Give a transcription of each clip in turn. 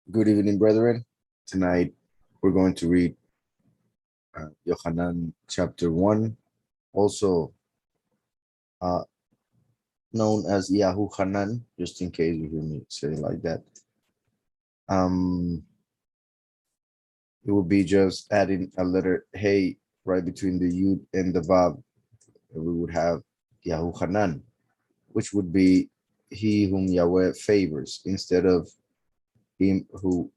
Good evening, brethren. Tonight we're going to read Johanna chapter 1, also uh, known as Yahushua, just in case you hear me say it like that. Um, it would be just adding a letter Hey right between the Yud and the Vav. And we would have Yahushua, which would be he whom Yahweh favors instead of him who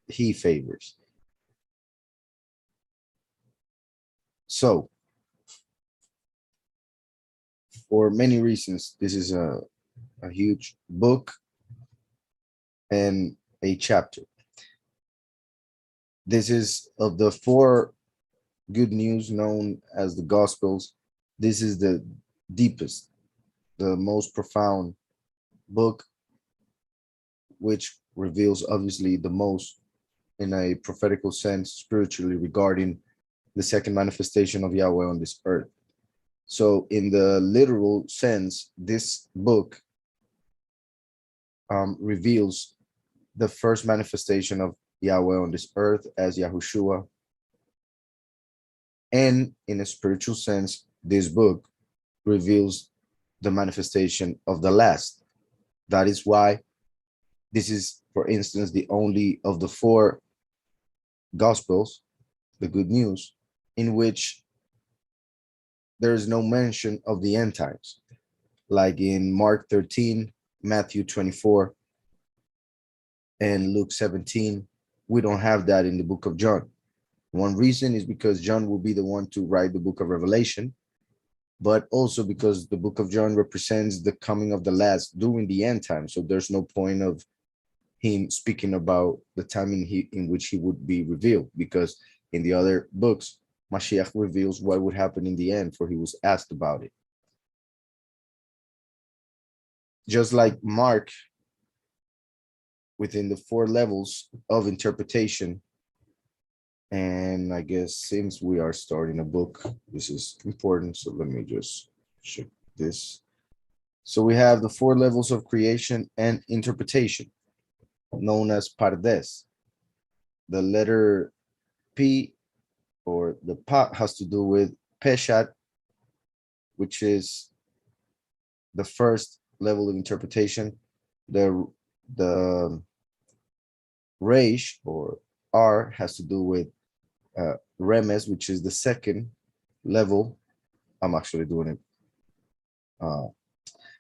he favors. So, for many reasons, this is a huge book and a chapter. This is of the four good news known as the Gospels. This is the deepest, the most profound book, which reveals obviously the most in a prophetical sense spiritually regarding the second manifestation of Yahweh on this earth. So, in the literal sense, this book reveals the first manifestation of Yahweh on this earth as Yahushua. And in a spiritual sense, this book reveals the manifestation of the last. That is why this is, for instance, the only of the four gospels, the good news, in which there is no mention of the end times, like in Mark 13, Matthew 24, and Luke 17. We don't have that in the book of John. One reason is because John will be the one to write the book of Revelation, but also because the book of John represents the coming of the last during the end time. So there's no point of him speaking about the time in which he would be revealed, because in the other books, Mashiach reveals what would happen in the end, for he was asked about it. Just like Mark, within the four levels of interpretation, and I guess since we are starting a book, this is important. So let me just check this. So we have the four levels of creation and interpretation, known as Pardes. The letter P, or the Pa, has to do with Peshat, which is the first level of interpretation. The Reish, or R, has to do with Remes, which is the second level. I'm actually doing it.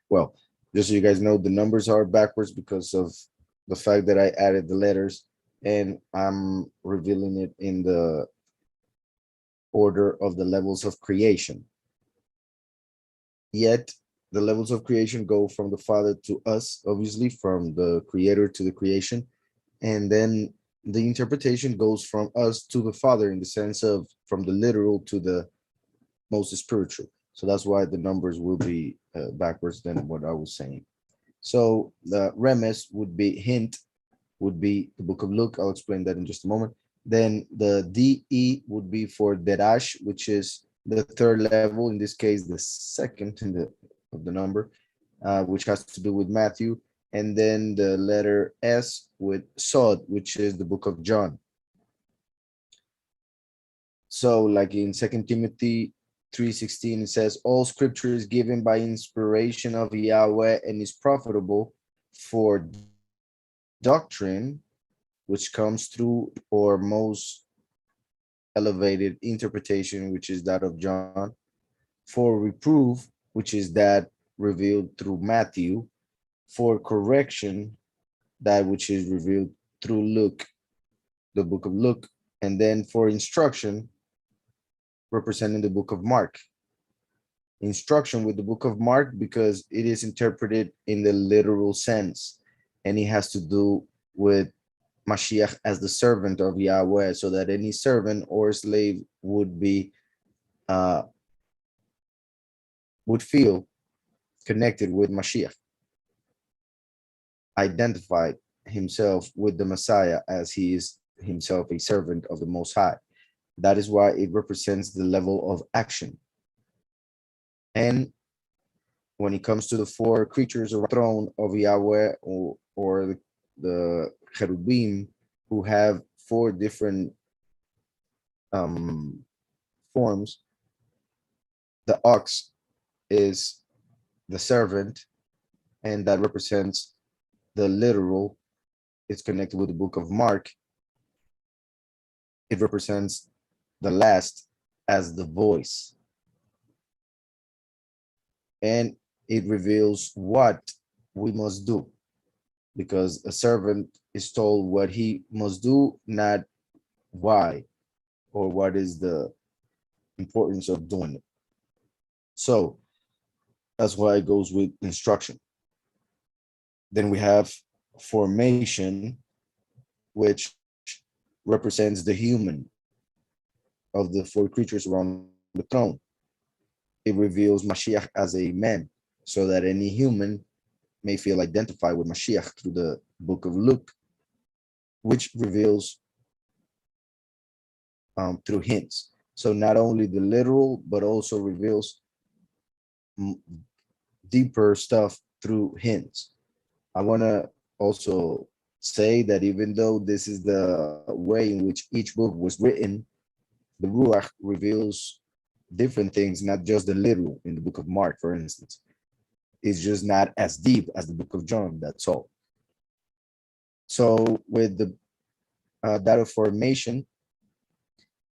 Well, just so you guys know, the numbers are backwards because of the fact that I added the letters, and I'm revealing it in the order of the levels of creation. Yet the levels of creation go from the Father to us, obviously, from the Creator to the creation. And then the interpretation goes from us to the Father, in the sense of from the literal to the most spiritual. So that's why the numbers will be backwards than what I was saying. So the remes would be hint, would be the book of Luke. I'll explain that in just a moment. Then the DE would be for Derash, which is the third level, in this case, the second in of the number, which has to do with Matthew. And then the letter S with Sod, which is the book of John. So like in 2 Timothy 3:16, it says, all scripture is given by inspiration of Yahweh and is profitable for doctrine, which comes through our most elevated interpretation, which is that of John, for reproof, which is that revealed through Matthew, for correction, that which is revealed through Luke, the book of Luke, and then for instruction, representing the book of Mark. Instruction with the book of Mark because it is interpreted in the literal sense, and it has to do with Mashiach as the servant of Yahweh, so that any servant or slave would feel connected with Mashiach, identified himself with the Messiah as he is himself a servant of the Most High. That is why it represents the level of action. And when it comes to the four creatures around the throne of Yahweh, or the cherubim who have four different forms. The ox is the servant, and that represents the literal. It's connected with the book of Mark. It represents the last as the voice. And it reveals what we must do, because a servant is told what he must do, not why or what is the importance of doing it. So that's why it goes with instruction. Then we have formation, which represents the human of the four creatures around the throne. It reveals Mashiach as a man, so that any human may feel identified with Mashiach through the book of Luke, which reveals through hints. So not only the literal, but also reveals deeper stuff through hints. I want to also say that even though this is the way in which each book was written, the Ruach reveals different things, not just the literal in the book of Mark, for instance. It's just not as deep as the book of John, that's all. So with the data formation,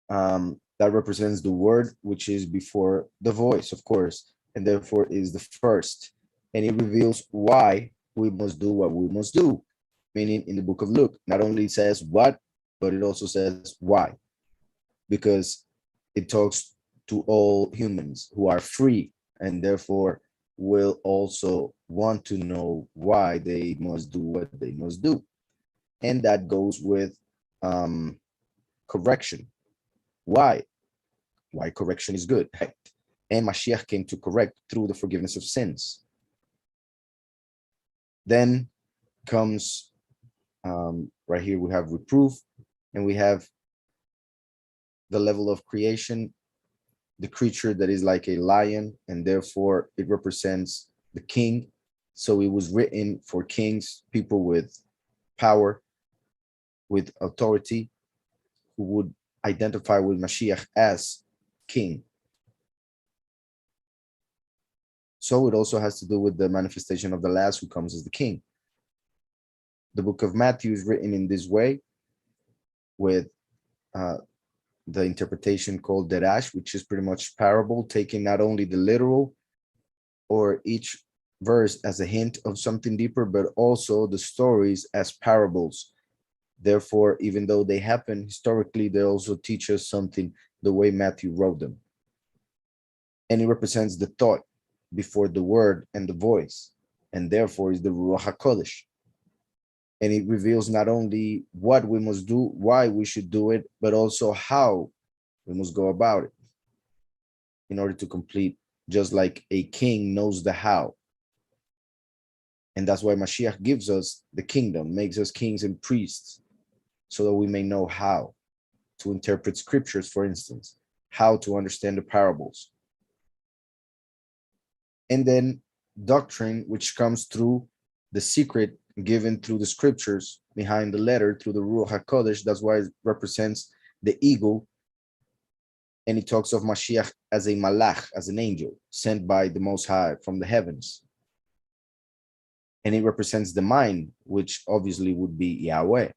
that represents the word, which is before the voice, of course, and therefore is the first. And it reveals why we must do what we must do. Meaning in the book of Luke, not only says what, but it also says why. Because it talks to all humans who are free and therefore will also want to know why they must do what they must do. And that goes with correction. Why? Why correction is good. And Mashiach came to correct through the forgiveness of sins. Then comes right here, we have reproof, and we have the level of creation, the creature that is like a lion, and therefore it represents the king. So it was written for kings, people with power, with authority, who would identify with Mashiach as king. So it also has to do with the manifestation of the last, who comes as the king. The book of Matthew is written in this way, with the interpretation called Derash, which is pretty much parable, taking not only the literal or each verse as a hint of something deeper, but also the stories as parables. Therefore, even though they happen historically, they also teach us something the way Matthew wrote them. And it represents the thought before the word and the voice, and therefore is the Ruach HaKodesh. And it reveals not only what we must do, why we should do it, but also how we must go about it in order to complete, just like a king knows the how. And that's why Mashiach gives us the kingdom, makes us kings and priests, so that we may know how to interpret scriptures, for instance, how to understand the parables. And then doctrine, which comes through the secret given through the scriptures behind the letter, through the Ruach HaKodesh. That's why it represents the eagle. And it talks of Mashiach as a malach, as an angel sent by the Most High from the heavens. And it represents the mind, which obviously would be Yahweh.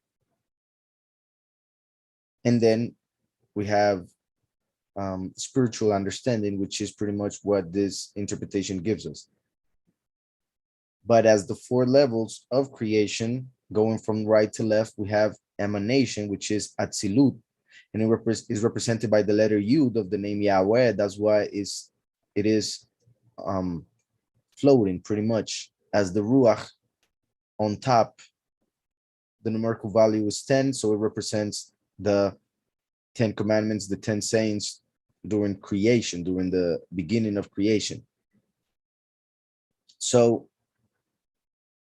And then we have spiritual understanding, which is pretty much what this interpretation gives us. But as the four levels of creation, going from right to left, we have emanation, which is Atzilut, and it is represented by the letter Yud of the name Yahweh. That's why it is floating pretty much as the Ruach on top. The numerical value is 10, so it represents the 10 commandments, the 10 sayings during creation, during the beginning of creation. So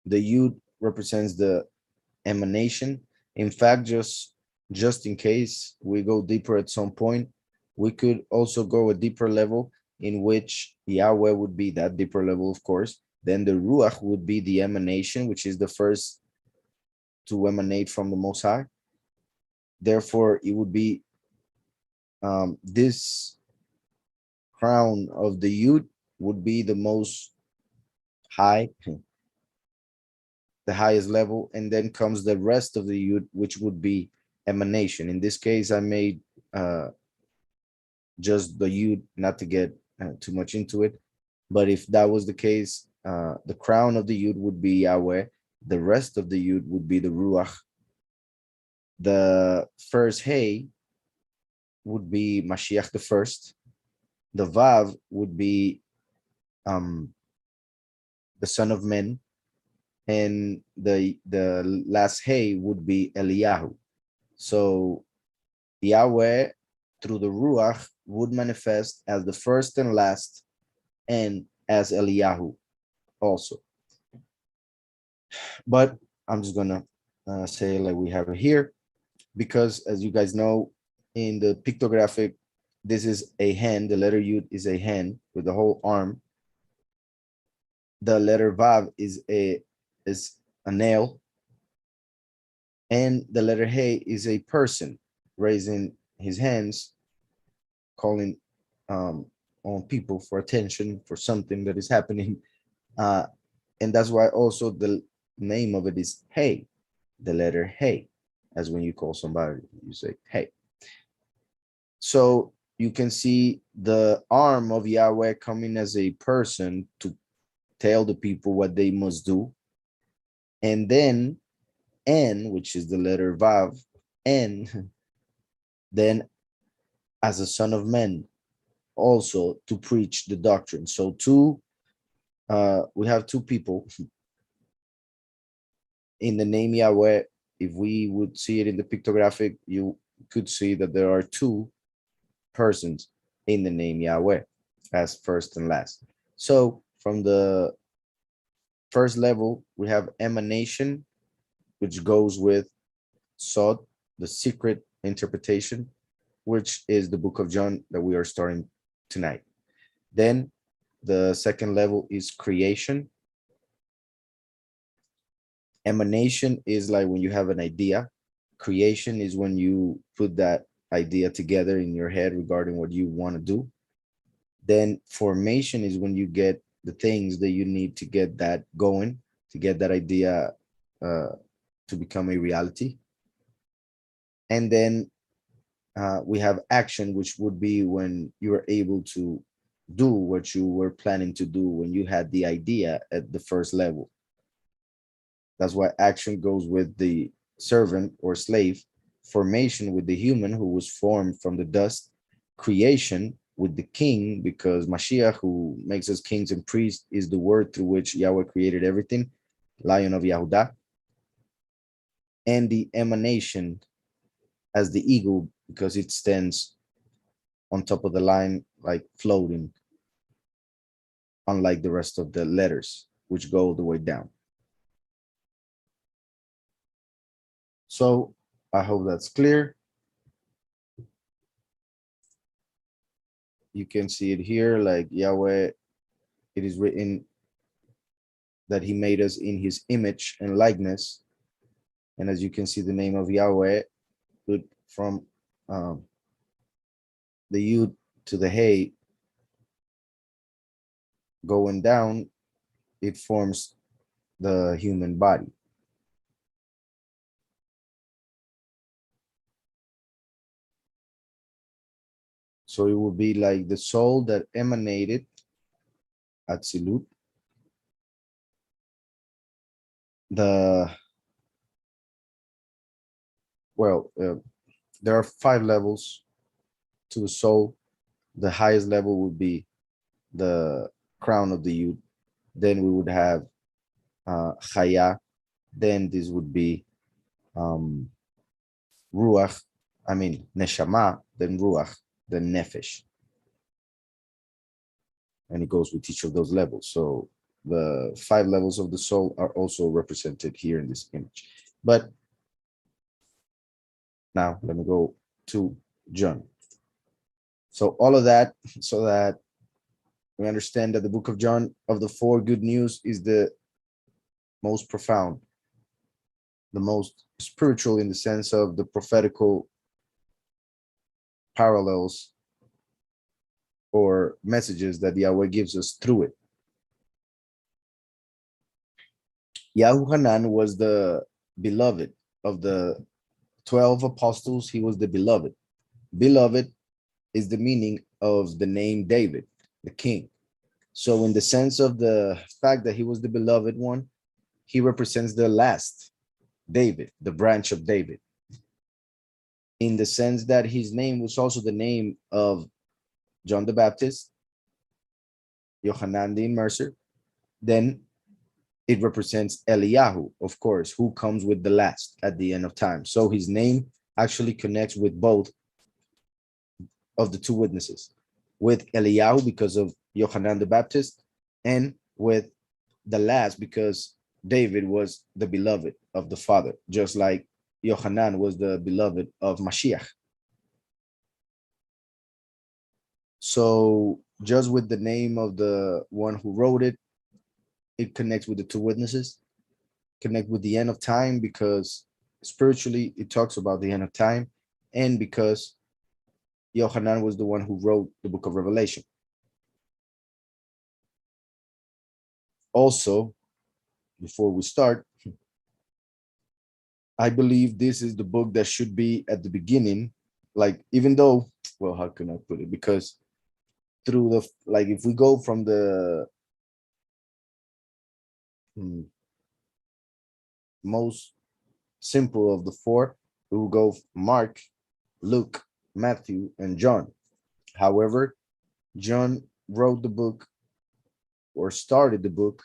the Yud represents the emanation. In fact, just in case we go deeper at some point, we could also go a deeper level, in which Yahweh would be that deeper level, of course. Then the Ruach would be the emanation, which is the first to emanate from the Most High. Therefore, it would be this crown of the Yud would be the most high, the highest level, and then comes the rest of the Yud, which would be emanation. In this case, I made just the Yud, not to get too much into it. But if that was the case, the crown of the Yud would be Yahweh. The rest of the Yud would be the Ruach. The first Hey would be Mashiach the first. The Vav would be the Son of Men. And the last Hey would be Eliyahu. So Yahweh, through the Ruach, would manifest as the first and last, and as Eliyahu also. But I'm just gonna say like we have it here, because as you guys know, in the pictographic, this is a hand. The letter Yud is a hand with the whole arm. The letter Vav is a nail, and the letter Hey is a person raising his hands, calling on people for attention for something that is happening. And that's why also the name of it is Hey, the letter Hey, as when you call somebody, you say Hey. So you can see the arm of Yahweh coming as a person to tell the people what they must do. And then N, which is the letter Vav, N, then as a son of man, also to preach the doctrine. So we have two people in the name Yahweh. If we would see it in the pictographic, you could see that there are two persons in the name Yahweh as first and last. So from the first level, we have emanation, which goes with Sod, the secret interpretation, which is the book of John that we are starting tonight. Then the second level is creation. Emanation is like when you have an idea. Creation is when you put that idea together in your head regarding what you want to do. Then formation is when you get the things that you need to get that going, to get that idea to become a reality. And then we have action, which would be when you are able to do what you were planning to do when you had the idea at the first level. That's why action goes with the servant or slave, formation with the human who was formed from the dust, creation with the king, because Mashiach, who makes us kings and priests, is the word through which Yahweh created everything, Lion of Yehudah, and the emanation as the eagle, because it stands on top of the line, like floating, unlike the rest of the letters, which go all the way down. So I hope that's clear. You can see it here, like Yahweh, it is written that he made us in his image and likeness. And as you can see, the name of Yahweh, from the Yud to the Hey, going down, it forms the human body. So it will be like the soul that emanated Atzilut. There are 5 levels to the soul. The highest level would be the crown of the Yud. Then we would have Chaya. Then this would be Ruach, Neshama, then Ruach, then Nefesh. And it goes with each of those levels. So the 5 levels of the soul are also represented here in this image. But now let me go to John. So all of that, so that we understand that the book of John, of the 4 good news, is the most profound. the most spiritual in the sense of the prophetical parallels or messages that Yahweh gives us through it. Yahushua was the beloved of the 12 apostles. He was the beloved. Beloved is the meaning of the name David, the king. So in the sense of the fact that he was the beloved one, he represents the last David, the branch of David. In the sense that his name was also the name of John the Baptist, Johanna the Immerser, then it represents Eliyahu, of course, who comes with the last at the end of time. So his name actually connects with both of the two witnesses, with Eliyahu because of Yohanan the Baptist, and with the last because David was the beloved of the Father, just like Yohanan was the beloved of Mashiach. So just with the name of the one who wrote it, it connects with the two witnesses, connect with the end of time because spiritually it talks about the end of time, and because Yohanan was the one who wrote the book of Revelation. Also, before we start, I believe this is the book that should be at the beginning, like even though, well, how can I put it? Because through the, like if we go from the most simple of the four, we will go Mark, Luke, Matthew, and John. However, John wrote the book or started the book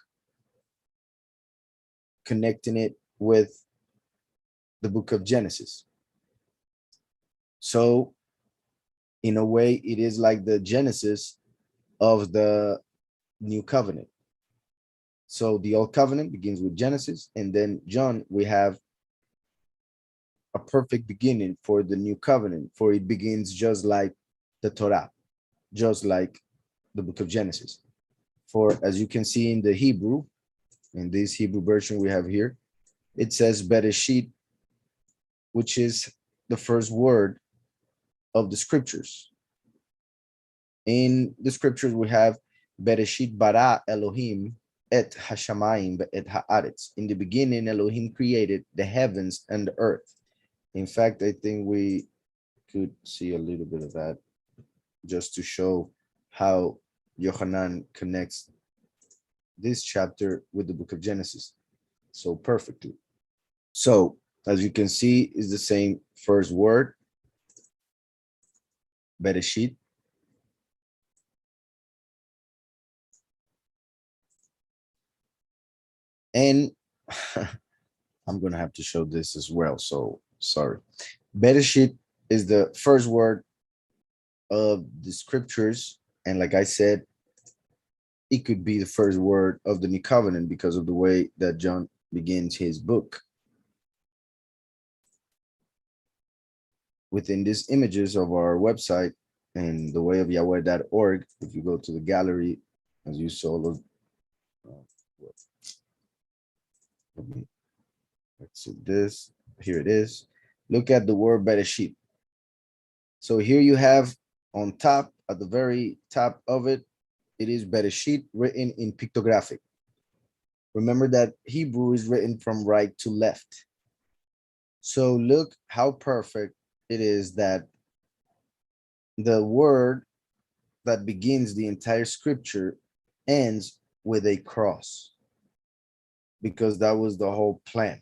connecting it with the book of Genesis. So in a way, it is like the Genesis of the new covenant. So the old covenant begins with Genesis, and then John, we have a perfect beginning for the new covenant, for it begins just like the Torah, just like the book of Genesis. For as you can see in the Hebrew, in this Hebrew version we have here, it says Bereshit, which is the first word of the scriptures. In the scriptures we have Bereshit bara Elohim et hashamayim et haaretz. In the beginning, Elohim created the heavens and the earth. In fact, I think we could see a little bit of that just to show how Yohanan connects this chapter with the book of Genesis so perfectly. So as you can see, is the same first word, Bereshit. And I'm going to have to show this as well. So sorry. Bereshit is the first word of the scriptures. And like I said, it could be the first word of the new covenant because of the way that John begins his book. Within these images of our website and the way of Yahweh.org, if you go to the gallery, as you saw, look, let's see this, here it is. Look at the word Bereshit. So here you have on top, at the very top of it, it is Bereshit written in pictographic. Remember that Hebrew is written from right to left. So look how perfect it is that the word that begins the entire scripture ends with a cross, because that was the whole plan.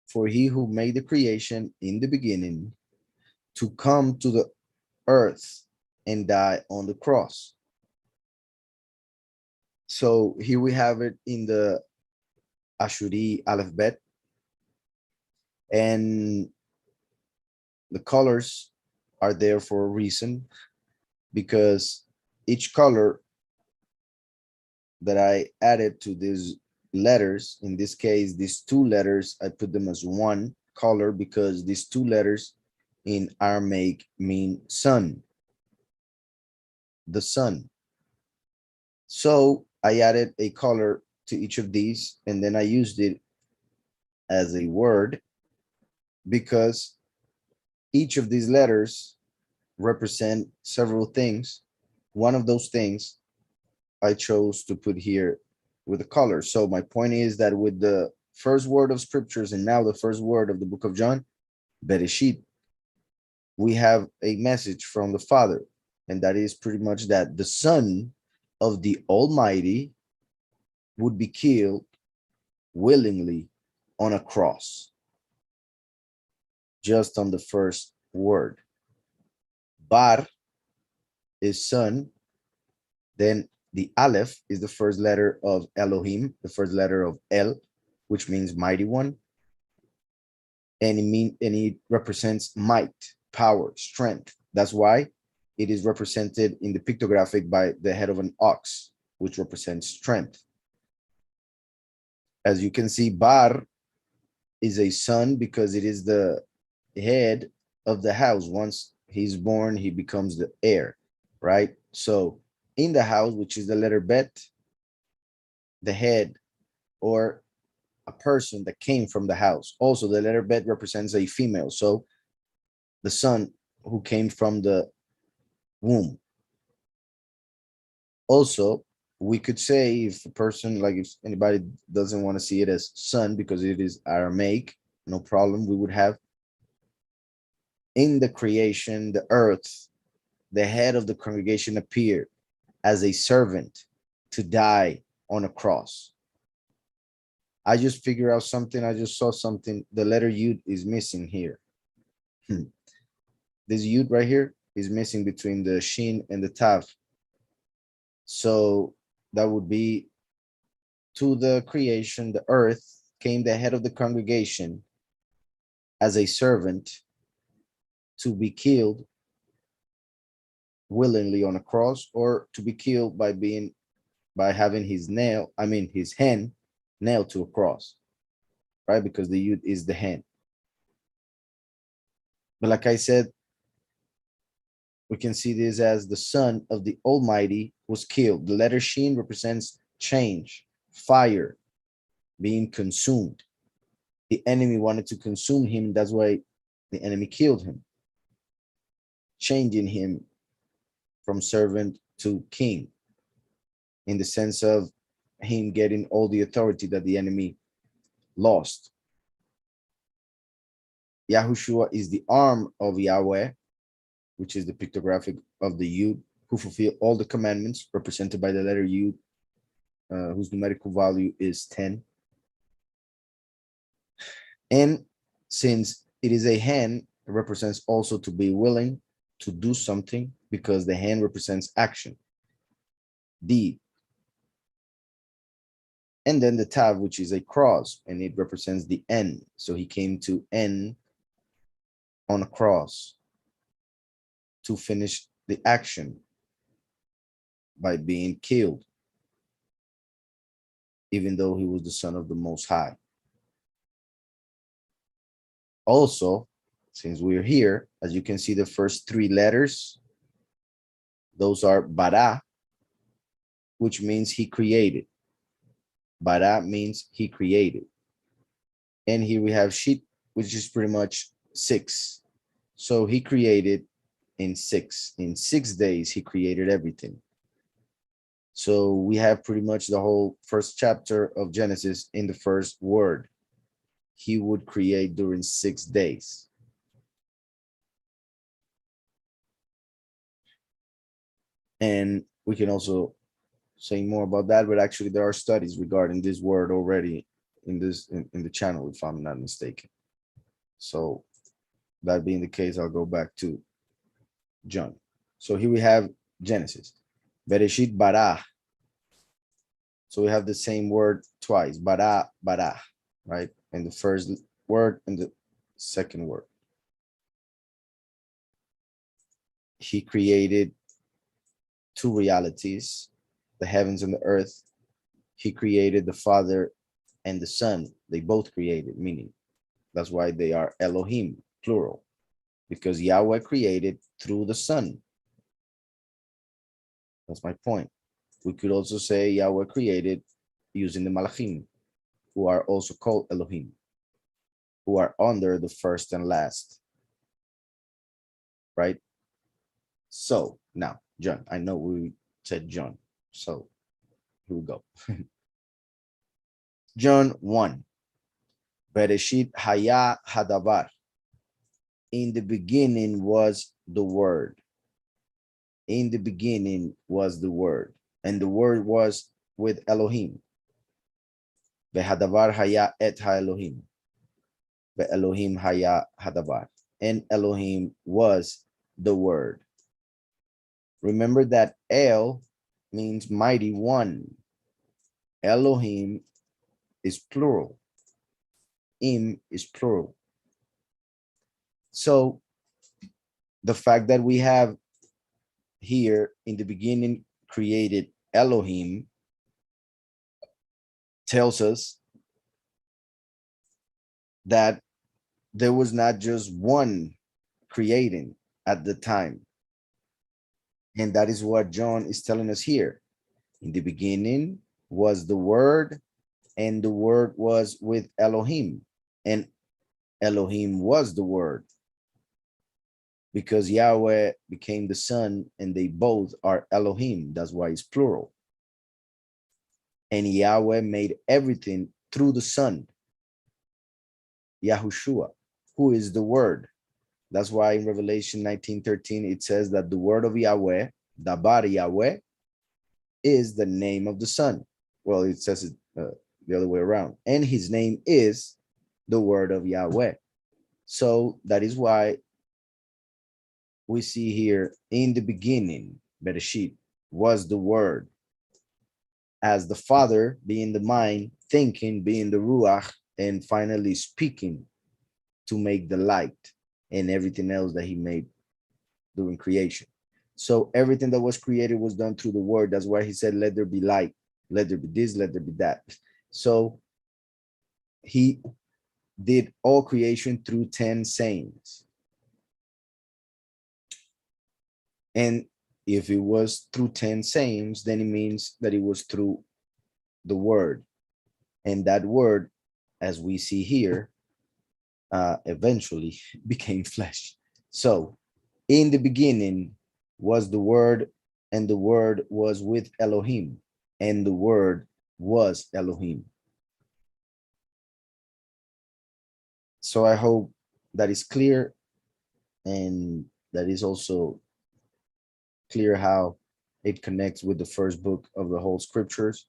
For he who made the creation in the beginning to come to the earth and die on the cross. So here we have it in the Ashuri alphabet, and the colors are there for a reason, because each color that I added to these letters, in this case, these two letters, I put them as one color because these two letters in Aramaic mean sun, the sun. So I added a color to each of these, and then I used it as a word because each of these letters represent several things. One of those things I chose to put here with a color. So my point is that with the first word of scriptures and now the first word of the book of John, Bereshit, we have a message from the Father, and that is pretty much that the Son of the Almighty would be killed willingly on a cross, just on the first word. Bar is son, then the Aleph is the first letter of Elohim, the first letter of El, which means mighty one, and it represents might, power, strength. That's why it is represented in the pictographic by the head of an ox, which represents strength. As you can see, Bar is a son because it is the head of the house. Once he's born, he becomes the heir, right? So in the house, which is the letter Bet, the head or a person that came from the house. Also, the letter Bet represents a female. So the son who came from the womb. Also, we could say if a person, like if anybody doesn't want to see it as son because it is Aramaic, no problem. We would have in the creation, the earth, the head of the congregation appeared as a servant to die on a cross. I just figured out something. I just saw something. The letter Yud is missing here. This Yud right here is missing between the Shin and the Tav. So that would be to the creation, the earth came the head of the congregation as a servant to be killed willingly on a cross, or to be killed by having his hand nailed to a cross, right? Because the Yud is the hand. But like I said, we can see this as the Son of the Almighty was killed. The letter Shin represents change, fire, being consumed. The enemy wanted to consume him. That's why the enemy killed him, changing him from servant to king, in the sense of him getting all the authority that the enemy lost. Yahushua is the arm of Yahweh, which is the pictographic of the Yud, who fulfill all the commandments, represented by the letter Yud, whose numerical value is 10. And since it is a hand, it represents also to be willing to do something, because the hand represents action, deed. And then the Tav, which is a cross, and it represents the end. So he came to end on a cross to finish the action by being killed, even though he was the Son of the Most High. Also, since we're here, as you can see, the first three letters, those are Bara, which means he created. Bara means he created. And here we have Shit, which is pretty much 6. So he created in 6. In 6 days, he created everything. So we have pretty much the whole first chapter of Genesis in the first word. He would create during 6 days. And we can also say more about that, but actually there are studies regarding this word already in the channel, if I'm not mistaken. So that being the case, I'll go back to John. So here we have Genesis. Bereshit bara. So we have the same word twice. Bara, bara, right? And the first word and the second word. He created two realities, the heavens and the earth. He created the Father and the Son. They both created, meaning that's why they are Elohim, plural, because Yahweh created through the Son. That's my point. We could also say Yahweh created using the Malachim, who are also called Elohim. who are under the first and last, right? So now, John, I know we said John, so here we go. John 1. Bereshit haya hadavar. In the beginning was the word. In the beginning was the word, and the word was with Elohim. Vehadavar haya et ha-Elohim. Ve-Elohim haya hadavar. And Elohim was the word. Remember that El means mighty one. Elohim is plural. Im is plural. So the fact that we have here in the beginning created Elohim tells us that there was not just one creating at the time. And that is what John is telling us here. In the beginning was the word, and the word was with Elohim, and Elohim was the word, because Yahweh became the son and they both are Elohim. That's why it's plural. And Yahweh made everything through the son, Yahushua, who is the word. That's why in Revelation 19:13 it says that the word of Yahweh, Dabar Yahweh, is the name of the son. Well, it says it the other way around. And his name is the word of Yahweh. So that is why we see here in the beginning, Bereshit was the word, as the Father being the mind, thinking being the Ruach, and finally speaking to make the light and everything else that he made during creation. So everything that was created was done through the word. That's why he said, let there be light, let there be this, let there be that. So he did all creation through 10 sayings. And if it was through 10 sayings, then it means that it was through the word. And that word, as we see here, eventually became flesh. So in the beginning was the word, and the word was with Elohim, and the word was Elohim. So I hope that is clear, and that is also clear how it connects with the first book of the whole scriptures,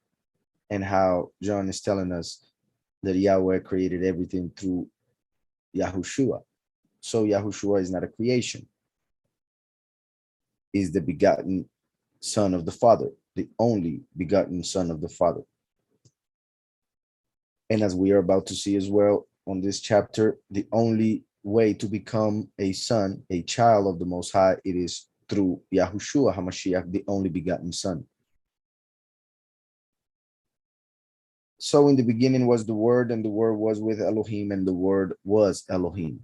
and how John is telling us that Yahweh created everything through Yahushua. So Yahushua is not a creation, is the begotten son of the Father, the only begotten son of the Father. And as we are about to see as well on this chapter, the only way to become a son, a child of the Most High, it is through Yahushua HaMashiach, the only begotten son. So in the beginning was the word, and the word was with Elohim, and the word was Elohim.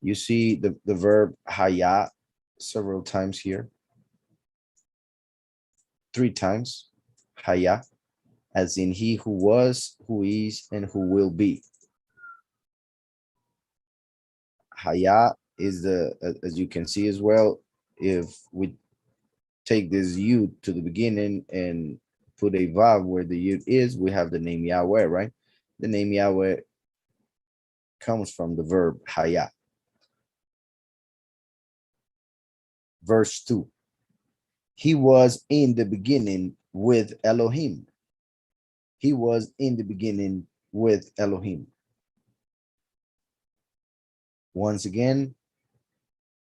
You see the verb haya several times here. 3 times, haya, as in he who was, who is, and who will be. Haya is the, as you can see as well, if we take this yud to the beginning and put a vav where the yud is, we have the name Yahweh, right? The name Yahweh comes from the verb haya. Verse 2. He was in the beginning with Elohim. He was in the beginning with Elohim. Once again,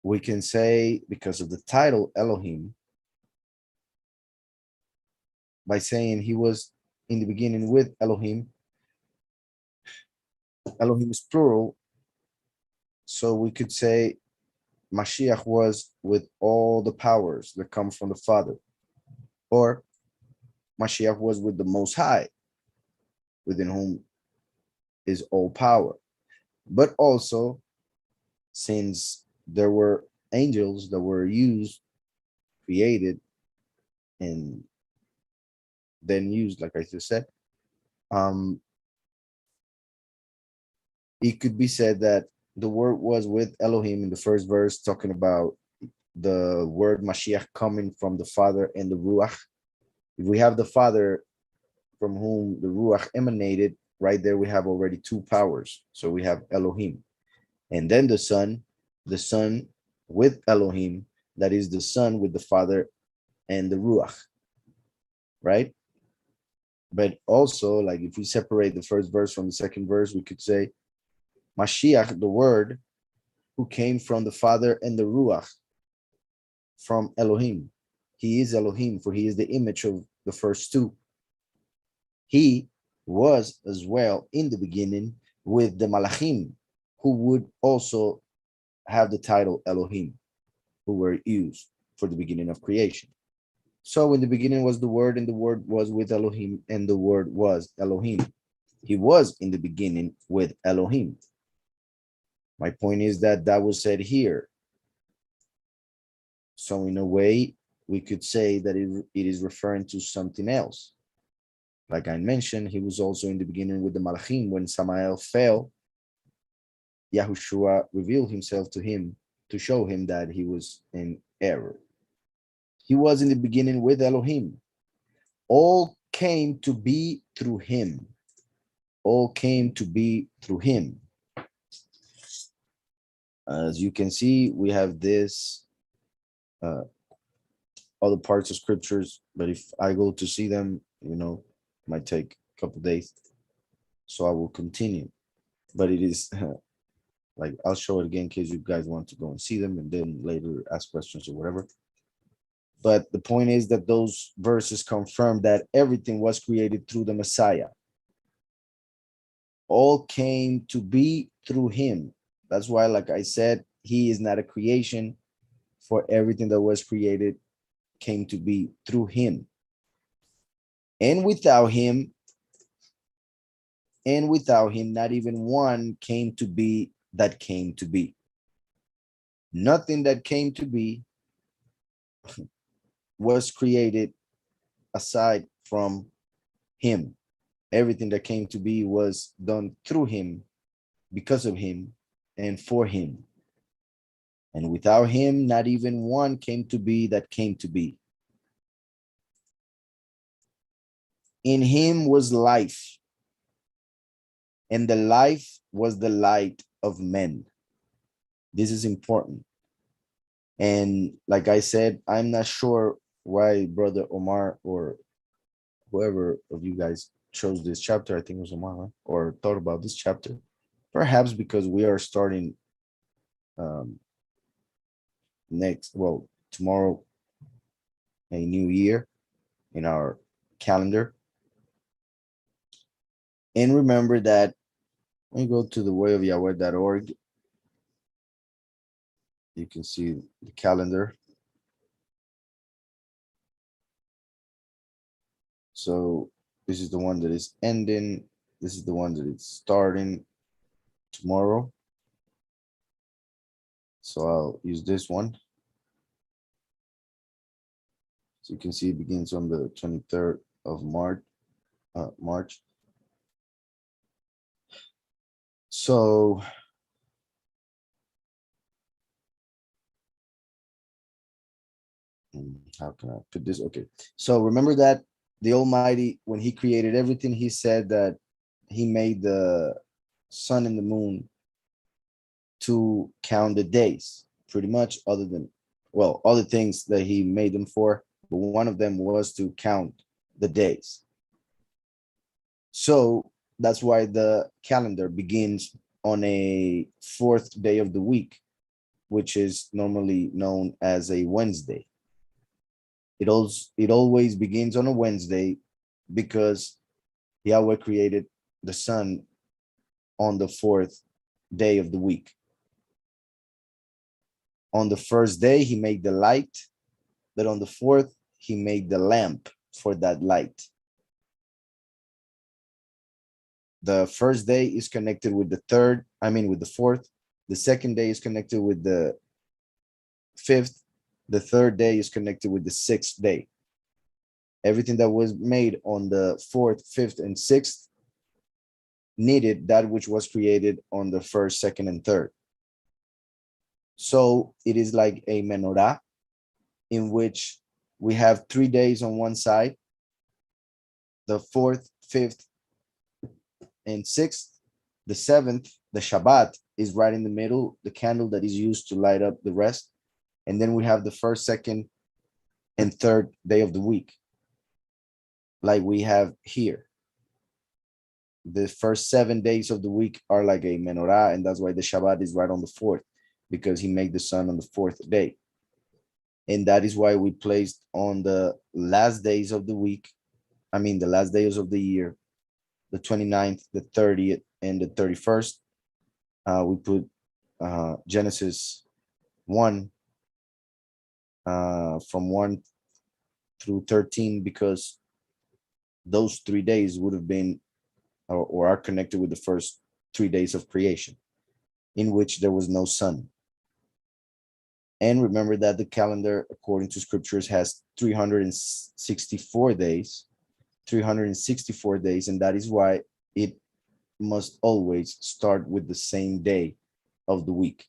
we can say, because of the title Elohim, by saying he was in the beginning with Elohim, Elohim is plural, so we could say Mashiach was with all the powers that come from the Father, or Mashiach was with the Most High, within whom is all power. But also, since there were angels that were used, created, and then used, like I just said, it could be said that the word was with Elohim in the first verse, talking about the word Mashiach coming from the Father and the Ruach. If we have the Father from whom the Ruach emanated, right there we have already two powers. So we have Elohim. And then the Son with Elohim, that is the Son with the Father and the Ruach, right? But also, like if we separate the first verse from the second verse, we could say Mashiach, the word who came from the Father and the Ruach, from Elohim. He is Elohim, for he is the image of the first two. He was as well in the beginning with the Malachim, who would also have the title Elohim, who were used for the beginning of creation. So in the beginning was the Word, and the Word was with Elohim, and the Word was Elohim. He was in the beginning with Elohim. My point is that that was said here. So in a way, we could say that it is referring to something else. Like I mentioned, he was also in the beginning with the Malachim. When Samael fell, Yahushua revealed himself to him to show him that he was in error. He was in the beginning with Elohim. All came to be through him. All came to be through him. As you can see, we have this other parts of scriptures, but if I go to see them, it might take a couple days. So I will continue. But it is like I'll show it again in case you guys want to go and see them and then later ask questions or whatever. But the point is that those verses confirm that everything was created through the Messiah. All came to be through him. That's why, like I said, he is not a creation, for everything that was created came to be through him. And without him, not even one came to be that came to be. Nothing that came to be was created aside from him. Everything that came to be was done through him, because of him, and for him. And without him, not even one came to be that came to be. In him was life, and the life was the light of men. This is important. And like I said, I'm not sure why Brother Omar or whoever of you guys chose this chapter. I think it was Omar, huh? Or thought about this chapter. Perhaps because we are starting tomorrow, a new year in our calendar. And remember that when you go to the wayofyahweh.org, you can see the calendar. So this is the one that is ending. This is the one that is starting tomorrow. So I'll use this one. So you can see it begins on the 23rd of March. So how can I put this? Okay. So remember that the Almighty, when he created everything, he said that he made the sun and the moon to count the days, pretty much, other things that he made them for, but one of them was to count the days. So that's why the calendar begins on a fourth day of the week, which is normally known as a Wednesday. It always begins on a Wednesday because Yahweh created the sun on the fourth day of the week. On the first day, he made the light, but on the fourth, he made the lamp for that light. The first day is connected with the fourth. The second day is connected with the fifth. The third day is connected with the sixth day. Everything that was made on the fourth, fifth, and sixth needed that which was created on the first, second, and third. So it is like a menorah in which we have 3 days on one side, the fourth, fifth, and sixth. The seventh, the Shabbat, is right in the middle, the candle that is used to light up the rest. And then we have the first, second, and third day of the week, like we have here. The first 7 days of the week are like a menorah, and that's why the Shabbat is right on the fourth, because he made the sun on the fourth day. And that is why we placed on the last days of the week, the last days of the year, the 29th, the 30th, and the 31st, we put Genesis 1 from 1 through 13, because those 3 days would have been or are connected with the first 3 days of creation, in which there was no sun. And remember that the calendar, according to scriptures, has 364 days, and that is why it must always start with the same day of the week.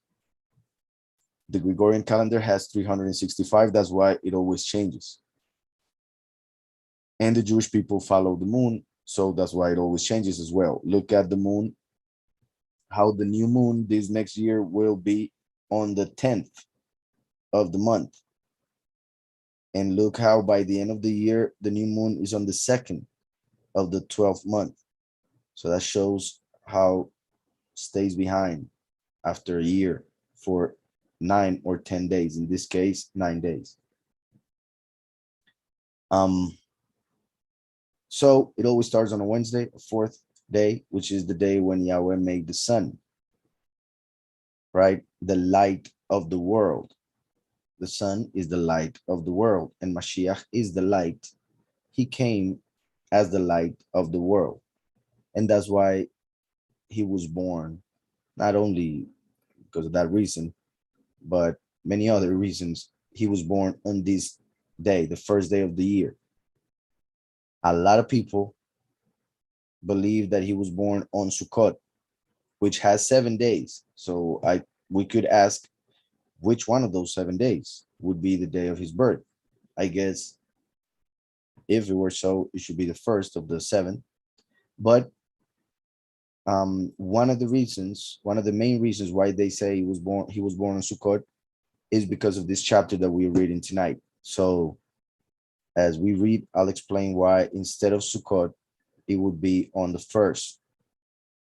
The Gregorian calendar has 365, that's why it always changes. And the Jewish people follow the moon, so that's why it always changes as well. Look at the moon, how the new moon this next year will be on the 10th of the month. And look how by the end of the year, the new moon is on the 2nd of the 12th month. So that shows how stays behind after a year for 9 or 10 days. In this case, 9 days. So it always starts on a Wednesday, a fourth day, which is the day when Yahweh made the sun, right? The light of the world. The sun is the light of the world, and Mashiach is the light. He came as the light of the world. And that's why he was born, not only because of that reason, but many other reasons. He was born on this day, the first day of the year. A lot of people believe that he was born on Sukkot, which has 7 days. So we could ask, which one of those 7 days would be the day of his birth? I guess if it were so, it should be the first of the 7. But one of the main reasons why they say he was born on Sukkot is because of this chapter that we're reading tonight. So as we read, I'll explain why instead of Sukkot, it would be on the first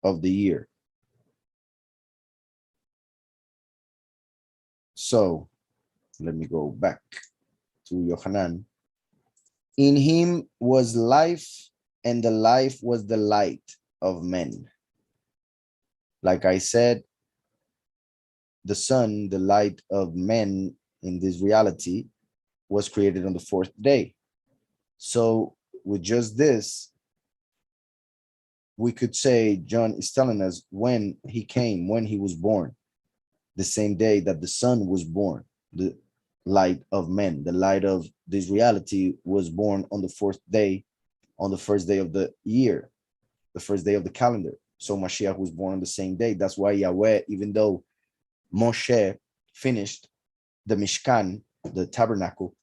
of the year. So let me go back to Yohanan. In him was life, and the life was the light of men. Like I said, the sun, the light of men in this reality, was created on the fourth day. So with just this, we could say John is telling us when he came, when he was born, the same day that the sun was born, the light of men, the light of this reality was born on the fourth day, on the first day of the year, the first day of the calendar. So Mashiach was born on the same day. That's why Yahweh, even though Moshe finished the Mishkan, the tabernacle,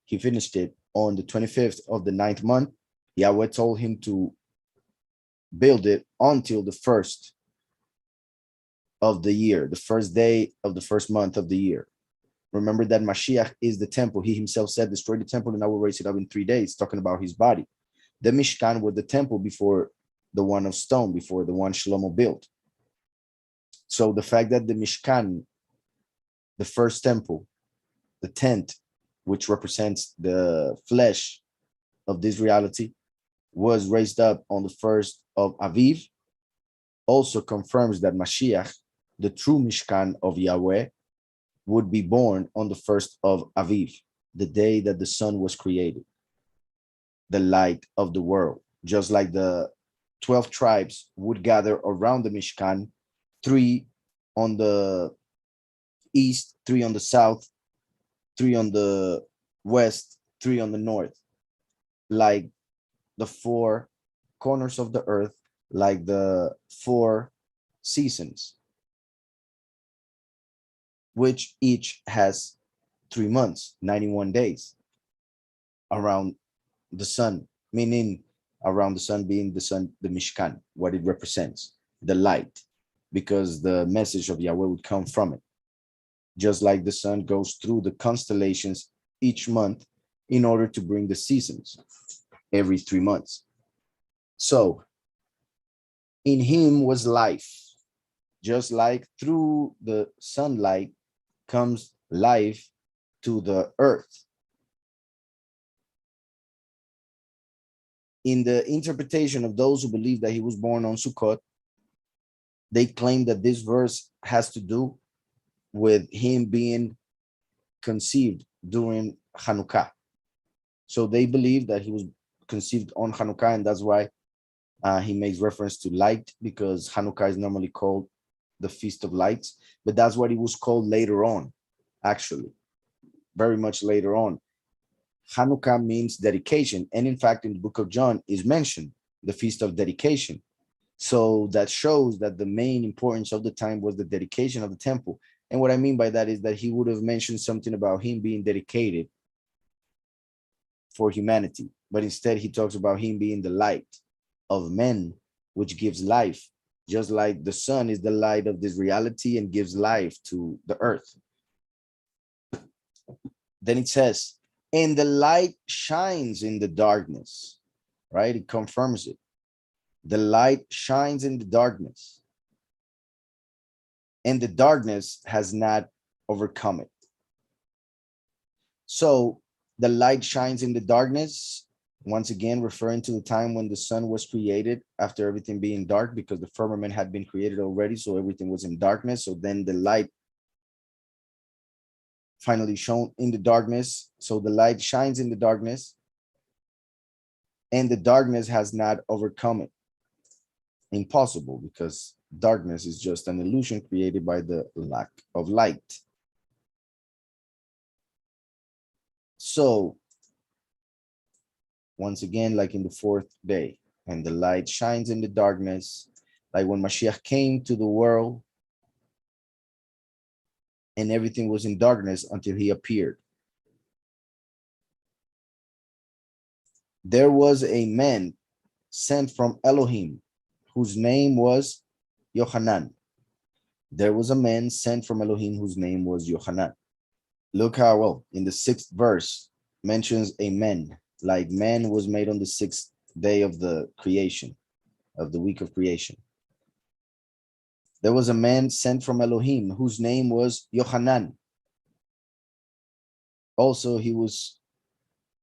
he finished it on the 25th of the 9th month. Yahweh told him to build it until the first of the year, the first day of the first month of the year. Remember that Mashiach is the temple. He himself said, destroy the temple and I will raise it up in 3 days, talking about his body. The Mishkan was the temple before the one of stone, before the one Shlomo built. So the fact that the Mishkan, the first temple, the tent, which represents the flesh of this reality, was raised up on the first of Aviv, also confirms that Mashiach, the true Mishkan of Yahweh, would be born on the first of Aviv, the day that the sun was created, the light of the world. Just like the 12 tribes would gather around the Mishkan, 3 on the east, 3 on the south, 3 on the west, 3 on the north, like the 4 corners of the earth like the 4 seasons, which each has 3 months, 91 days around the sun, meaning around the sun being the sun, the Mishkan, what it represents, the light, because the message of Yahweh would come from it. Just like the sun goes through the constellations each month in order to bring the seasons every 3 months. So in him was life, just like through the sunlight comes life to the earth. In the interpretation of those who believe that he was born on Sukkot, they claim that this verse has to do with him being conceived during Hanukkah. So they believe that he was conceived on Hanukkah, and that's why he makes reference to light, because Hanukkah is normally called the Feast of Lights, but that's what it was called later on, actually, very much later on. Hanukkah means dedication, and in fact, in the book of John is mentioned the Feast of Dedication. So that shows that the main importance of the time was the dedication of the temple. And what I mean by that is that he would have mentioned something about him being dedicated for humanity, but instead he talks about him being the light of men, which gives life, just like the sun is the light of this reality and gives life to the earth. Then it says, and the light shines in the darkness, right? It confirms it. The light shines in the darkness, and the darkness has not overcome it. So the light shines in the darkness, once again, referring to the time when the sun was created after everything being dark, because the firmament had been created already. So everything was in darkness. So then the light finally shone in the darkness. So the light shines in the darkness, and the darkness has not overcome it. Impossible, because darkness is just an illusion created by the lack of light. So once again, like in the 4th day, and the light shines in the darkness, like when Mashiach came to the world and everything was in darkness until he appeared. There was a man sent from Elohim whose name was Yohanan. There was a man sent from Elohim whose name was Yohanan. Look how, well, in the 6th verse mentions a man, like man was made on the 6th day of the creation, of the week of creation. There was a man sent from Elohim whose name was Yohanan. Also, he was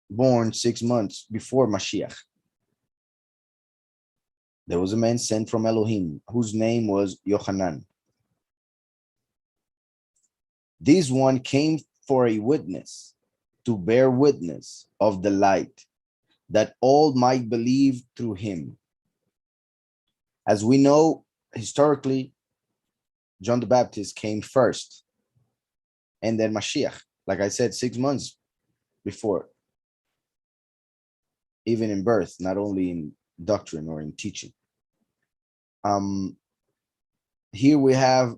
born 6 months before Mashiach. There was a man sent from Elohim whose name was Yohanan. This one came for a witness, to bear witness of the light, that all might believe through him. As we know, historically, John the Baptist came first, and then Mashiach, like I said, 6 months before, even in birth, not only in doctrine or in teaching. Here we have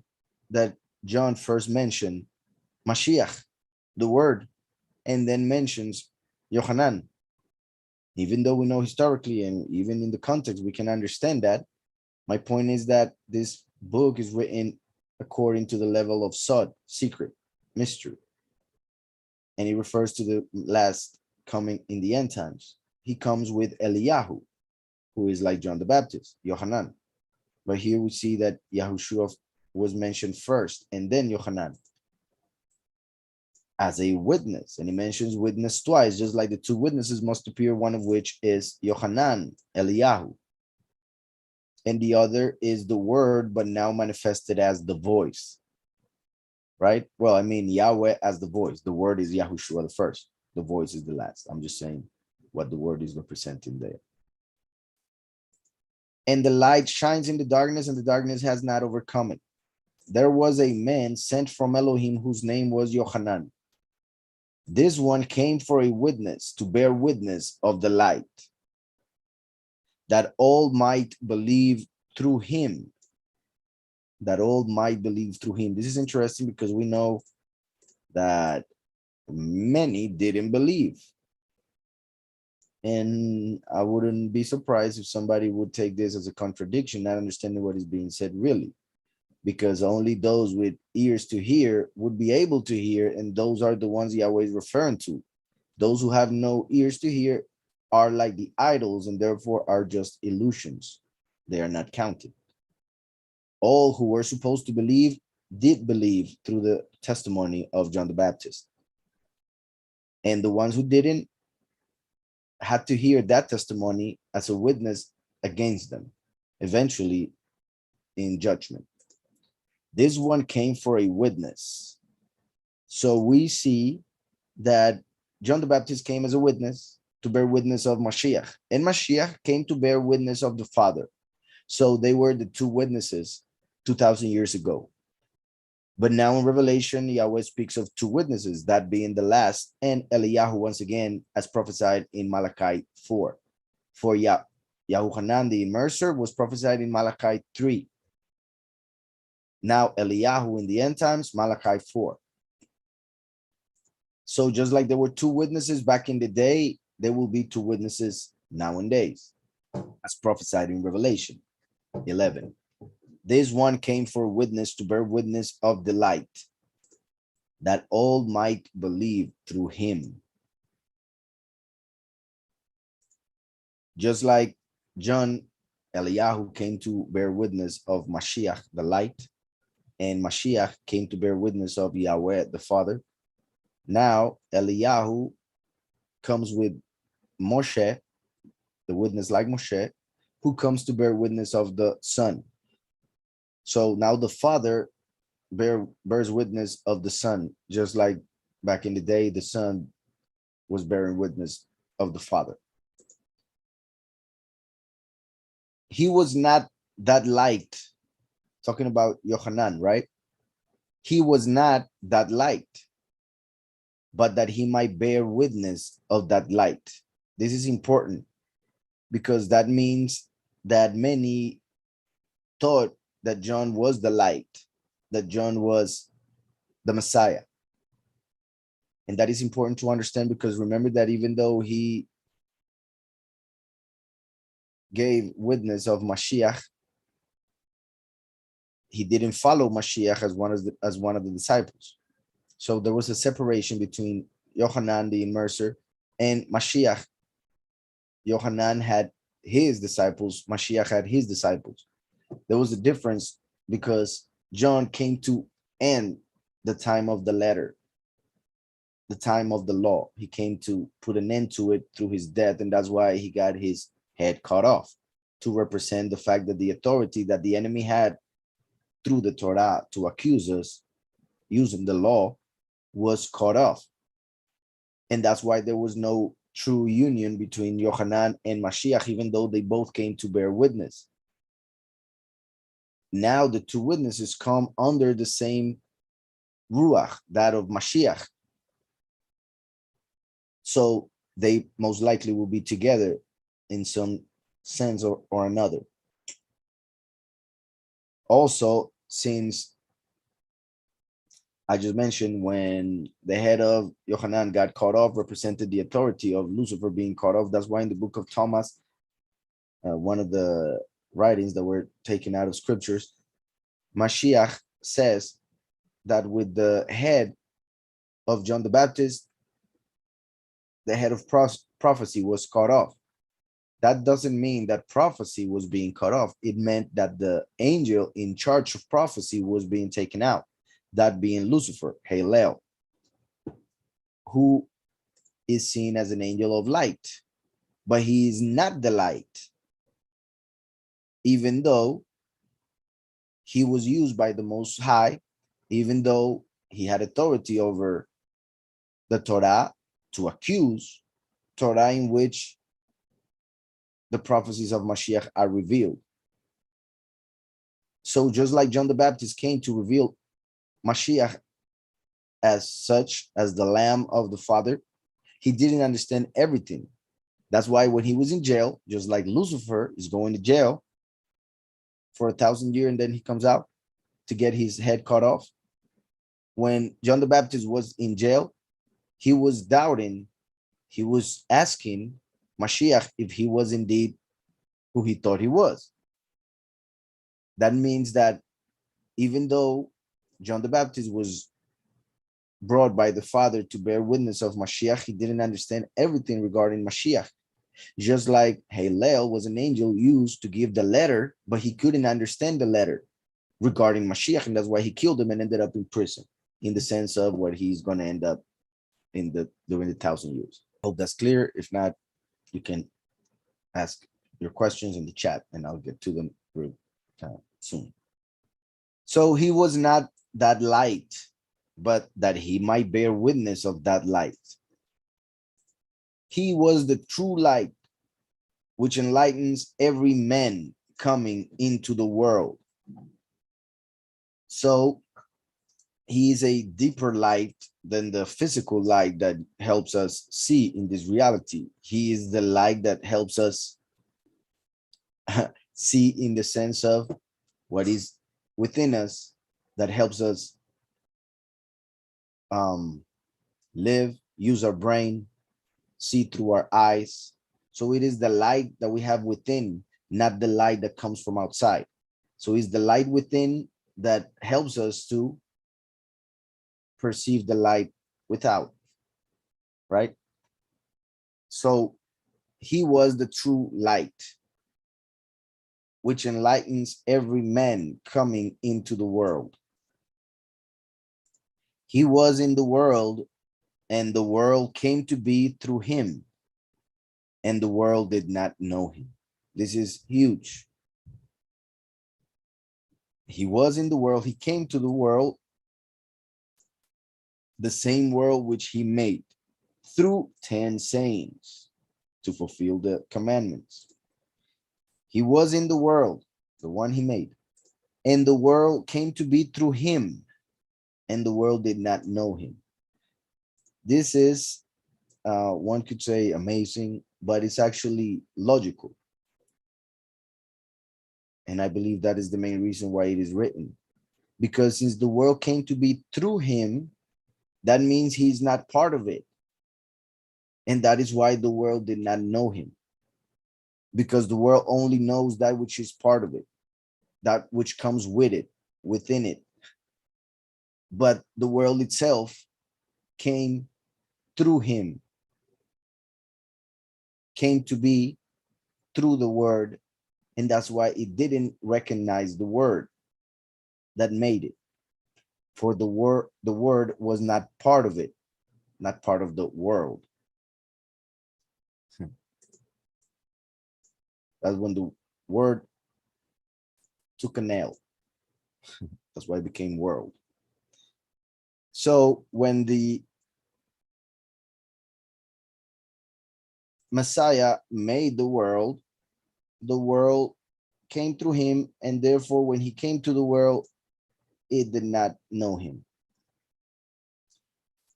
that John first mentioned Mashiach, the word, and then mentions Yohanan. Even though we know historically and even in the context, we can understand that. My point is that this book is written according to the level of Sod, secret, mystery. And he refers to the last coming in the end times. He comes with Eliyahu, who is like John the Baptist, Yohanan. But here we see that Yahushua was mentioned first and then Yohanan as a witness. And he mentions witness twice, just like the 2 witnesses must appear, one of which is Yohanan, Eliyahu. And the other is the word, but now manifested as the voice, right? Well, I mean, Yahweh as the voice. The word is Yahushua the first. The voice is the last. I'm just saying what the word is representing there. And the light shines in the darkness, and the darkness has not overcome it. There was a man sent from Elohim whose name was Yohanan. This one came for a witness, to bear witness of the light, that all might believe through him. That all might believe through him. This is interesting because we know that many didn't believe. And I wouldn't be surprised if somebody would take this as a contradiction, not understanding what is being said really, because only those with ears to hear would be able to hear, and those are the ones Yahweh is referring to. Those who have no ears to hear are like the idols and therefore are just illusions. They are not counted. All who were supposed to believe did believe through the testimony of John the Baptist. And the ones who didn't had to hear that testimony as a witness against them, eventually in judgment. This one came for a witness. So we see that John the Baptist came as a witness to bear witness of Mashiach, and Mashiach came to bear witness of the Father. So they were the two witnesses 2,000 years ago. But now in Revelation, Yahweh speaks of two witnesses, that being the last, and Eliyahu once again, as prophesied in Malachi 4. For Yahushua the immerser was prophesied in Malachi 3. Now Eliyahu in the end times, Malachi 4. So just like there were two witnesses back in the day, there will be two witnesses nowadays, as prophesied in Revelation 11. This one came for witness, to bear witness of the light, that all might believe through him. Just like John, Eliyahu came to bear witness of Mashiach, the light, and Mashiach came to bear witness of Yahweh, the Father. Now Eliyahu comes with Moshe, the witness like Moshe, who comes to bear witness of the Son. So now the Father bears witness of the Son, just like back in the day, the Son was bearing witness of the Father. He was not that light, talking about Yohanan, right? He was not that light, but that he might bear witness of that light. This is important because that means that many thought that John was the light, that John was the Messiah. And that is important to understand, because remember that even though he gave witness of Mashiach, he didn't follow Mashiach as one of the disciples. So there was a separation between Yohanan the immerser and Mashiach. Yohanan had his disciples, Mashiach had his disciples. There was a difference because John came to end the time of the letter, the time of the law. He came to put an end to it through his death, and that's why he got his head cut off, to represent the fact that the authority that the enemy had through the Torah to accuse us using the law was cut off. And that's why there was no true union between Yohanan and Mashiach, even though they both came to bear witness. Now the two witnesses come under the same ruach, that of Mashiach. So they most likely will be together in some sense or another. Also, since I just mentioned when the head of Yohanan got cut off, represented the authority of Lucifer being cut off. That's why in the book of Thomas, one of the writings that were taken out of scriptures, Mashiach says that with the head of John the Baptist, the head of prophecy was cut off. That doesn't mean that prophecy was being cut off. It meant that the angel in charge of prophecy was being taken out, that being Lucifer, Halel, who is seen as an angel of light, but he is not the light, even though he was used by the Most High, even though he had authority over the Torah to accuse, Torah in which the prophecies of Mashiach are revealed. So just like John the Baptist came to reveal Mashiach as such, as the Lamb of the Father, he didn't understand everything. That's why when he was in jail, just like Lucifer is going to jail for 1,000 years and then he comes out to get his head cut off. When John the Baptist was in jail, he was doubting, he was asking Mashiach if he was indeed who he thought he was. That means that even though John the Baptist was brought by the Father to bear witness of Mashiach, he didn't understand everything regarding Mashiach. Just like Hillel was an angel used to give the letter, but he couldn't understand the letter regarding Mashiach, and that's why he killed him and ended up in prison, in the sense of what he's going to end up in during the 1,000 years. Hope that's clear. If not, you can ask your questions in the chat and I'll get to them real soon. So he was not that light, but that he might bear witness of that light. He was the true light, which enlightens every man coming into the world. So he is a deeper light than the physical light that helps us see in this reality. He is the light that helps us see in the sense of what is within us, that helps us live, use our brain, see through our eyes. So it is the light that we have within, not the light that comes from outside. So it's the light within that helps us to perceive the light without, right? So he was the true light, which enlightens every man coming into the world. He was in the world, and the world came to be through him, and the world did not know him. This is huge. He was in the world, he came to the world, the same world which he made through 10 sayings to fulfill the commandments. He was in the world, the one he made, and the world came to be through him, and the world did not know him. This is, one could say, amazing, but it's actually logical. And I believe that is the main reason why it is written. Because since the world came to be through him, that means he's not part of it. And that is why the world did not know him. Because the world only knows that which is part of it, that which comes with it, within it. But the world itself came through him, came to be through the word, and that's why it didn't recognize the word that made it. For the word was not part of it, not part of the world. That's when the word took a nail. That's why it became world. So when the Messiah made the world came through him, and therefore when he came to the world, it did not know him.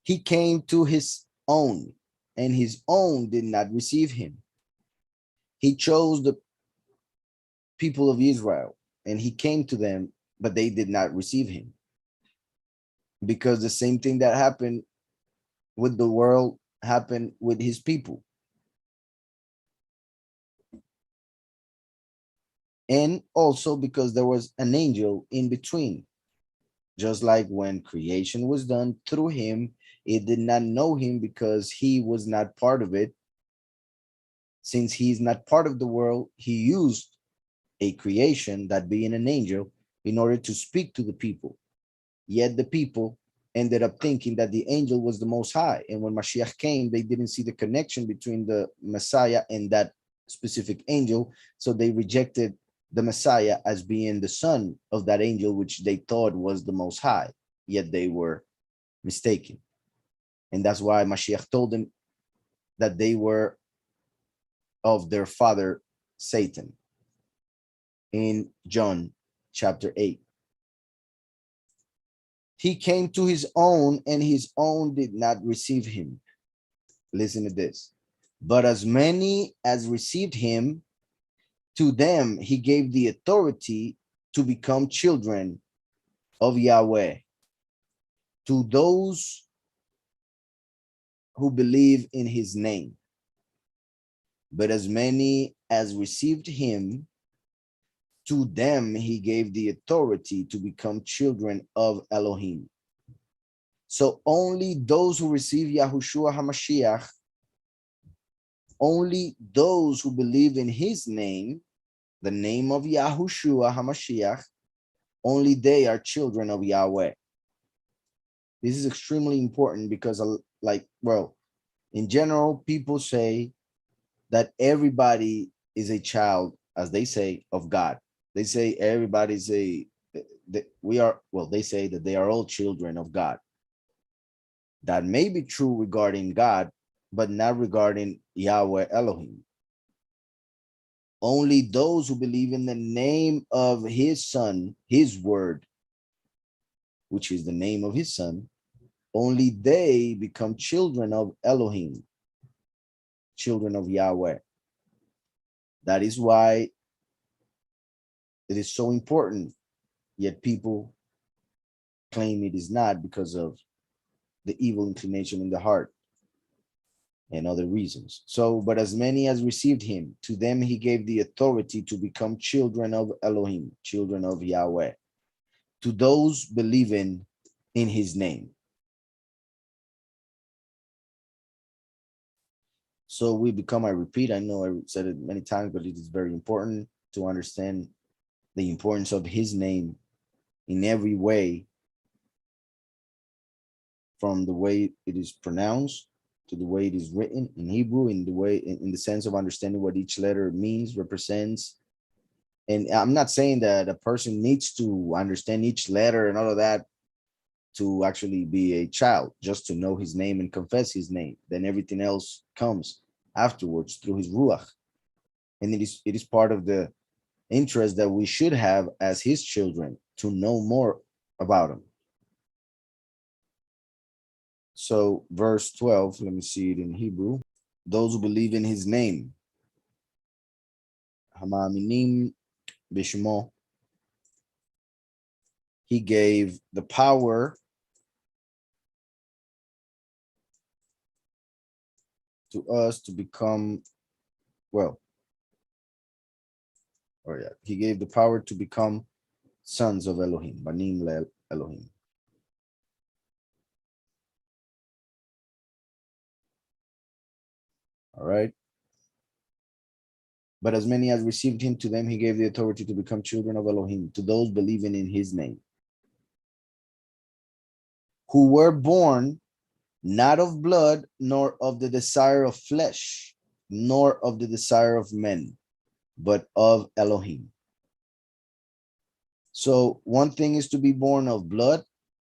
He came to his own, and his own did not receive him. He chose the people of Israel, and he came to them, but they did not receive him. Because the same thing that happened with the world happened with his people. And also because there was an angel in between. Just like when creation was done through him, it did not know him because he was not part of it. Since he's not part of the world, he used a creation, that being an angel, in order to speak to the people. Yet the people ended up thinking that the angel was the Most High. And when Mashiach came, they didn't see the connection between the Messiah and that specific angel. So they rejected the Messiah as being the son of that angel, which they thought was the Most High. Yet they were mistaken. And that's why Mashiach told them that they were of their father, Satan, in John chapter 8. He came to his own, and his own did not receive him. Listen to this. But as many as received him, to them he gave the authority to become children of Yahweh, to those who believe in his name. But as many as received him, to them he gave the authority to become children of Elohim. So only those who receive Yahushua HaMashiach, only those who believe in his name, the name of Yahushua HaMashiach, only they are children of Yahweh. This is extremely important because, in general, people say that everybody is a child, as they say, of God. They say everybody's they say that they are all children of God. That may be true regarding God, but not regarding Yahweh Elohim. Only those who believe in the name of his son, his word, which is the name of his son, only they become children of Elohim, children of Yahweh. That is why it is so important, yet people claim it is not because of the evil inclination in the heart and other reasons. So, but as many as received him, to them he gave the authority to become children of Elohim, children of Yahweh, to those believing in his name. So we become, I repeat, I know I said it many times, but it is very important to understand the importance of his name in every way, from the way it is pronounced to the way it is written in Hebrew, in the sense of understanding what each letter means, represents. And I'm not saying that a person needs to understand each letter and all of that to actually be a child, just to know his name and confess his name. Then everything else comes afterwards through his ruach. And it is part of the interest that we should have as his children, to know more about him. So verse 12, let me see it in Hebrew. Those who believe in his name, Hamaminim Bishmo, he gave the power to us to become, he gave the power to become sons of Elohim, Banim Le Elohim. All right. But as many as received him, to them he gave the authority to become children of Elohim, to those believing in his name, who were born not of blood, nor of the desire of flesh, nor of the desire of men, but of Elohim. So one thing is to be born of blood,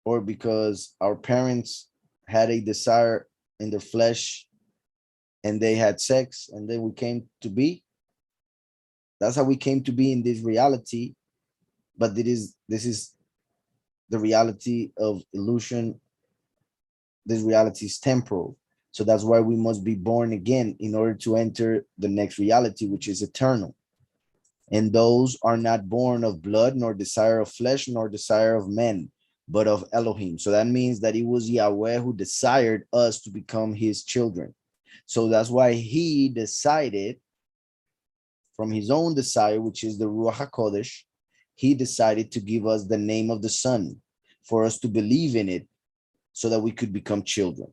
or because our parents had a desire in the flesh and they had sex and then we came to be. That's how we came to be in this reality. But this is the reality of illusion. This reality is temporal. So that's why we must be born again in order to enter the next reality, which is eternal. And those are not born of blood, nor desire of flesh, nor desire of men, but of Elohim. So that means that it was Yahweh who desired us to become his children. So that's why he decided, from his own desire, which is the Ruach HaKodesh, he decided to give us the name of the Son for us to believe in it so that we could become children.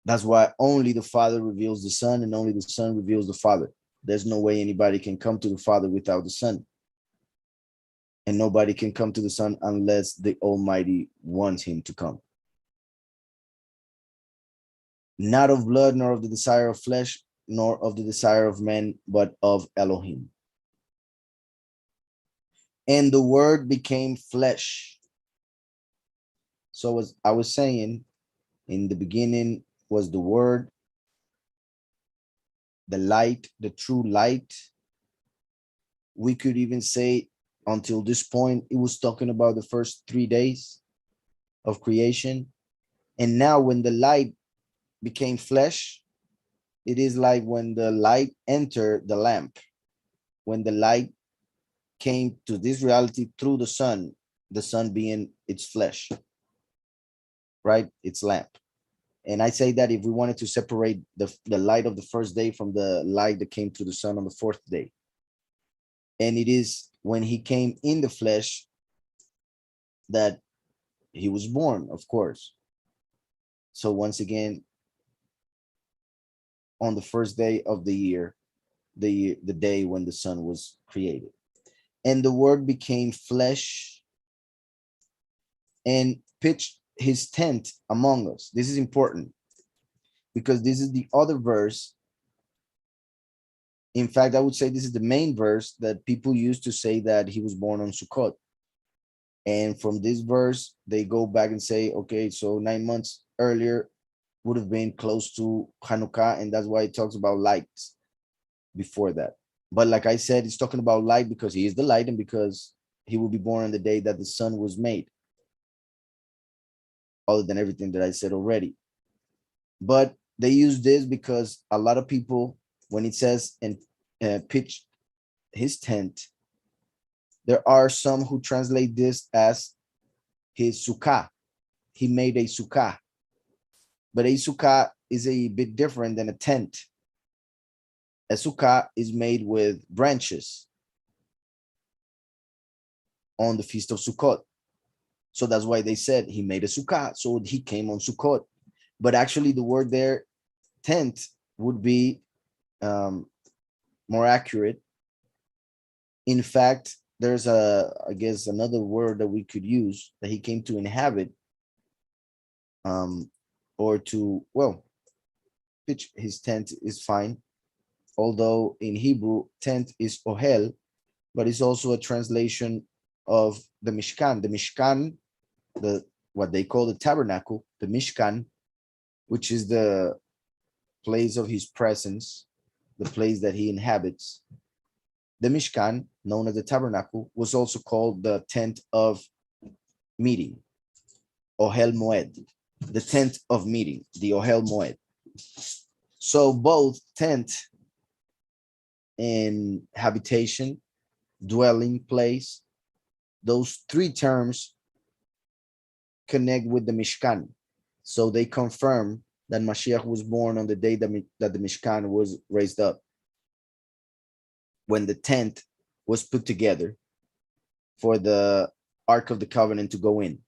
That's why only the Father reveals the Son, and only the Son reveals the Father. There's no way anybody can come to the Father without the Son. And nobody can come to the Son unless the Almighty wants him to come. Not of blood, nor of the desire of flesh, nor of the desire of men, but of Elohim. And the Word became flesh. So as I was saying, in the beginning was the Word, the light, the true light. We could even say until this point, it was talking about the first 3 days of creation. And now when the light became flesh, it is like when the light entered the lamp, when the light came to this reality through the sun being its flesh, right? Its lamp. And I say that if we wanted to separate the light of the first day from the light that came through the sun on the fourth day. And it is when he came in the flesh that he was born, of course. So once again, on the first day of the year, the day when the sun was created. And the word became flesh and pitched his tent among us. This is important because this is the other verse. In fact, I would say this is the main verse that people use to say that he was born on Sukkot. And from this verse, they go back and say, okay, so 9 months earlier would have been close to Hanukkah, and that's why it talks about lights before that. But like I said, it's talking about light because he is the light and because he will be born on the day that the sun was made, other than everything that I said already. But they use this because a lot of people, when it says and pitch his tent, there are some who translate this as his sukkah. He made a sukkah. But a sukkah is a bit different than a tent. A sukkah is made with branches on the Feast of Sukkot. So that's why they said he made a sukkah. So he came on Sukkot. But actually the word there, tent, would be more accurate. In fact, there's I guess another word that we could use, that he came to inhabit, or to, well, pitch his tent is fine. Although in Hebrew, tent is ohel, but it's also a translation of the Mishkan. The Mishkan, what they call the tabernacle, the Mishkan, which is the place of his presence, the place that he inhabits. The Mishkan, known as the tabernacle, was also called the tent of meeting, Ohel Moed, the tent of meeting, the Ohel Moed. So both tent and habitation, dwelling place, those three terms connect with the Mishkan. So they confirm that Mashiach was born on the day that the Mishkan was raised up, when the tent was put together for the Ark of the Covenant to go in.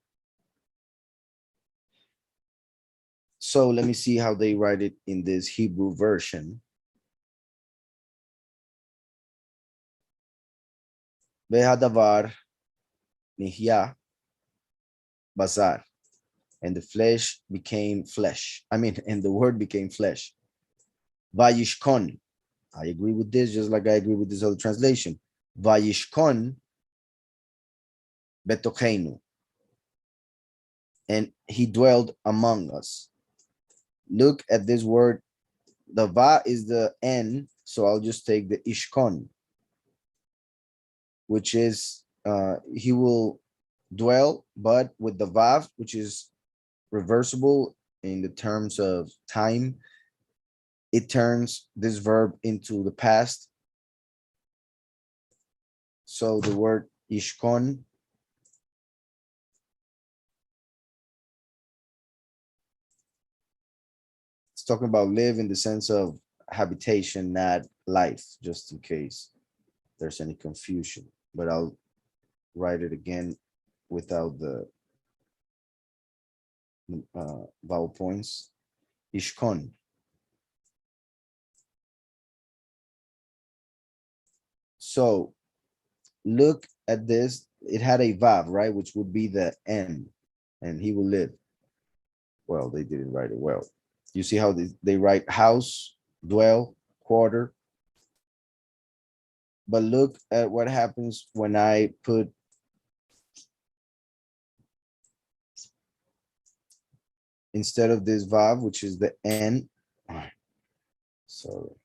So let me see how they write it in this Hebrew version. Vehadavar nihya bazar, and the flesh became flesh. And the word became flesh. Vayishkon. I agree with this, just like I agree with this other translation. Vayishkon betocheinu, and he dwelled among us. Look at this word. The va is the N, so I'll just take the ishkon, which is he will dwell, but with the vav, which is reversible in the terms of time, it turns this verb into the past. So the word ishkon it's talking about live in the sense of habitation, not life, just in case there's any confusion. But I'll write it again without the vowel points. Ishkon. So look at this. It had a vav, right? Which would be the N, and he will live. Well, they didn't write it well. You see how they write house, dwell, quarter. But look at what happens when I put instead of this vav, which is the N. So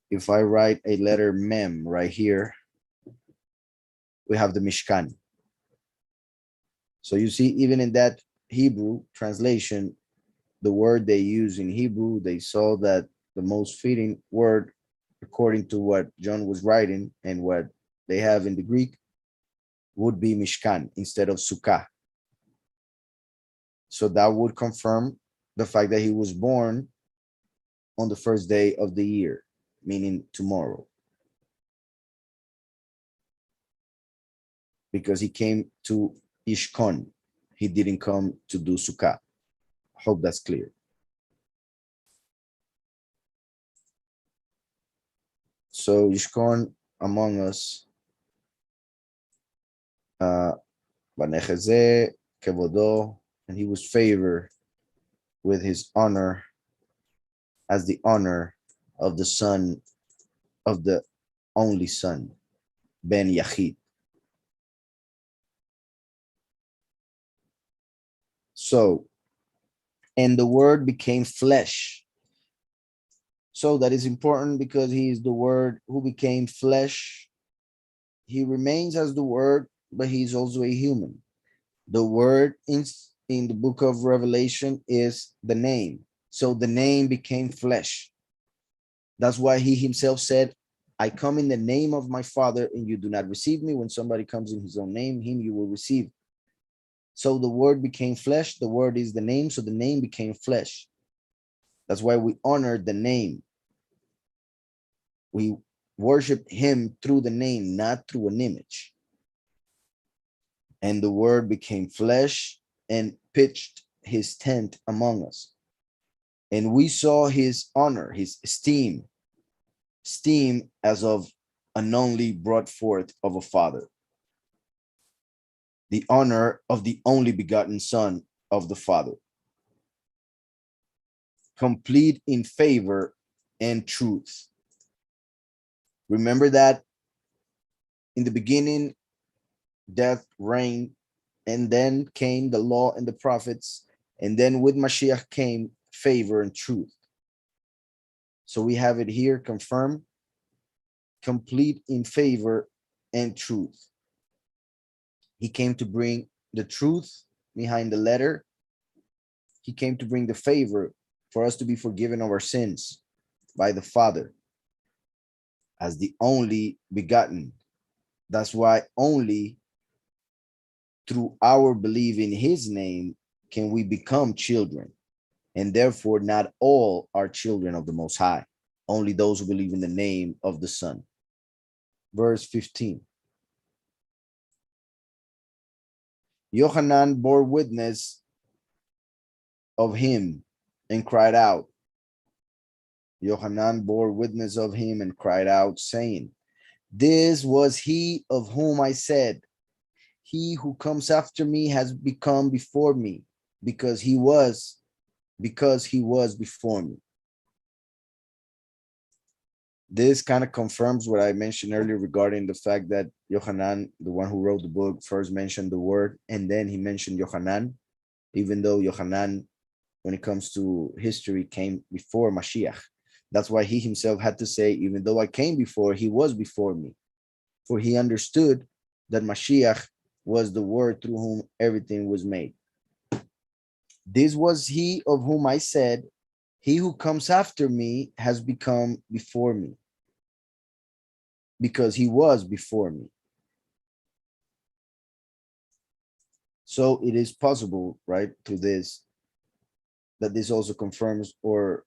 if I write a letter mem right here, we have the Mishkan. So you see, even in that Hebrew translation, the word they use in Hebrew, they saw that the most fitting word, according to what John was writing and what they have in the Greek, would be Mishkan instead of Sukkah. So that would confirm the fact that he was born on the first day of the year, meaning tomorrow. Because he came to Ishkon. He didn't come to do Sukkah. Hope that's clear. So Ishkon among us, Banecheze, Kevodo, and he was favored with his honor as the honor of the son of the only son, Ben Yachid. So, and the word became flesh. So that is important because he is the word who became flesh. He remains as the word, but he's also a human. The word in the book of Revelation is the name. So the name became flesh. That's why he himself said, I come in the name of my Father and you do not receive me. When somebody comes in his own name, him you will receive. So the word became flesh. The word is the name. So the name became flesh. That's why we honor the name. We worship him through the name, not through an image. And the word became flesh and pitched his tent among us. And we saw his honor, his esteem as of an only brought forth of a father. The honor of the only begotten son of the Father. Complete in favor and truth. Remember that in the beginning, death reigned, and then came the law and the prophets, and then with Mashiach came favor and truth. So we have it here confirmed, complete in favor and truth. He came to bring the truth behind the letter. He came to bring the favor for us to be forgiven of our sins by the Father as the only begotten. That's why only through our belief in his name can we become children. And therefore, not all are children of the Most High, only those who believe in the name of the Son. Verse 15. Johanna bore witness of him and cried out. Johanna bore witness of him and cried out, saying, this was he of whom I said, he who comes after me has become before me, because he was before me. This kind of confirms what I mentioned earlier regarding the fact that Yohanan, the one who wrote the book, first mentioned the word, and then he mentioned Yohanan, even though Yohanan, when it comes to history, came before Mashiach. That's why he himself had to say, even though I came before, he was before me. For he understood that Mashiach was the word through whom everything was made. This was he of whom I said, he who comes after me has become before me, because he was before me. So it is possible, right, through this, that this also confirms or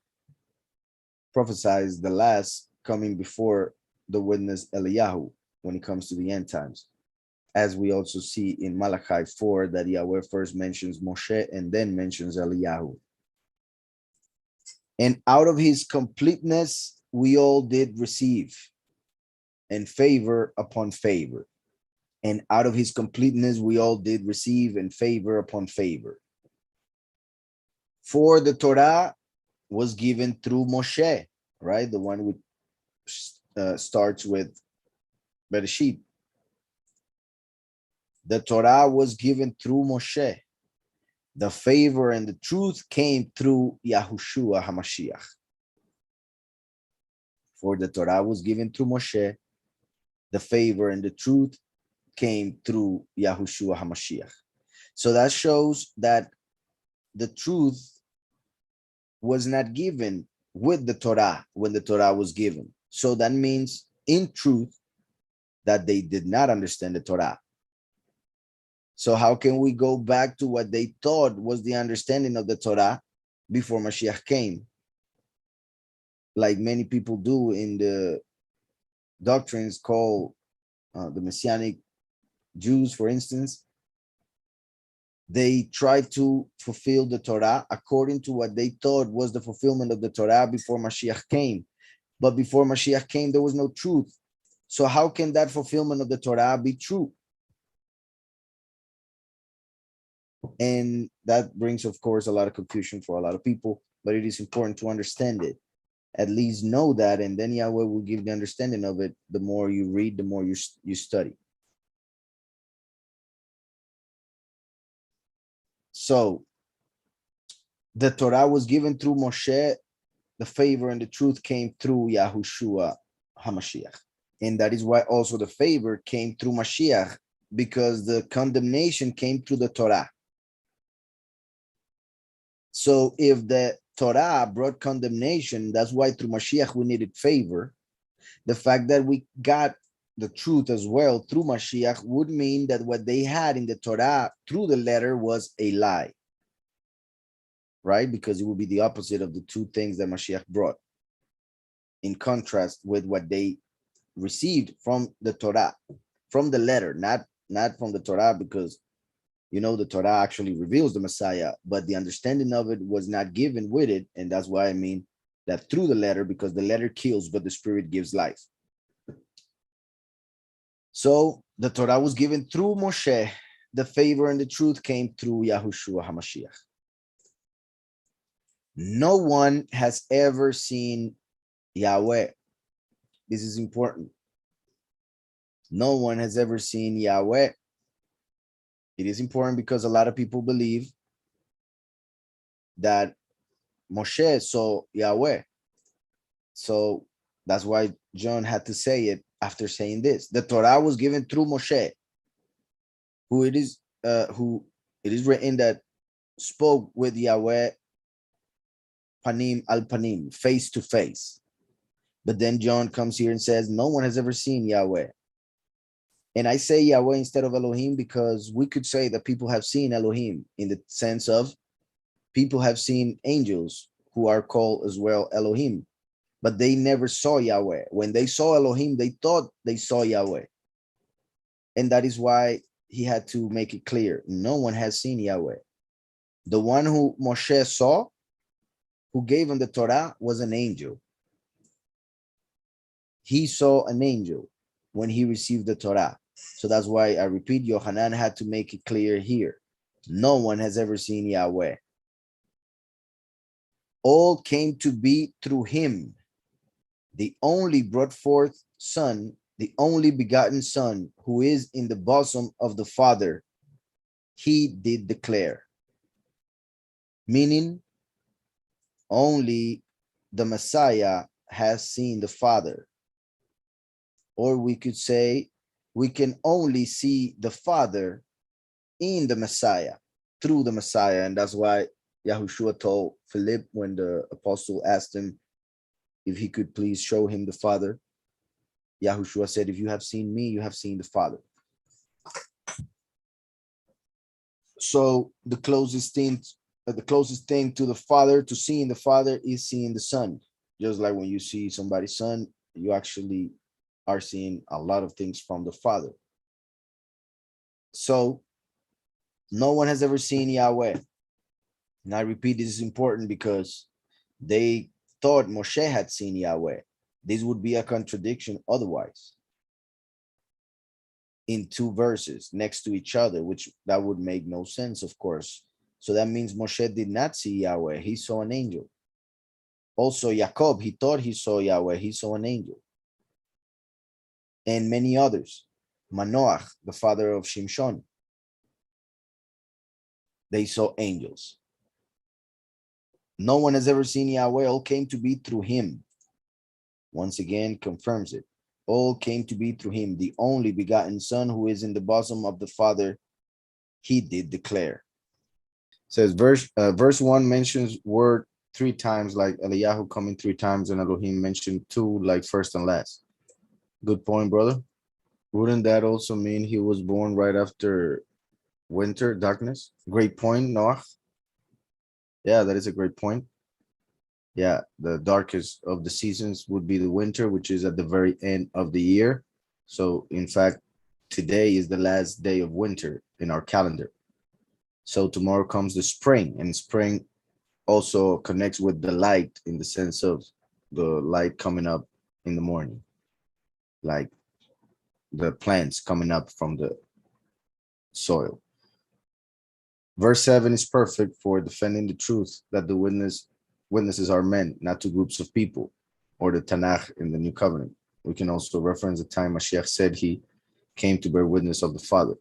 prophesies the last coming before the witness Eliyahu when it comes to the end times. As we also see in Malachi 4, that Yahweh first mentions Moshe and then mentions Eliyahu. And out of his completeness, we all did receive, and favor upon favor. And out of his completeness, we all did receive, and favor upon favor. For the Torah was given through Moshe, right? The one which starts with Bereshit. The Torah was given through Moshe. The favor and the truth came through Yahushua HaMashiach. For the Torah was given through Moshe. The favor and the truth came through Yahushua HaMashiach. So that shows that the truth was not given with the Torah when the Torah was given. So that means, in truth, that they did not understand the Torah. So how can we go back to what they thought was the understanding of the Torah before Mashiach came? Like many people do in the doctrines called the Messianic Jews, for instance. They tried to fulfill the Torah according to what they thought was the fulfillment of the Torah before Mashiach came. But before Mashiach came, there was no truth. So how can that fulfillment of the Torah be true? And that brings, of course, a lot of confusion for a lot of people, but it is important to understand it. At least know that, and then Yahweh will give the understanding of it. The more you read, the more you study. So the Torah was given through Moshe. The favor and the truth came through Yahushua HaMashiach. And that is why also the favor came through Mashiach, because the condemnation came through the Torah. So if the Torah brought condemnation, that's why through Mashiach we needed favor. The fact that we got the truth as well through Mashiach would mean that what they had in the Torah through the letter was a lie, right? Because it would be the opposite of the two things that Mashiach brought, in contrast with what they received from the Torah, from the letter, not from the Torah, because the Torah actually reveals the Messiah, but the understanding of it was not given with it. And that's why I mean that through the letter, because the letter kills, but the spirit gives life. So the Torah was given through Moshe. The favor and the truth came through Yahushua HaMashiach. No one has ever seen Yahweh. This is important. No one has ever seen Yahweh. It is important because a lot of people believe that Moshe saw Yahweh. So that's why John had to say it after saying this. The Torah was given through Moshe, who it is written that spoke with Yahweh panim al panim, face to face. But then John comes here and says, no one has ever seen Yahweh. And I say Yahweh instead of Elohim because we could say that people have seen Elohim, in the sense of people have seen angels who are called as well Elohim, but they never saw Yahweh. When they saw Elohim, they thought they saw Yahweh. And that is why he had to make it clear. No one has seen Yahweh. The one who Moshe saw, who gave him the Torah, was an angel. He saw an angel when he received the Torah. So that's why I repeat, Johanna had to make it clear here. No one has ever seen Yahweh. All came to be through him, the only brought forth Son, the only begotten Son, who is in the bosom of the Father. He did declare. Meaning, only the Messiah has seen the Father. Or we could say, we can only see the Father in the Messiah, through the Messiah. And that's why Yahushua told Philip, when the apostle asked him if he could please show him the Father, Yahushua said, if you have seen me, you have seen the Father. So the closest thing to the Father, to seeing the Father, is seeing the Son. Just like when you see somebody's son, you actually are seeing a lot of things from the Father. So no one has ever seen Yahweh. And I repeat, this is important because they thought Moshe had seen Yahweh. This would be a contradiction otherwise, in two verses next to each other, which that would make no sense, of course. So that means Moshe did not see Yahweh. He saw an angel. Also, Jacob, he thought he saw Yahweh. He saw an angel. And many others. Manoach, the father of Shimshon, they saw angels. No one has ever seen Yahweh. All came to be through him. Once again, confirms it. All came to be through him, the only begotten Son, who is in the bosom of the Father. He did declare. Says verse 1 mentions word three times, like Eliyahu coming three times, and Elohim mentioned two, like first and last. Good point, brother. Wouldn't that also mean he was born right after winter, darkness? Great point, Noah. Yeah, that is a great point. Yeah, the darkest of the seasons would be the winter, which is at the very end of the year. So, in fact, today is the last day of winter in our calendar. So, tomorrow comes the spring, and spring also connects with the light in the sense of the light coming up in the morning, like the plants coming up from the soil. Verse 7 is perfect for defending the truth that the witnesses are men, not two groups of people, or the Tanakh in the New Covenant. We can also reference the time Mashiach said he came to bear witness of the Father.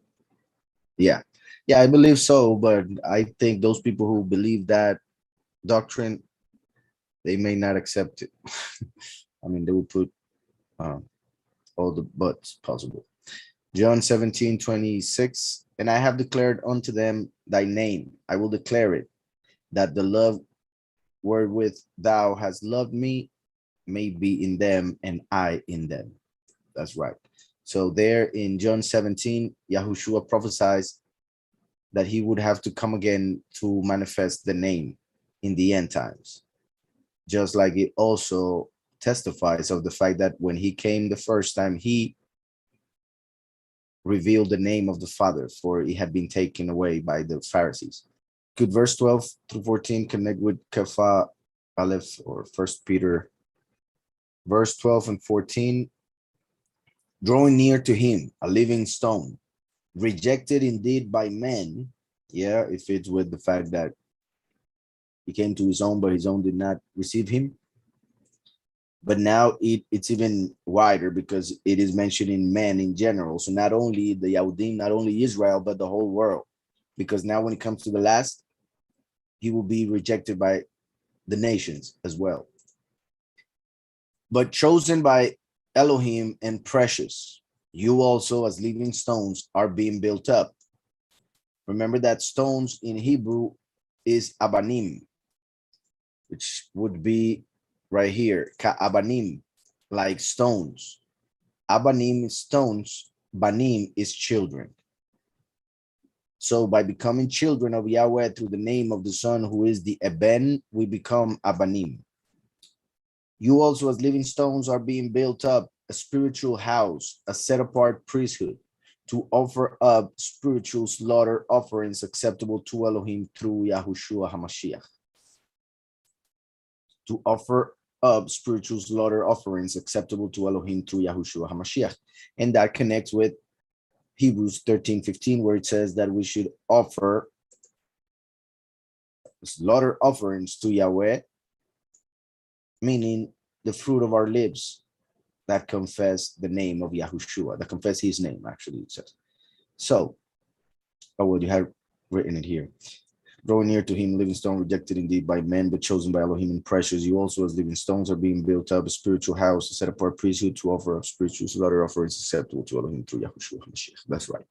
Yeah. Yeah, I believe so, but I think those people who believe that doctrine, they may not accept it. I mean, they will put all the buts possible. John 17:26, and I have declared unto them thy name. I will declare it, that the love wherewith thou hast loved me may be in them and I in them. That's right. So there in John 17, Yahushua prophesies that he would have to come again to manifest the name in the end times. Just like it also testifies of the fact that when he came the first time, he revealed the name of the Father, for it had been taken away by the Pharisees. Could verse 12 through 14 connect with Kepha Aleph or First Peter? Verse 12 and 14, drawing near to him, a living stone, rejected indeed by men. Yeah, it fits with the fact that he came to his own, but his own did not receive him. But now it's even wider because it is mentioning men in general. So not only the Yahudim, not only Israel, but the whole world. Because now when it comes to the last, he will be rejected by the nations as well. But chosen by Elohim and precious, you also as living stones are being built up. Remember that stones in Hebrew is abanim, which would be right here, ka'abanim, like stones. Abanim is stones, banim is children. So by becoming children of Yahweh through the name of the Son, who is the Eben, we become abanim. You also as living stones are being built up, a spiritual house, a set apart priesthood, to offer up spiritual slaughter offerings acceptable to Elohim through Yahushua HaMashiach. To offer up spiritual slaughter offerings acceptable to Elohim through Yahushua HaMashiach. And that connects with Hebrews 13:15, where it says that we should offer slaughter offerings to Yahweh, meaning the fruit of our lips that confess the name of Yahushua, that confess his name, actually, it says. So, oh, well, you have written it here. Drawing near to him, living stone, rejected indeed by men, but chosen by Elohim and precious. You also, as living stones, are being built up, a spiritual house, a set apart priesthood to offer up spiritual slaughter offerings acceptable to Elohim through Yahushua HaMashiach. That's right.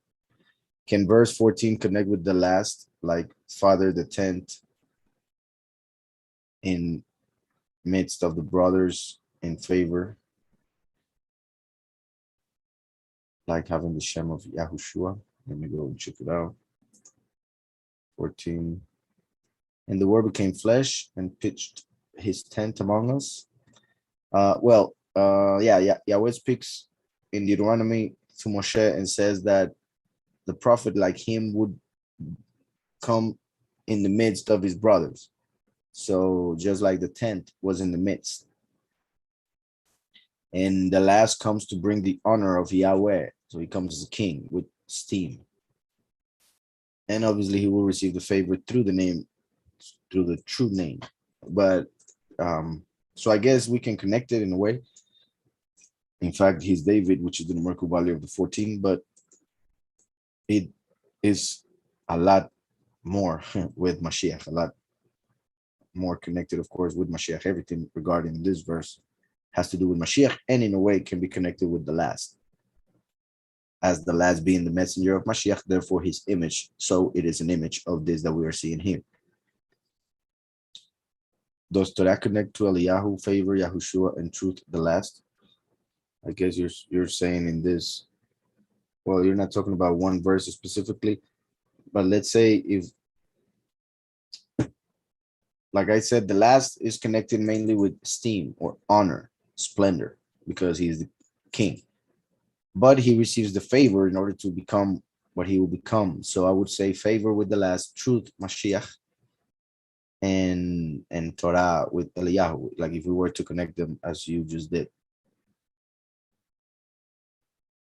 Can verse 14 connect with the last, like Father the tent in midst of the brothers in favor, like having the Shem of Yahushua? Let me go and check it out. 14. And the word became flesh and pitched his tent among us. Yahweh speaks in Deuteronomy to Moshe and says that the prophet like him would come in the midst of his brothers. So just like the tent was in the midst. And the last comes to bring the honor of Yahweh. So he comes as a king with steam. And obviously he will receive the favor through the name, through the true name. But so I guess we can connect it in a way. In fact, he's David, which is the numerical value of the 14, but it is a lot more with Mashiach, a lot more connected, of course, with Mashiach. Everything regarding this verse has to do with Mashiach, and in a way can be connected with the last. As the last being the messenger of Mashiach, therefore his image, so it is an image of this that we are seeing here. Does Torah connect to Eliyahu, favor, Yahushua, and truth the last? I guess you're saying in this, well, you're not talking about one verse specifically, but let's say if, like I said, the last is connected mainly with esteem or honor, splendor, because he is the king. But he receives the favor in order to become what he will become. So I would say favor with the last, truth, Mashiach, and Torah with Eliyahu, like if we were to connect them as you just did.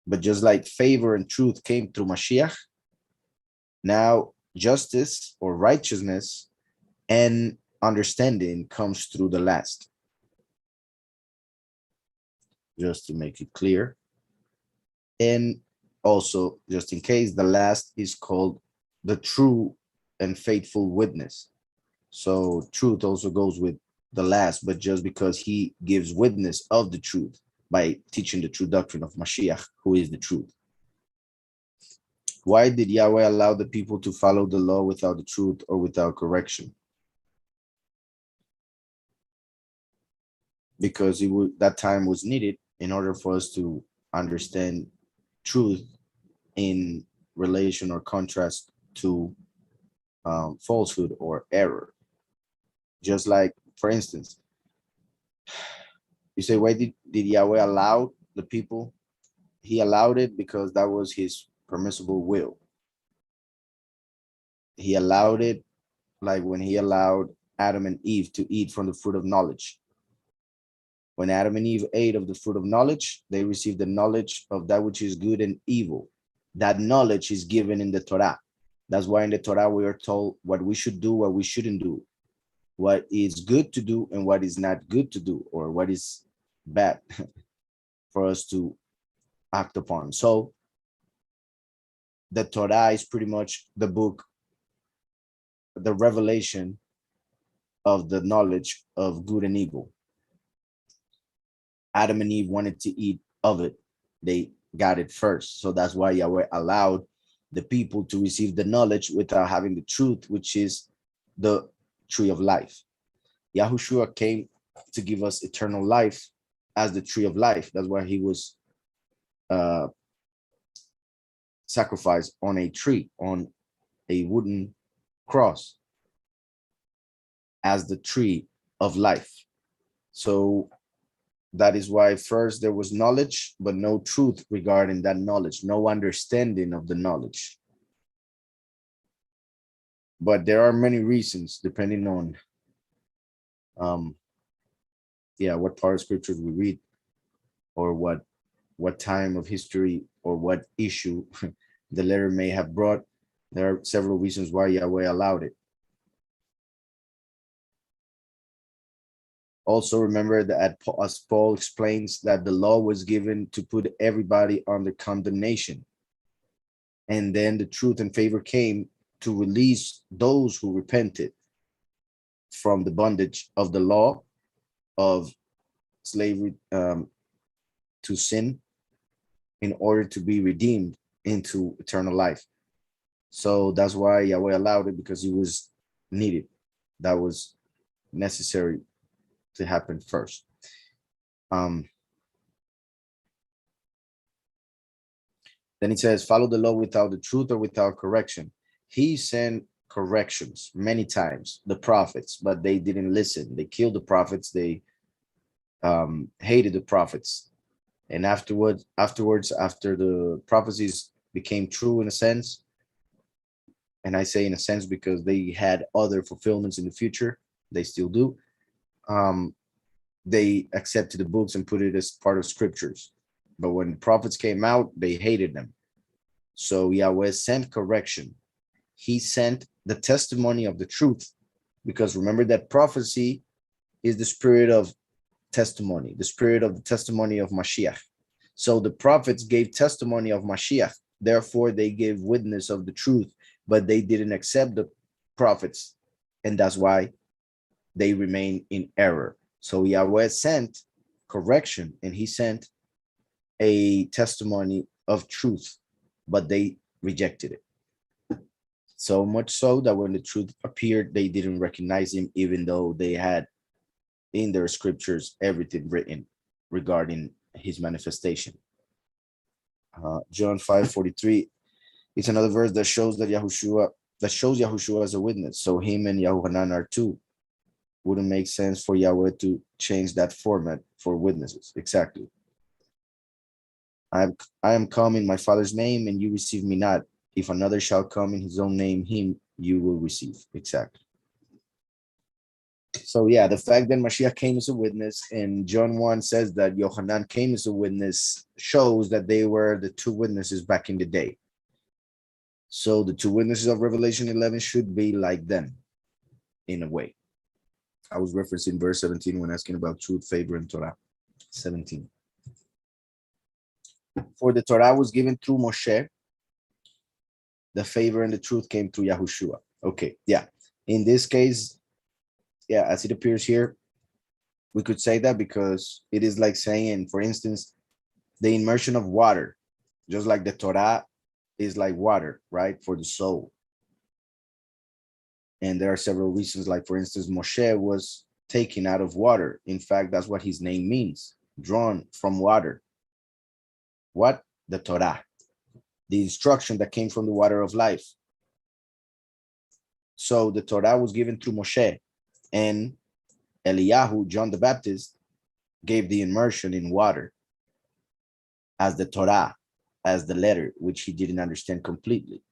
But just like favor and truth came through Mashiach, now justice or righteousness and understanding comes through the last. Just to make it clear. And also, just in case, the last is called the true and faithful witness. So truth also goes with the last, but just because he gives witness of the truth by teaching the true doctrine of Mashiach, who is the truth. Why did Yahweh allow the people to follow the law without the truth or without correction? Because that time was needed in order for us to understand truth in relation or contrast to falsehood or error. Just like, for instance, you say, why did Yahweh allow the people? He allowed it because that was his permissible will. He allowed it like when he allowed Adam and Eve to eat from the fruit of knowledge. When Adam and Eve ate of the fruit of knowledge, they received the knowledge of that which is good and evil. That knowledge is given in the Torah. That's why in the Torah we are told what we should do, what we shouldn't do, what is good to do and what is not good to do, or what is bad for us to act upon. So the Torah is pretty much the book, the revelation of the knowledge of good and evil. Adam and Eve wanted to eat of it. They got it first. So that's why Yahweh allowed the people to receive the knowledge without having the truth, which is the tree of life. Yahushua came to give us eternal life as the tree of life. That's why he was sacrificed on a tree, on a wooden cross, as the tree of life. So that is why first there was knowledge, but no truth regarding that knowledge, no understanding of the knowledge. But there are many reasons depending on what part of scriptures we read, or what time of history or what issue the letter may have brought. There are several reasons why Yahweh allowed it. Also remember that as Paul explains that the law was given to put everybody under condemnation. And then the truth and favor came to release those who repented from the bondage of the law of slavery to sin, in order to be redeemed into eternal life. So that's why Yahweh allowed it, because it was needed. That was necessary to happen first. Then it says, follow the law without the truth or without correction. He sent corrections many times, the prophets, but they didn't listen. They killed the prophets. They hated the prophets. And afterwards, after the prophecies became true in a sense, and I say in a sense because they had other fulfillments in the future, they still do, they accepted the books and put it as part of scriptures. But when the prophets came out, they hated them. So Yahweh sent correction. He sent the testimony of the truth, because remember that prophecy is the spirit of testimony, the spirit of the testimony of Mashiach. So the prophets gave testimony of Mashiach. Therefore, they gave witness of the truth, but they didn't accept the prophets. And that's why they remain in error. So Yahweh sent correction, and he sent a testimony of truth, but they rejected it. So much so that when the truth appeared, they didn't recognize him, even though they had in their scriptures everything written regarding his manifestation. John 5:43. It's another verse that shows that Yahushua as a witness. So him and Yohanan are two. Wouldn't make sense for Yahweh to change that format for witnesses. Exactly. I am come in my Father's name, and you receive me not. If another shall come in his own name, him you will receive. Exactly. So yeah, the fact that Mashiach came as a witness, and John 1 says that Yohanan came as a witness, shows that they were the two witnesses back in the day. So the two witnesses of Revelation 11 should be like them in a way. I was referencing verse 17 when asking about truth, favor, and Torah. 17. For the Torah was given through Moshe. The favor and the truth came through Yahushua. Okay, yeah. In this case, yeah, as it appears here, we could say that because it is like saying, for instance, the immersion of water, just like the Torah is like water, right, for the soul. And there are several reasons, like, for instance, Moshe was taken out of water. In fact, that's what his name means, drawn from water. What? The Torah, the instruction that came from the water of life. So the Torah was given through Moshe, and Eliyahu, John the Baptist, gave the immersion in water as the Torah, as the letter, which he didn't understand completely.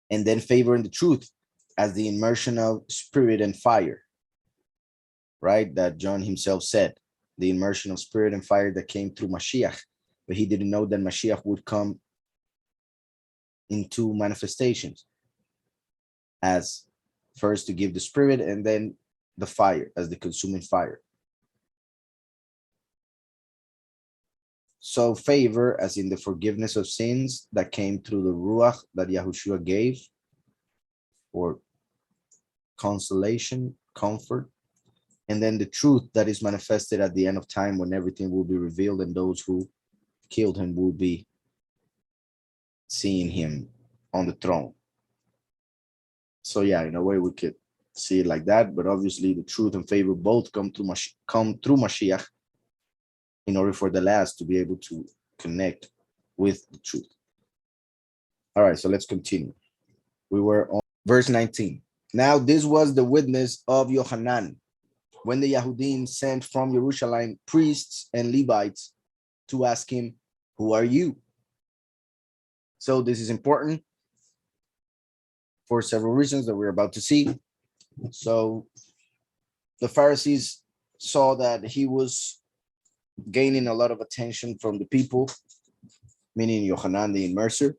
And then favor and the truth as the immersion of spirit and fire, right? That John himself said, the immersion of spirit and fire that came through Mashiach, but he didn't know that Mashiach would come in two manifestations, as first to give the spirit and then the fire as the consuming fire. So favor, as in the forgiveness of sins that came through the Ruach that Yahushua gave, or consolation, comfort, and then the truth that is manifested at the end of time when everything will be revealed and those who killed him will be seeing him on the throne. So yeah, in a way we could see it like that, but obviously the truth and favor both come through Mashiach in order for the last to be able to connect with the truth. All right, so let's continue. We were on verse 19. Now this was the witness of Yohanan, when the Yahudim sent from Jerusalem priests and Levites to ask him, who are you? So this is important for several reasons that we're about to see. So the Pharisees saw that he was gaining a lot of attention from the people, meaning Yohanan the immerser.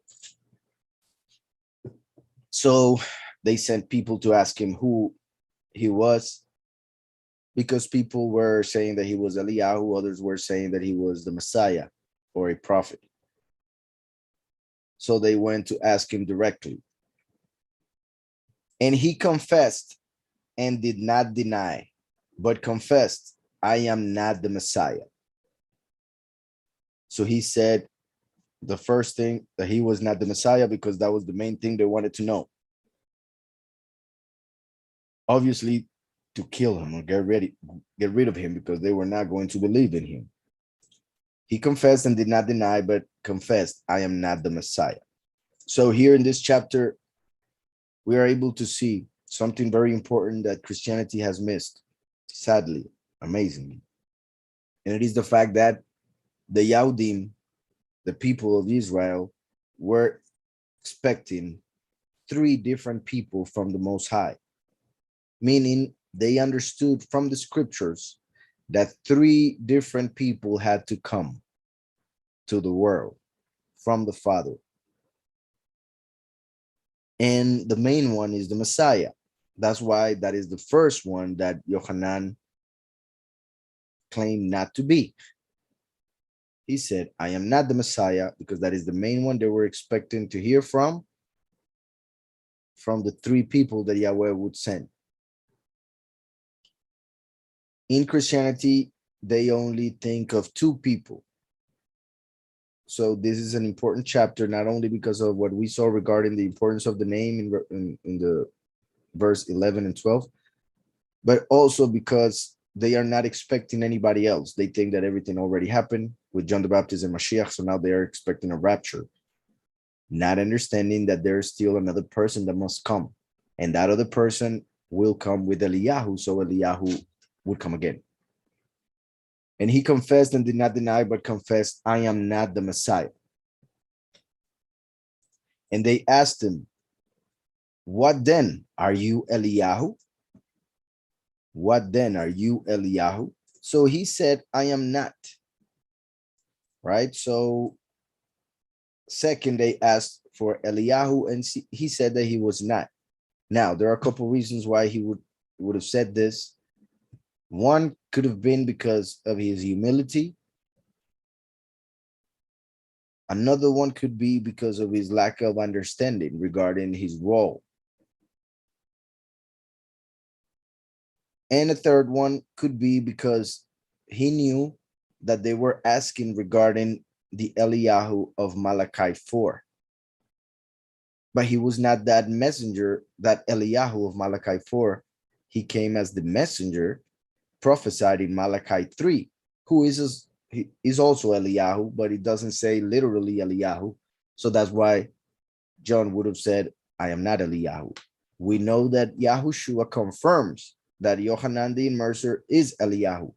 So they sent people to ask him who he was, because people were saying that he was Eliyahu, others were saying that he was the Messiah or a prophet. So they went to ask him directly. And he confessed and did not deny, but confessed, I am not the Messiah. So he said the first thing, that he was not the Messiah, because that was the main thing they wanted to know. Obviously, to kill him or get rid of him, because they were not going to believe in him. He confessed and did not deny, but confessed, I am not the Messiah. So here in this chapter, we are able to see something very important that Christianity has missed, sadly, amazingly. And it is the fact that the Yahudim, the people of Israel, were expecting three different people from the Most High, meaning they understood from the scriptures that three different people had to come to the world from the Father. And the main one is the Messiah. That's why that is the first one that Yohanan claimed not to be. He said, I am not the Messiah, because that is the main one they were expecting to hear from the three people that Yahweh would send. In Christianity, they only think of two people. So this is an important chapter, not only because of what we saw regarding the importance of the name in the verse 11 and 12, but also because they are not expecting anybody else. They think that everything already happened with John the Baptist and Mashiach, so now they are expecting a rapture, not understanding that there is still another person that must come, and that other person will come with Eliyahu, so Eliyahu would come again. And he confessed and did not deny, but confessed, I am not the Messiah. And they asked him, what then? Are you Eliyahu? What then? Are you Eliyahu? So he said, I am not. Right? So second, they asked for Eliyahu, and he said that he was not. Now, there are a couple reasons why he would have said this. One could have been because of his humility. Another one could be because of his lack of understanding regarding his role. And a third one could be because he knew that they were asking regarding the Eliyahu of Malachi 4. But he was not that messenger, that Eliyahu of Malachi 4. He came as the messenger prophesied in Malachi 3, who is also Eliyahu, but it doesn't say literally Eliyahu. So that's why John would have said, I am not Eliyahu. We know that Yahushua confirms that Johanna the Immerser is Eliyahu,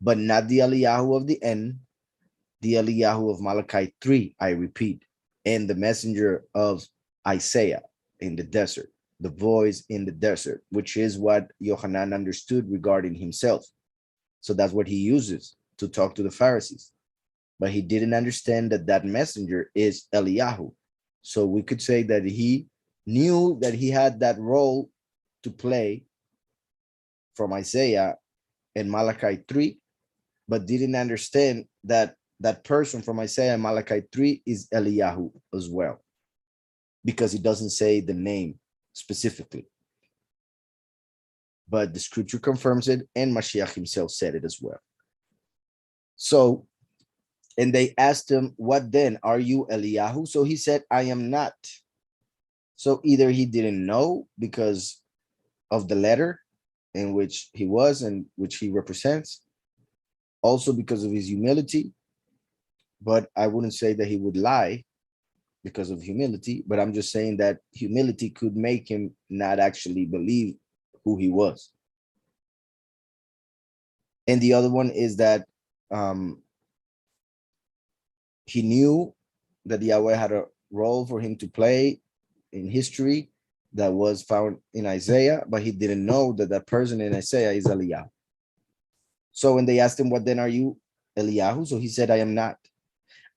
but not the Eliyahu of the end, the Eliyahu of Malachi 3, I repeat, and the messenger of Isaiah in the desert, the voice in the desert, which is what Yohanan understood regarding himself. So that's what he uses to talk to the Pharisees. But he didn't understand that that messenger is Eliyahu. So we could say that he knew that he had that role to play from Isaiah and Malachi 3, but didn't understand that that person from Isaiah and Malachi 3 is Eliyahu as well, because it doesn't say the name specifically. But the scripture confirms it, and Mashiach himself said it as well. So, and they asked him, what then? Are you Eliyahu? So he said, I am not. So either he didn't know because of the letter in which he was and which he represents, also because of his humility, but I wouldn't say that he would lie because of humility, but I'm just saying that humility could make him not actually believe who he was. And the other one is that he knew that Yahweh had a role for him to play in history that was found in Isaiah, but he didn't know that that person in Isaiah is Eliyahu. So when they asked him, what then are you, Eliyahu? So he said, I am not.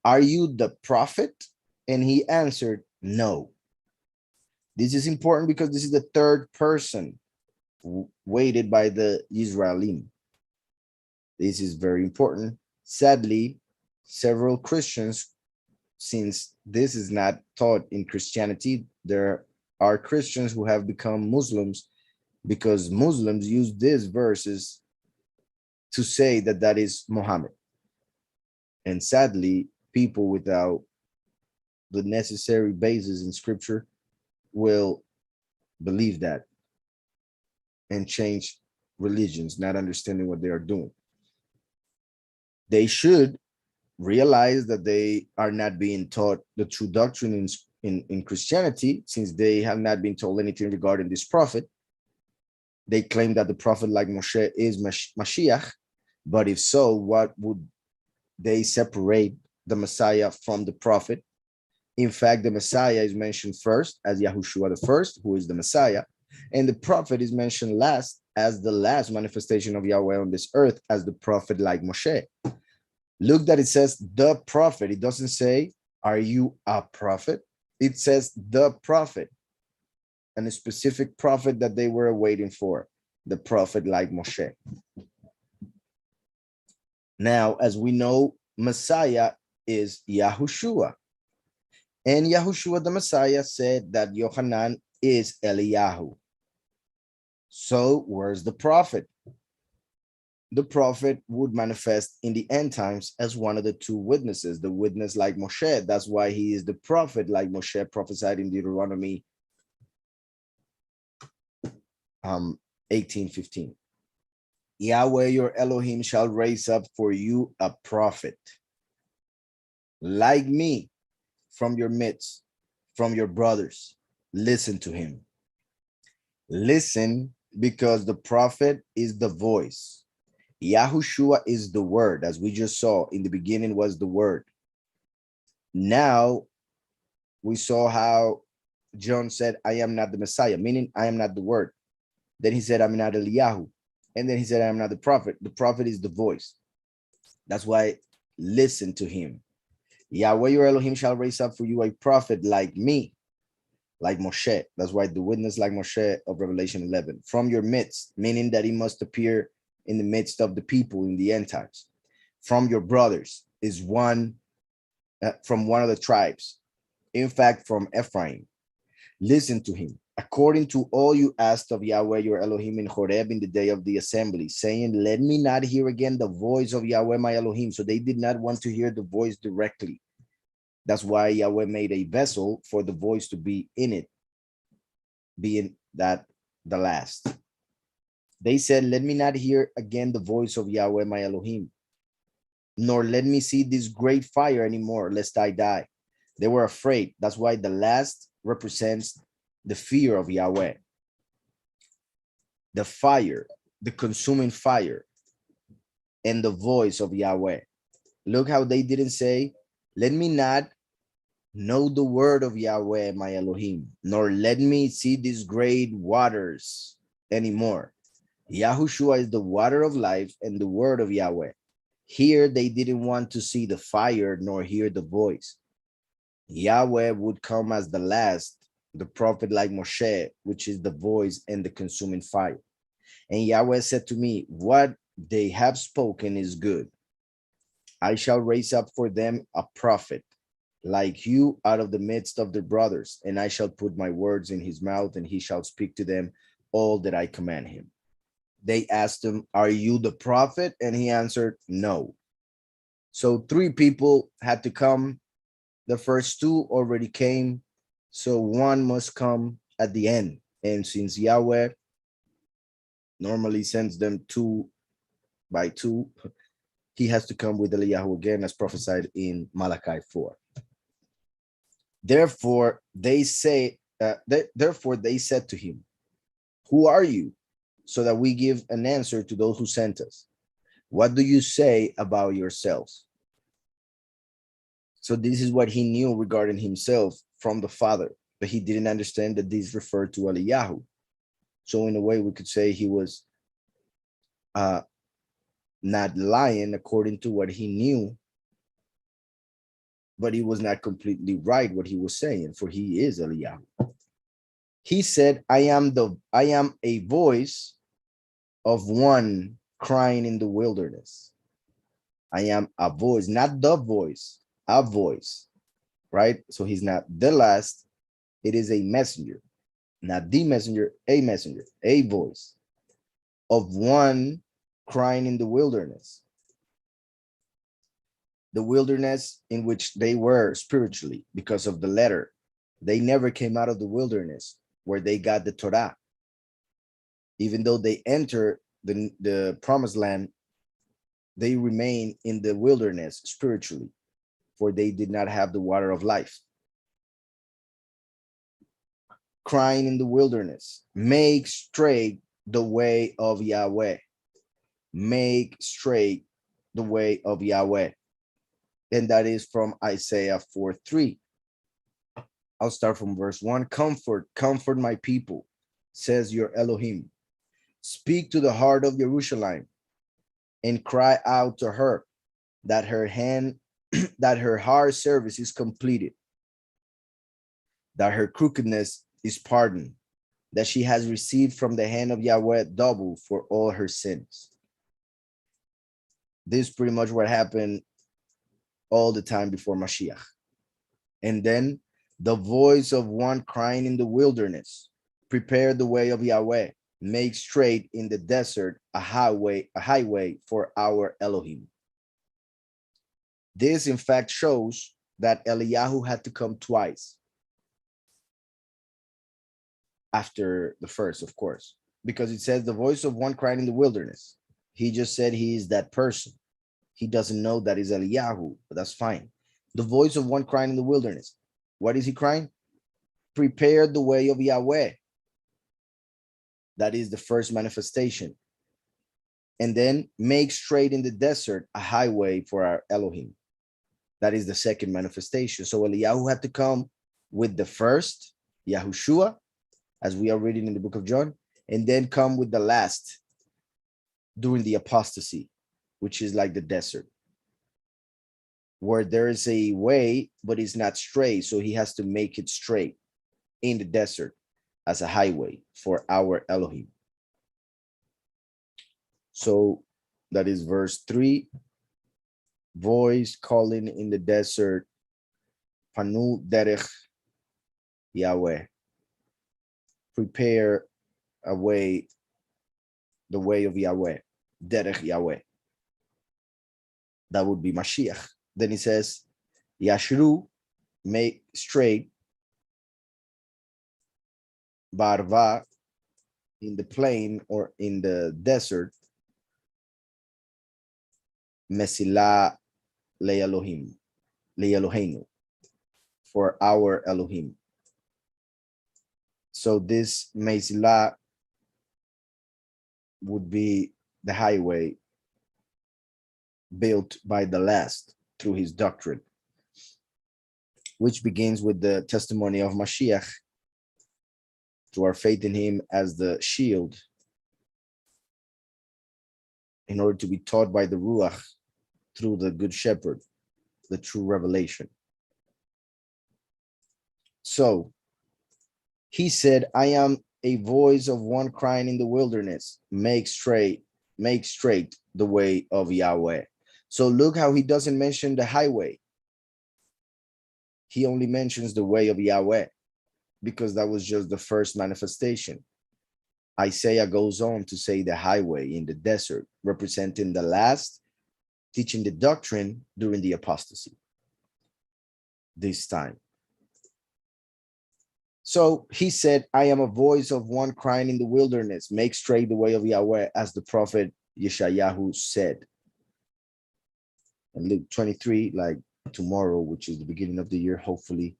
Are you the prophet? And he answered, no. This is important because this is the third person weighted by the Israelim. This is very important. Sadly, several Christians, since this is not taught in Christianity, there are Christians who have become Muslims because Muslims use these verses to say that that is Muhammad. And sadly, people without the necessary basis in scripture will believe that and change religions, not understanding what they are doing. They should realize that they are not being taught the true doctrine in Christianity, since they have not been told anything regarding this prophet. They claim that the prophet like Moshe is Mashiach, but if so, what would they separate the Messiah from the prophet? In fact, the Messiah is mentioned first as Yahushua the first, who is the Messiah, and the prophet is mentioned last as the last manifestation of Yahweh on this earth as the prophet like Moshe. Look that it says the prophet. It doesn't say, are you a prophet? It says the prophet, and a specific prophet that they were waiting for, the prophet like Moshe. Now, as we know, Messiah is Yahushua. And Yahushua the Messiah said that Yohanan is Eliyahu. So where's the prophet? The prophet would manifest in the end times as one of the two witnesses, the witness like Moshe. That's why he is the prophet like Moshe prophesied in Deuteronomy 18:15. Yahweh your Elohim shall raise up for you a prophet like me from your midst, from your brothers. Listen to him. Listen, because the prophet is the voice. Yahushua is the word, as we just saw. In the beginning was the word. Now we saw how John said, I am not the Messiah, meaning I am not the word. Then he said, I'm not Eliyahu. And then he said, I am not the prophet. The prophet is the voice. That's why listen to him. Yahweh your Elohim shall raise up for you a prophet like me, like Moshe. That's why the witness like Moshe of Revelation 11, from your midst, meaning that he must appear in the midst of the people in the end times. From your brothers is one, from one of the tribes. In fact, from Ephraim. Listen to him. According to all you asked of Yahweh your Elohim in Horeb in the day of the assembly, saying, let me not hear again the voice of Yahweh my Elohim. So they did not want to hear the voice directly. That's why Yahweh made a vessel for the voice to be in it, being that the last. They said, let me not hear again the voice of Yahweh my Elohim, nor let me see this great fire anymore, lest I die. They were afraid. That's why the last represents the fear of Yahweh. The fire, the consuming fire, and the voice of Yahweh. Look how they didn't say, let me not know the word of Yahweh, my Elohim, nor let me see these great waters anymore. Yahushua is the water of life and the word of Yahweh. Here they didn't want to see the fire nor hear the voice. Yahweh would come as the last, the prophet like Moshe, which is the voice and the consuming fire. And Yahweh said to me, what they have spoken is good. I shall raise up for them a prophet like you out of the midst of their brothers, and I shall put my words in his mouth, and he shall speak to them all that I command him. They asked him, are you the prophet? And he answered, no. So 3 people had to come. The first 2 already came. So 1 must come at the end. And since Yahweh normally sends them 2 by 2, he has to come with Eliyahu again, as prophesied in Malachi 4. Therefore, they said to him, who are you? So that we give an answer to those who sent us. What do you say about yourselves? So this is what he knew regarding himself from the Father, but he didn't understand that this referred to Eliyahu. So in a way, we could say he was not lying according to what he knew, but he was not completely right what he was saying, for he is Eliyahu. He said, I am a voice of one crying in the wilderness. I am a voice, not the voice, a voice, right? So he's not the last. It is a messenger, not the messenger, a voice of one crying in the wilderness. The wilderness in which they were spiritually because of the letter. They never came out of the wilderness where they got the Torah. Even though they entered the promised land, they remain in the wilderness spiritually, for they did not have the water of life. Crying in the wilderness, make straight the way of Yahweh. Make straight the way of Yahweh. And that is from Isaiah 4:3. I'll start from verse 1. Comfort my people, says your Elohim. Speak to the heart of Jerusalem and cry out to her that her hard service is completed, that her crookedness is pardoned, that she has received from the hand of Yahweh double for all her sins. This is pretty much what happened all the time before Mashiach. And then the voice of one crying in the wilderness, prepare the way of Yahweh, make straight in the desert a highway for our Elohim. This, in fact, shows that Eliyahu had to come twice after the first, of course. because it says the voice of one crying in the wilderness. He just said he is that person. He doesn't know that is Eliyahu, but that's fine. The voice of one crying in the wilderness. What is he crying? Prepare the way of Yahweh. That is the first manifestation. And then make straight in the desert a highway for our Elohim. That is the second manifestation. So Eliyahu had to come with the first, Yahushua, as we are reading in the book of John, and then come with the last during the apostasy, which is like the desert, where there is a way, but it's not straight. So he has to make it straight in the desert as a highway for our Elohim. So that is verse 3. Voice calling in the desert, Panu derech Yahweh. Prepare a way, the way of Yahweh, derech Yahweh. That would be Mashiach. Then he says, Yashru, make straight, Barva, in the plain or in the desert, Mesila le Elohim, le Eloheinu, for our Elohim. So this Mesila would be the highway built by the last through his doctrine, which begins with the testimony of Mashiach, to our faith in him as the shield, in order to be taught by the Ruach through the Good Shepherd, the true revelation. So he said, I am a voice of one crying in the wilderness, make straight the way of Yahweh. So look how he doesn't mention the highway. He only mentions the way of Yahweh, because that was just the first manifestation. Isaiah goes on to say the highway in the desert, representing the last, teaching the doctrine during the apostasy this time. So he said, I am a voice of one crying in the wilderness, make straight the way of Yahweh, as the prophet Yeshayahu said. And Luke 23, like tomorrow, which is the beginning of the year, hopefully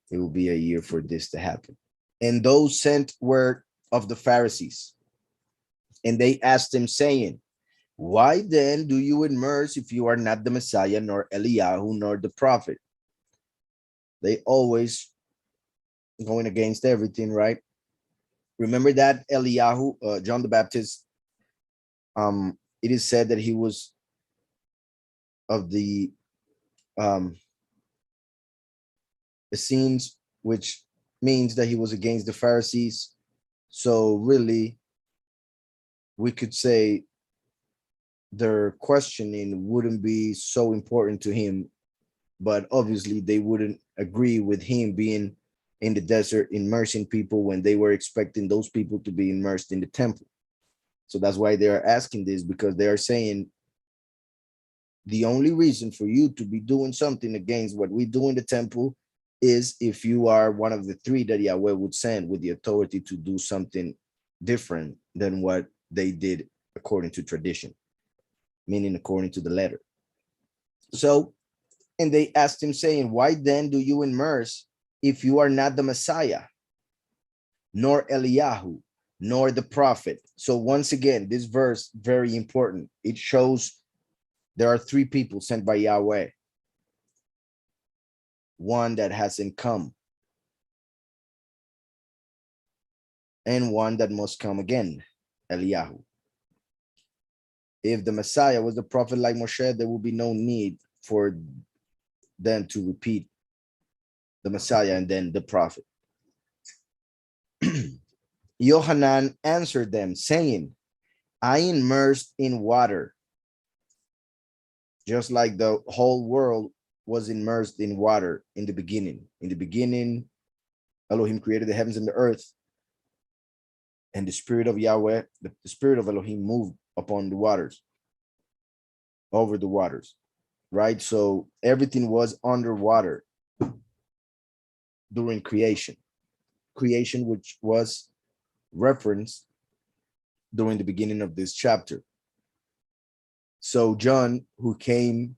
it will be a year for this to happen. And those sent word of the Pharisees, and they asked him, saying, why then do you immerse if you are not the Messiah, nor Eliyahu, nor the prophet? They always going against everything, right? Remember that Eliyahu, John the Baptist, it is said that he was of the Essenes, which means that he was against the Pharisees. So really, we could say their questioning wouldn't be so important to him, but obviously they wouldn't agree with him being in the desert immersing people when they were expecting those people to be immersed in the temple. So that's why they are asking this, because they are saying the only reason for you to be doing something against what we do in the temple is if you are one of the three that Yahweh would send with the authority to do something different than what they did according to tradition, meaning according to the letter. So, and they asked him, saying, why then do you immerse if you are not the Messiah, nor Eliyahu, nor the prophet? So once again, this verse, very important. It shows there are three people sent by Yahweh. One that hasn't come, and one that must come again, Eliyahu. If the Messiah was the prophet like Moshe, there would be no need for them to repeat the Messiah and then the prophet. Johanna answered them, saying, I immersed in water, just like the whole world was immersed in water in the beginning. In the beginning, Elohim created the heavens and the earth, and the spirit of Yahweh, the spirit of Elohim, moved upon the waters, over the waters, right? So everything was underwater during creation, which was referenced during the beginning of this chapter. So John, who came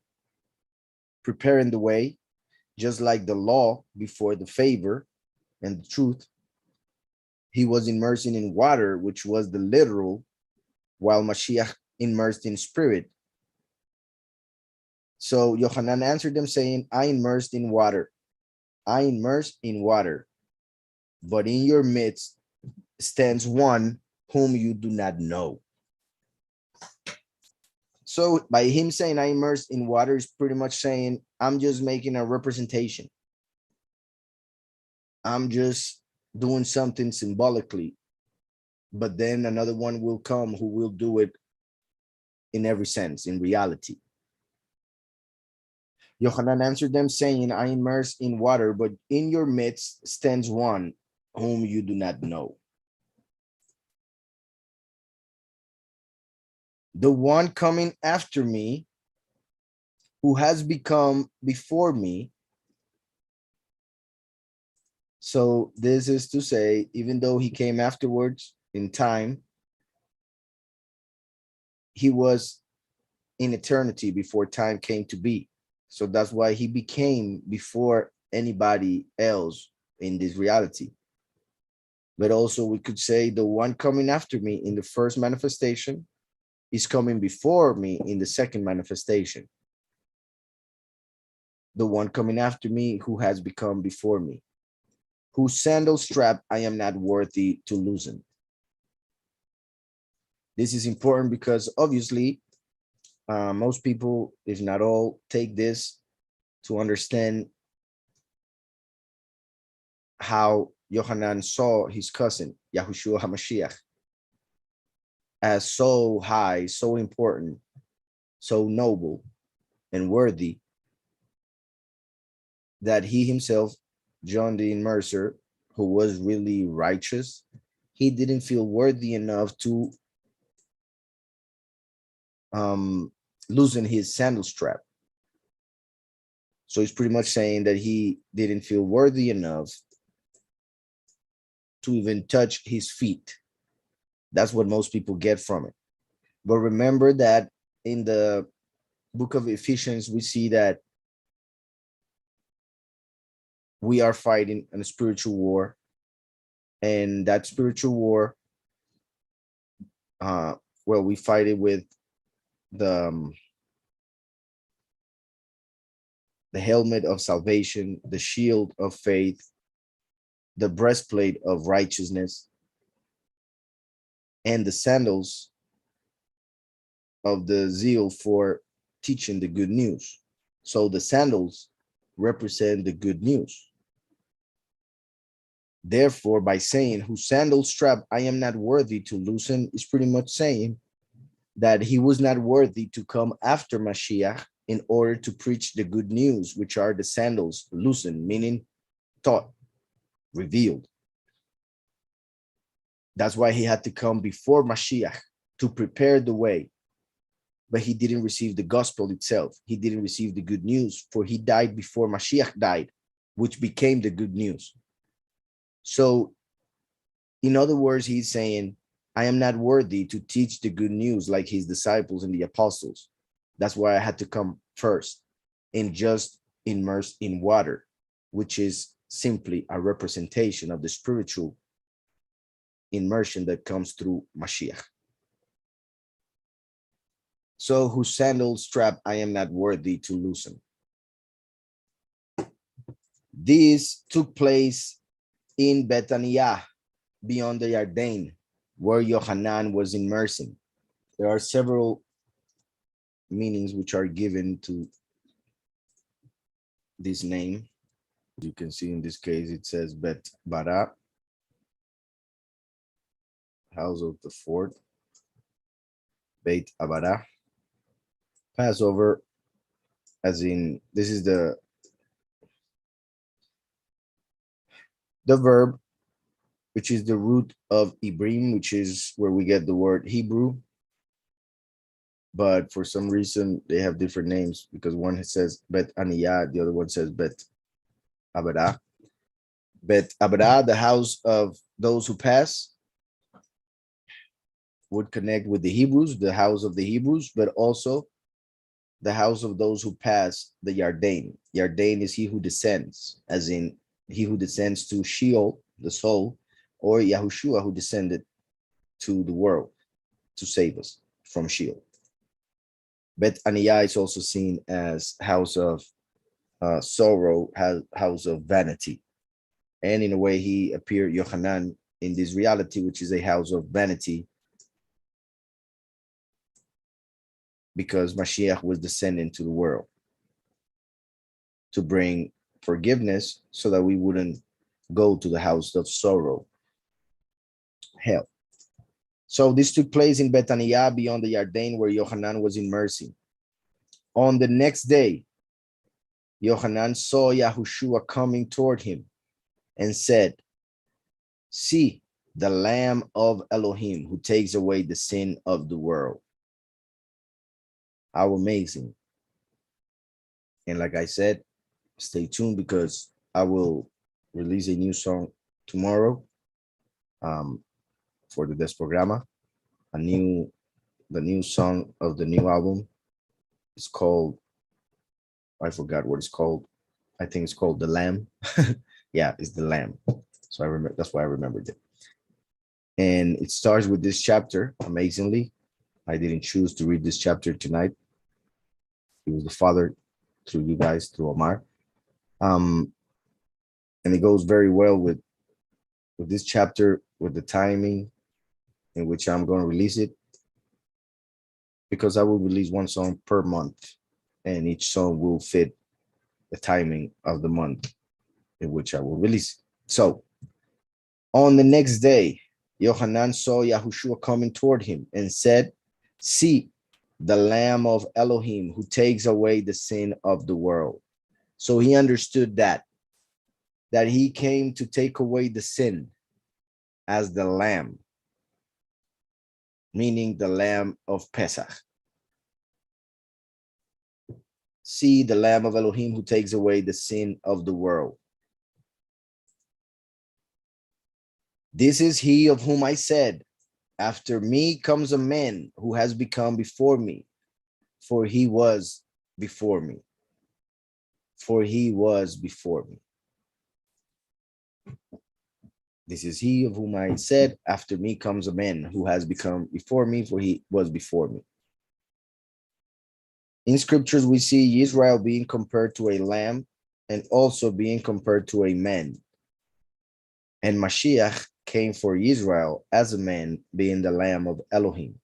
preparing the way, just like the law before the favor and the truth, he was immersing in water, which was the literal, while Mashiach immersed in spirit. So Yohanan answered them saying, I immersed in water. I immersed in water, but in your midst stands one whom you do not know. So by him saying I immersed in water is pretty much saying, I'm just making a representation. I'm just doing something symbolically, but then another one will come who will do it in every sense, in reality. Johanna answered them saying, I immerse in water, but in your midst stands one whom you do not know. The one coming after me, who has become before me. So this is to say, even though he came afterwards in time, he was in eternity before time came to be. So that's why he became before anybody else in this reality. But also we could say the one coming after me in the first manifestation is coming before me in the second manifestation. The one coming after me who has become before me, whose sandal strap I am not worthy to loosen. This is important because obviously most people, if not all, take this to understand how Yohanan saw his cousin, Yahushua HaMashiach, as so high, so important, so noble and worthy, that he himself, John the Immerser, who was really righteous, he didn't feel worthy enough to loosen his sandal strap. So he's pretty much saying that he didn't feel worthy enough to even touch his feet. That's what most people get from it. But remember that in the book of Ephesians, we see that we are fighting a spiritual war. And that spiritual war, well, we fight it with the helmet of salvation, the shield of faith, the breastplate of righteousness, and the sandals of the zeal for teaching the good news. So the sandals represent the good news. Therefore, by saying, whose sandal strap I am not worthy to loosen, is pretty much saying that he was not worthy to come after Mashiach in order to preach the good news, which are the sandals loosened, meaning taught, revealed. That's why he had to come before Mashiach to prepare the way. But he didn't receive the gospel itself. He didn't receive the good news, for he died before Mashiach died, which became the good news. So, in other words, he's saying, I am not worthy to teach the good news like his disciples and the apostles. That's why I had to come first and just immerse in water, which is simply a representation of the spiritual immersion that comes through Mashiach. So, whose sandal strap I am not worthy to loosen. This took place in Bethaniah, beyond the Jordan, where Yohanan was immersing. There are several meanings which are given to this name. You can see in this case, it says Bet Bara, house of the fort, Beit Abara, Passover, as in, this is the verb, which is the root of Ibrim, which is where we get the word Hebrew. But for some reason, they have different names because one says Bet Aniyah, the other one says Bet Abara. Bet Abara, the house of those who pass, would connect with the Hebrews, the house of the Hebrews, but also the house of those who pass the Yarden. Yarden is he who descends, as in he who descends to Sheol, the soul, or Yahushua, who descended to the world to save us from Sheol. Bet Aniyah is also seen as house of sorrow, house of vanity. And in a way, he appeared, Yohanan, in this reality, which is a house of vanity, because Mashiach was descending to the world to bring forgiveness so that we wouldn't go to the house of sorrow, hell. So this took place in Betaniah beyond the Yarden, where Yohanan was immersing. On the next day, Yohanan saw Yahushua coming toward him and said, "See the Lamb of Elohim who takes away the sin of the world." How amazing. And like I said, stay tuned because I will release a new song tomorrow for the Desprograma. The new song of the new album is called, I forgot what it's called. I think it's called The Lamb. Yeah, it's The Lamb. So I remember, that's why I remembered it. And it starts with this chapter, amazingly. I didn't choose to read this chapter tonight. It was the Father through you guys, through Omar. And it goes very well with this chapter, with the timing in which I'm going to release it, because I will release one song per month, and each song will fit the timing of the month in which I will release. So on the next day, Yohanan saw Yahushua coming toward him and said, "See the Lamb of Elohim who takes away the sin of the world." So he understood that he came to take away the sin as the Lamb, meaning the Lamb of Pesach. See the Lamb of Elohim who takes away the sin of the world. This is he of whom I said, "After me comes a man who has become before me, for he was before me." For he was before me. This is he of whom I said, "After me comes a man who has become before me, for he was before me." In scriptures, we see Israel being compared to a lamb and also being compared to a man. And Mashiach came for Israel as a man, being the Lamb of Elohim.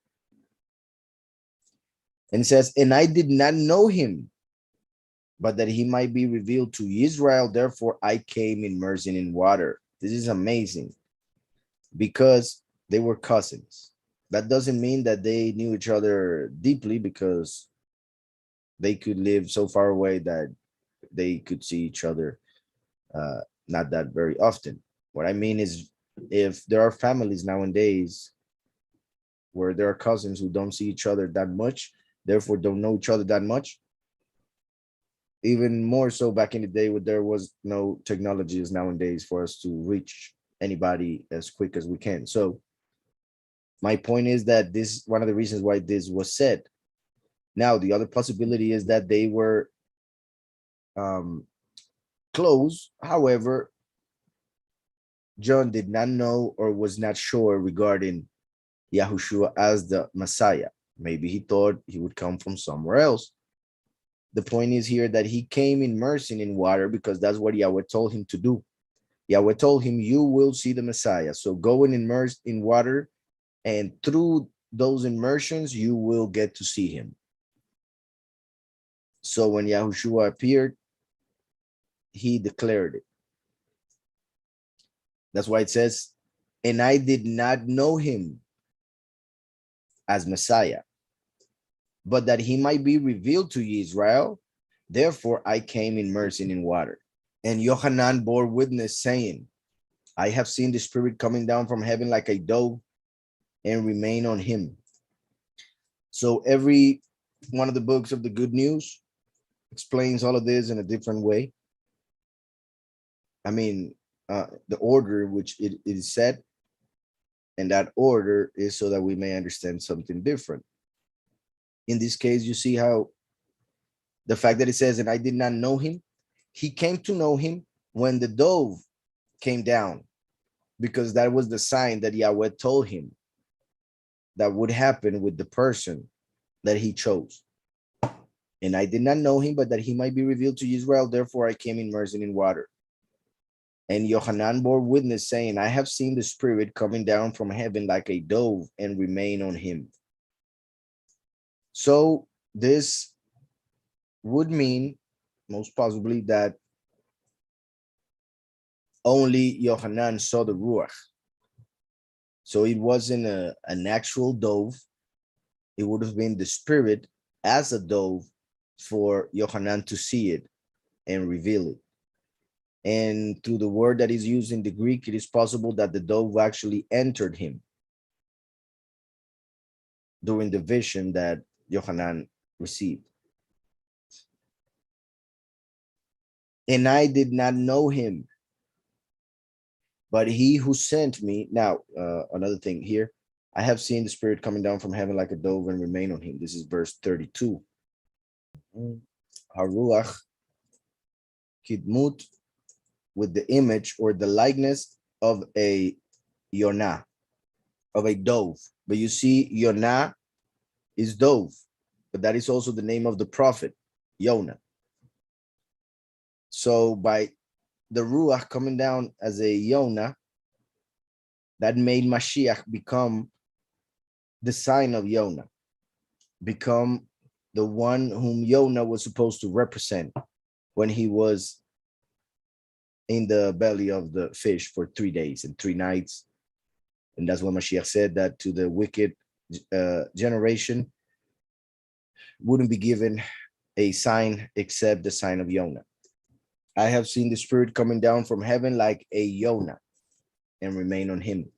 And it says, "And I did not know him, but that he might be revealed to Israel. Therefore, I came immersing in water." This is amazing because they were cousins. That doesn't mean that they knew each other deeply, because they could live so far away that they could see each other not that very often. What I mean is, if there are families nowadays where there are cousins who don't see each other that much, therefore don't know each other that much, even more so back in the day when there was no technologies nowadays for us to reach anybody as quick as we can. So my point is that this is one of the reasons why this was said. Now, the other possibility is that they were close. However, John did not know or was not sure regarding Yahushua as the Messiah. Maybe he thought he would come from somewhere else. The point is here that he came immersing in water because that's what Yahweh told him to do. Yahweh told him, "You will see the Messiah. So go and immerse in water, and through those immersions, you will get to see him." So when Yahushua appeared, he declared it. That's why it says, "And I did not know him as Messiah, but that he might be revealed to Israel. Therefore, I came immersing in water." And Yohanan bore witness, saying, "I have seen the Spirit coming down from heaven like a dove and remain on him." So every one of the books of the good news explains all of this in a different way. I mean, the order in which it is said. And that order is so that we may understand something different. In this case, you see how the fact that it says, and I did not know him, he came to know him when the dove came down, because that was the sign that Yahweh told him that would happen with the person that he chose. And I did not know him, but that he might be revealed to Israel. Therefore, I came immersing in water. And Johanna bore witness, saying, I have seen the Spirit coming down from heaven like a dove and remain on him. So this would mean, most possibly, that only Yohanan saw the Ruach. So it wasn't an actual dove. It would have been the Spirit as a dove for Yohanan to see it and reveal it. And through the word that is used in the Greek, it is possible that the dove actually entered him during the vision that Yohanan received. And I did not know him, but he who sent me. Now, another thing here, I have seen the Spirit coming down from heaven like a dove and remain on him. This is verse 32. Haruach kidmut, with the image or the likeness of a Yonah, of a dove. But you see, Yonah is dove, but that is also the name of the prophet, Yonah. So by the Ruach coming down as a Yonah, that made Mashiach become the sign of Yonah, become the one whom Yonah was supposed to represent when he was in the belly of the fish for 3 days and 3 nights. And that's what Mashiach said, that to the wicked generation wouldn't be given a sign except the sign of Yonah. I have seen the Spirit coming down from heaven like a Yonah and remain on him.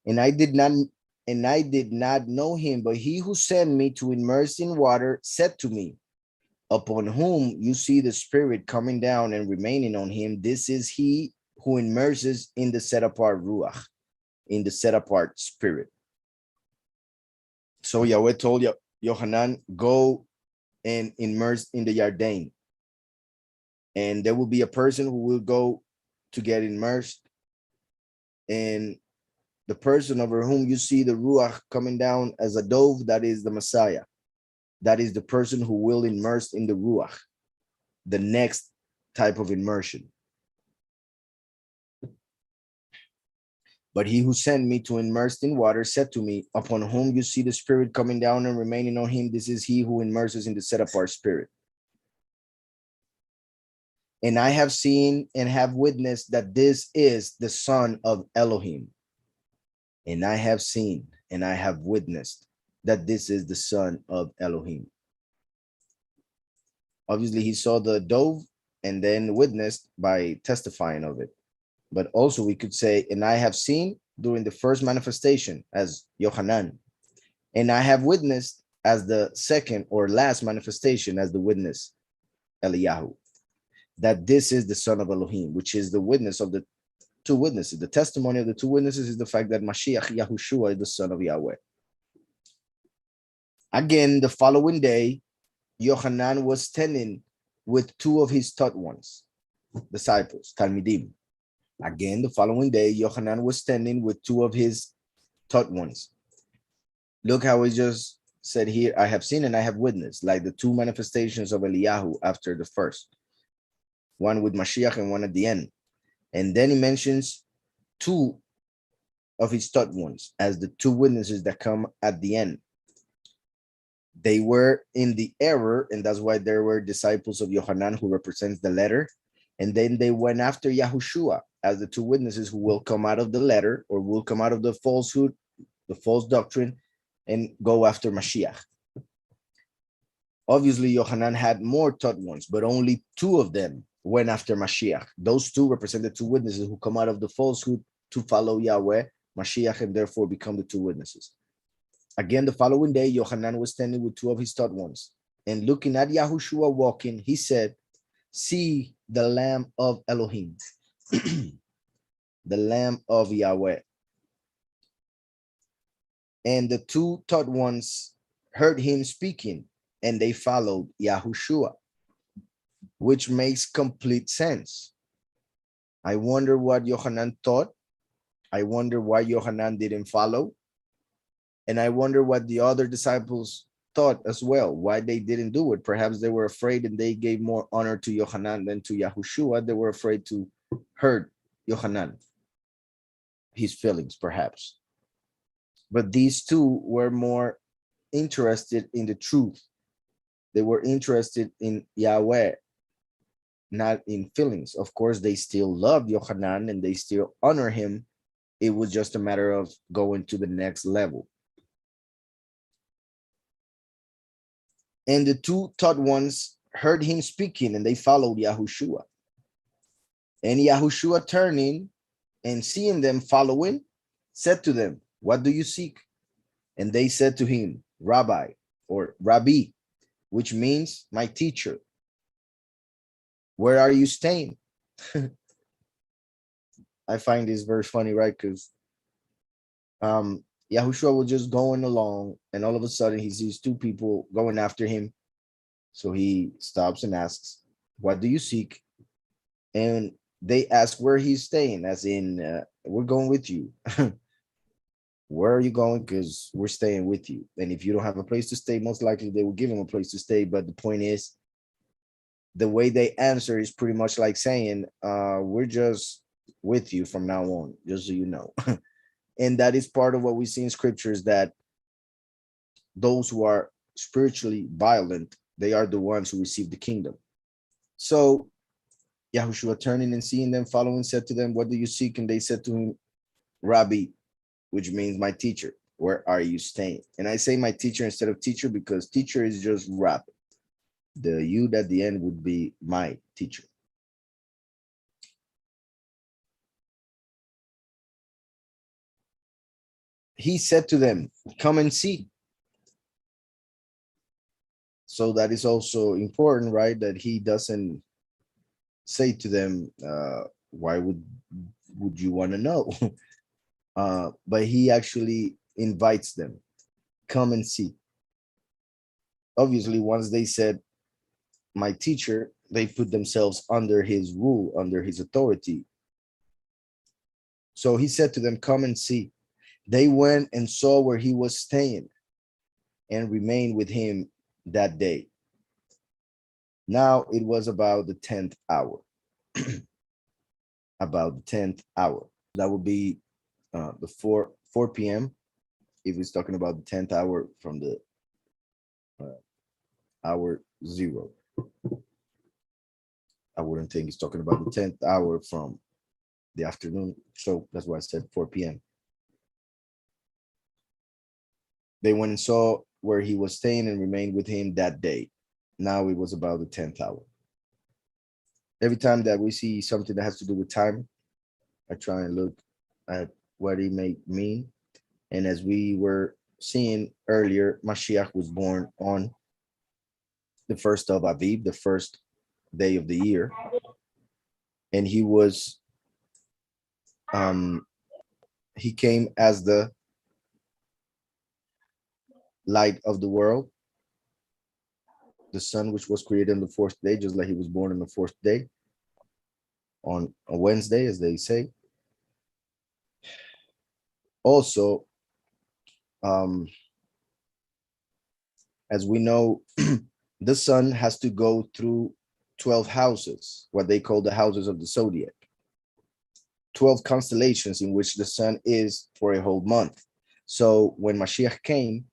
And I did not know him, but he who sent me to immerse in water said to me, upon whom you see the Spirit coming down and remaining on him, this is he who immerses in the set apart Ruach, in the set apart Spirit. So Yahweh told Yohanan, go and immerse in the Yarden. And there will be a person who will go to get immersed. And the person over whom you see the Ruach coming down as a dove, that is the Messiah. That is the person who will immerse in the Ruach, the next type of immersion. But he who sent me to immerse in water said to me, upon whom you see the Spirit coming down and remaining on him, this is he who immerses in the set apart Spirit. And I have seen and have witnessed that this is the Son of Elohim. And I have seen and I have witnessed that this is the Son of Elohim. Obviously, he saw the dove and then witnessed by testifying of it. But also we could say, and I have seen during the first manifestation as Yohanan, and I have witnessed as the second or last manifestation as the witness, Eliyahu, that this is the Son of Elohim, which is the witness of the two witnesses. The testimony of the two witnesses is the fact that Mashiach Yahushua is the Son of Yahweh. Again, the following day, Yohanan was standing with 2 of his taught ones, disciples, Talmidim. Again, the following day, Yohanan was standing with 2 of his taught ones. Look how he just said here, I have seen and I have witnessed, like the 2 manifestations of Eliyahu after the first. One with Mashiach and one at the end. And then he mentions 2 of his taught ones as the 2 witnesses that come at the end. They were in the error, and that's why there were disciples of Yohanan who represents the letter. And then they went after Yahushua as the 2 witnesses who will come out of the letter or will come out of the falsehood, the false doctrine, and go after Mashiach. Obviously, Yohanan had more taught ones, but only 2 of them went after Mashiach. Those 2 represent the 2 witnesses who come out of the falsehood to follow Yahweh, Mashiach, and therefore become the 2 witnesses. Again, the following day, Yohanan was standing with 2 of his taught ones, and looking at Yahushua walking, he said, see the Lamb of Elohim, the Lamb of Yahweh. And the two taught ones heard him speaking, and they followed Yahushua, which makes complete sense. I wonder what Johanna thought. I wonder why Johanna didn't follow. And I wonder what the other disciples thought as well, why they didn't do it. Perhaps they were afraid and they gave more honor to Johanna than to Yahushua. They were afraid to hurt Johanna, his feelings, perhaps. But these two were more interested in the truth. They were interested in Yahweh, not in feelings. Of course, they still loved Yohanan and they still honor him. It was just a matter of going to the next level. And the two taught ones heard him speaking, and they followed Yahushua. And Yahushua, turning and seeing them following, said to them, "What do you seek?" And they said to him, "Rabbi," or Rabbi, which means my teacher. "Where are you staying?" I find this verse funny, right? Because Yahushua was just going along, and all of a sudden he sees two people going after him. So he stops and asks, "What do you seek?" And they ask where he's staying, as in, we're going with you. Where are you going? Because we're staying with you. And if you don't have a place to stay, most likely they will give him a place to stay. But the point is, the way they answer is pretty much like saying, we're just with you from now on, just so you know. And that is part of what we see in scriptures, that those who are spiritually violent, they are the ones who receive the kingdom. So Yahushua, turning and seeing them following, said to them, "What do you seek?" And they said to him, "Rabbi," which means my teacher. "Where are you staying?" And I say my teacher instead of teacher because teacher is just rabbi. The yud at the end would be my teacher. He said to them, "Come and see." So that is also important, right? That he doesn't say to them, why would you want to know? But he actually invites them, "Come and see." Obviously, once they said, "My teacher," they put themselves under his rule, under his authority. So he said to them, "Come and see." They went and saw where he was staying and remained with him that day. Now it was about the 10th hour. About the 10th hour. That would be the 4 p.m. if he's talking about the 10th hour from the hour zero. I wouldn't think he's talking about the 10th hour from the afternoon. So that's why I said 4 p.m. They went and saw where he was staying and remained with him that day. Now it was about the 10th hour. Every time that we see something that has to do with time, I try and look at what it may mean. And as we were seeing earlier, Mashiach was born on the first of Aviv, the first day of the year. And he came as the light of the world, the sun which was created on the fourth day, just like he was born on the fourth day, on a Wednesday, as they say. Also, as we know, the sun has to go through 12 houses, what they call the houses of the zodiac, 12 constellations in which the sun is for a whole month. So when Mashiach came,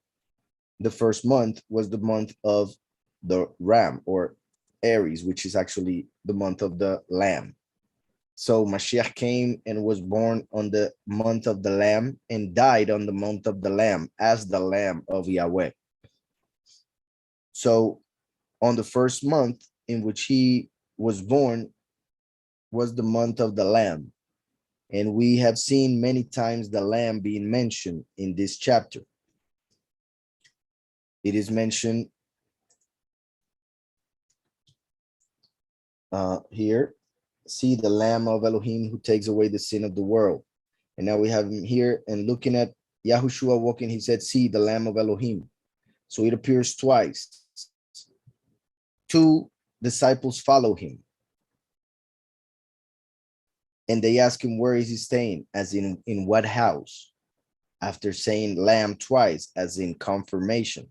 the first month was the month of the ram, or Aries, which is actually the month of the lamb. So Mashiach came and was born on the month of the lamb and died on the month of the lamb as the lamb of Yahweh. So on the first month in which he was born was the month of the lamb. And we have seen many times the lamb being mentioned in this chapter. It is mentioned here. "See the Lamb of Elohim who takes away the sin of the world." And now we have him here, and looking at Yahushua walking, he said, see the Lamb of Elohim. So it appears twice. Two disciples follow him. And they ask him, where is he staying? As in what house? After saying lamb twice, as in confirmation.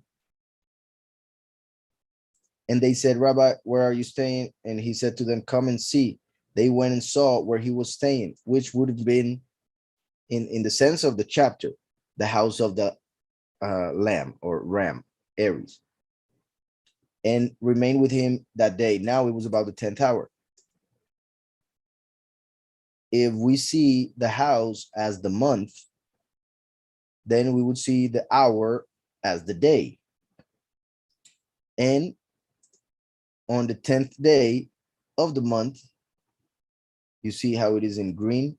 And they said, Rabbi, where are you staying? And he said to them, come and see. They went and saw where he was staying, which would have been, in the sense of the chapter, the house of the lamb or ram, Aries, and remained with him that day. Now it was about the 10th hour. If we see the house as the month, then we would see the hour as the day. And on the 10th day of the month, you see how it is in green.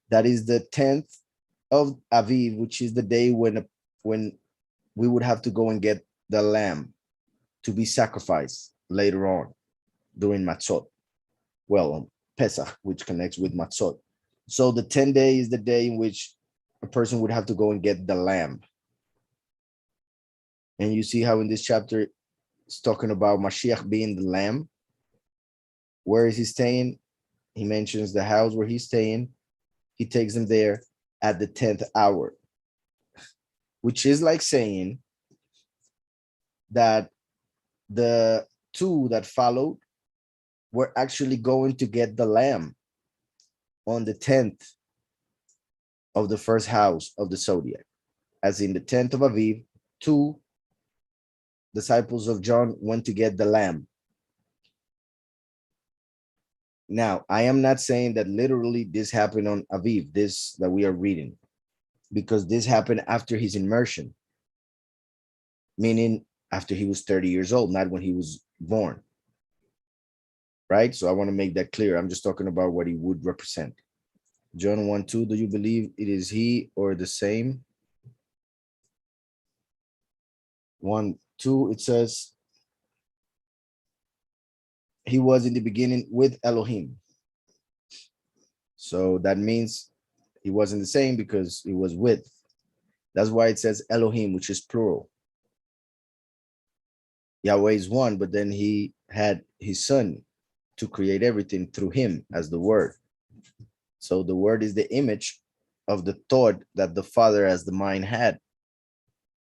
That is the 10th of Aviv, which is the day when we would have to go and get the lamb to be sacrificed later on during Matzot. Well, Pesach, which connects with Matzot. So the 10th day is the day in which a person would have to go and get the lamb. And you see how in this chapter it's talking about Mashiach being the lamb. Where is he staying? He mentions the house where he's staying. He takes them there at the 10th hour, which is like saying that the two that followed were actually going to get the lamb on the 10th of the first house of the zodiac. As in the 10th of Aviv, two disciples of John went to get the lamb. Now, I am not saying that literally this happened on Aviv, this that we are reading, because this happened after his immersion, meaning after he was 30 years old, not when he was born. Right? So I want to make that clear. I'm just talking about what he would represent. John 1:2, do you believe it is he or the same? 1:2, it says, he was in the beginning with Elohim. So that means he wasn't the same because he was with. That's why it says Elohim, which is plural. Yahweh is one, but then he had his son to create everything through him as the word. So the word is the image of the thought that the Father as the mind had.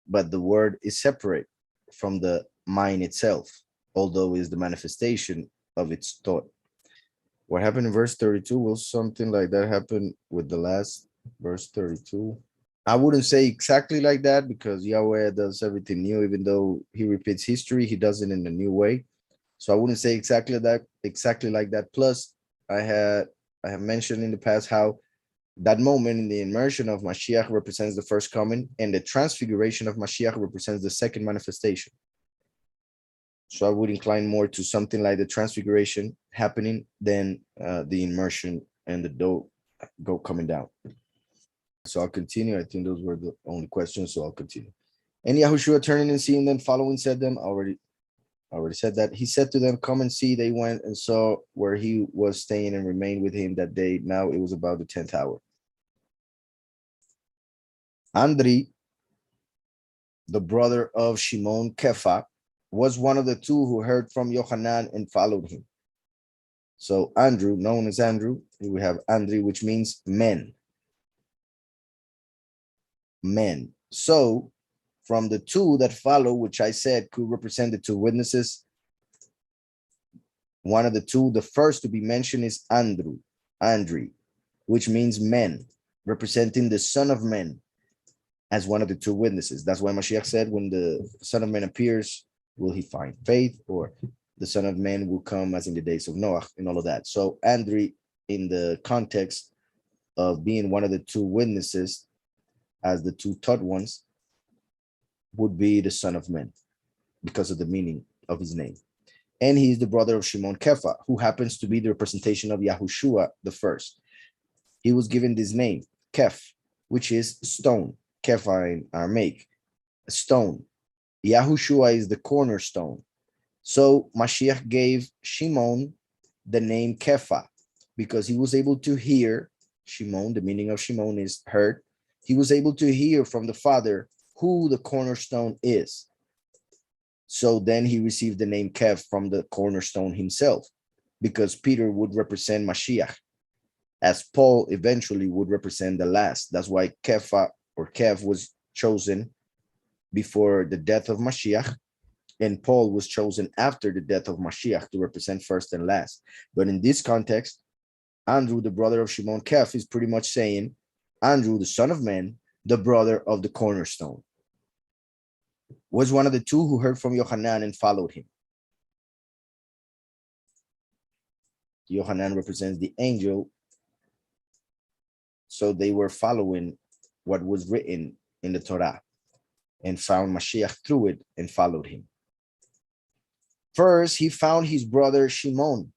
But the word is separate from the mind itself, although it is the manifestation of its thought. What happened in verse 32? Will something like that happen with the last verse 32? I wouldn't say exactly like that because Yahweh does everything new, even though he repeats history, he does it in a new way. So I wouldn't say exactly like that. Plus, I have mentioned in the past how that moment in the immersion of Mashiach represents the first coming, and the transfiguration of Mashiach represents the second manifestation. So I would incline more to something like the transfiguration happening than the immersion and the dough coming down. So I'll continue. I think those were the only questions, so I'll continue. And Yahushua turning and seeing them following said them, already said that. He said to them, come and see. They went and saw where he was staying and remained with him that day. Now it was about the 10th hour. Andri, the brother of Shimon Kefa, was one of the two who heard from Johanna and followed him. So Andrew, known as Andrew, we have Andri, which means men. Men. So from the two that follow, which I said could represent the two witnesses, one of the two, the first to be mentioned is Andri, which means men, representing the Son of Man as one of the two witnesses. That's why Mashiach said, when the Son of Man appears, will he find faith, or the Son of Man will come as in the days of Noah and all of that. So Andri, in the context of being one of the two witnesses, as the two taught ones, would be the Son of Man because of the meaning of his name. And he's the brother of Shimon Kefa, who happens to be the representation of Yahushua the first. He was given this name, Kef, which is stone. Kefa in Aramaic, stone. Yahushua is the cornerstone. So Mashiach gave Shimon the name Kefa because he was able to hear. Shimon, the meaning of Shimon is heard. he was able to hear from the Father who the cornerstone is. So then he received the name Kev from the cornerstone himself, because Peter would represent Mashiach, as Paul eventually would represent the last. That's why Kepha or Kev was chosen before the death of Mashiach, and Paul was chosen after the death of Mashiach to represent first and last. But in this context, Andrew, the brother of Shimon Keph, is pretty much saying Andrew, the son of man, the brother of the cornerstone, was one of the two who heard from Johanna and followed him. Johanna represents the angel, so they were following what was written in the Torah and found Mashiach through it and followed him. First, he found his brother Shimon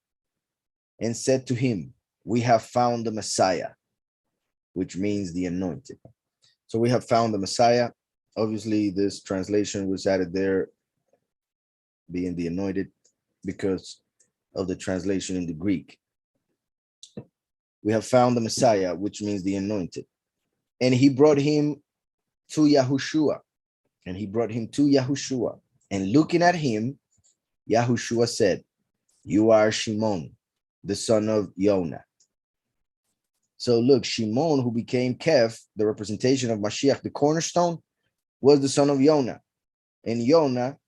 and said to him, "We have found the Messiah," which means the anointed. So we have found the Messiah. Obviously, this translation was added there, being the anointed, because of the translation in the Greek. We have found the Messiah, which means the anointed. And he brought him to Yahushua. And he brought him to Yahushua. And looking at him, Yahushua said, "You are Shimon, the son of Yonah." So look, Shimon, who became Kev, the representation of Mashiach, the cornerstone, was the son of Yonah. And Yonah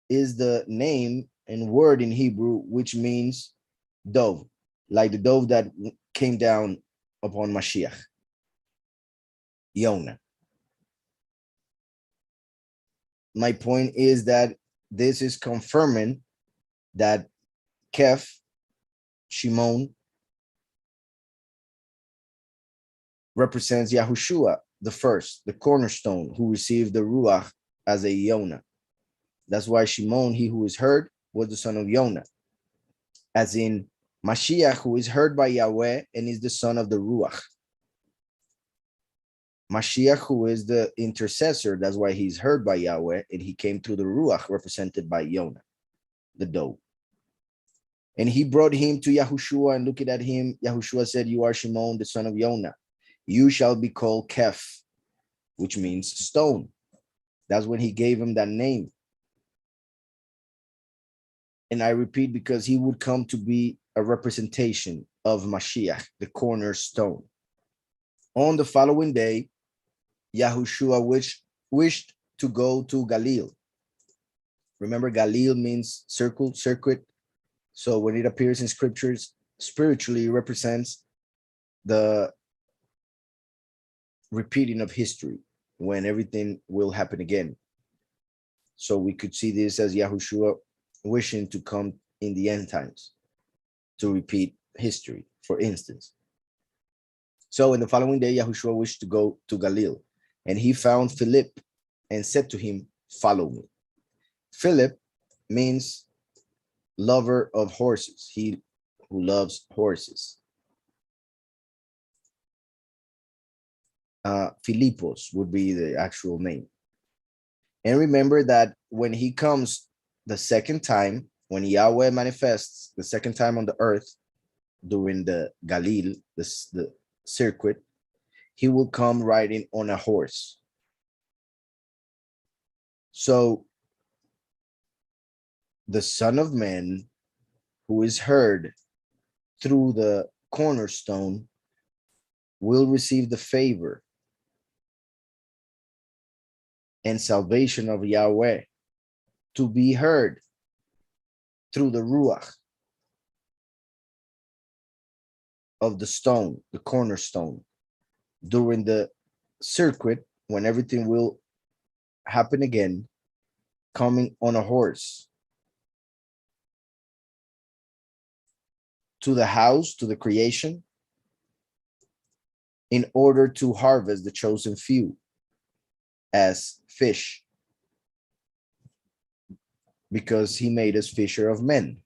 is the name and word in Hebrew, which means dove, like the dove that came down upon Mashiach. Yonah. My point is that this is confirming that Keph, Shimon, represents Yahushua, the first, the cornerstone, who received the Ruach as a Yonah. That's why Shimon, he who is heard, was the son of Yonah. As in Mashiach, who is heard by Yahweh and is the son of the Ruach. Mashiach, who is the intercessor, that's why he's heard by Yahweh, and he came through the Ruach, represented by Yonah, the dove. And he brought him to Yahushua, and looking at him, Yahushua said, "You are Shimon, the son of Yonah. You shall be called Keph," which means stone. That's when he gave him that name. And I repeat, because he would come to be a representation of Mashiach, the cornerstone. On the following day, Yahushua wished to go to Galil. Remember, Galil means circle, circuit. So when it appears in scriptures, spiritually it represents the repeating of history, when everything will happen again. So we could see this as Yahushua wishing to come in the end times to repeat history, for instance. So in the following day, Yahushua wished to go to Galil, and he found Philip and said to him, "Follow me." Philip means lover of horses, he who loves horses. Philippos would be the actual name. And remember that when he comes the second time, when Yahweh manifests the second time on the earth during the Galil, the circuit, he will come riding on a horse. So the Son of Man, who is heard through the cornerstone, will receive the favor and salvation of Yahweh, to be heard through the Ruach of the stone, the cornerstone, during the circuit, when everything will happen again, coming on a horse to the house, to the creation, in order to harvest the chosen few as fish, because he made us fisher of men.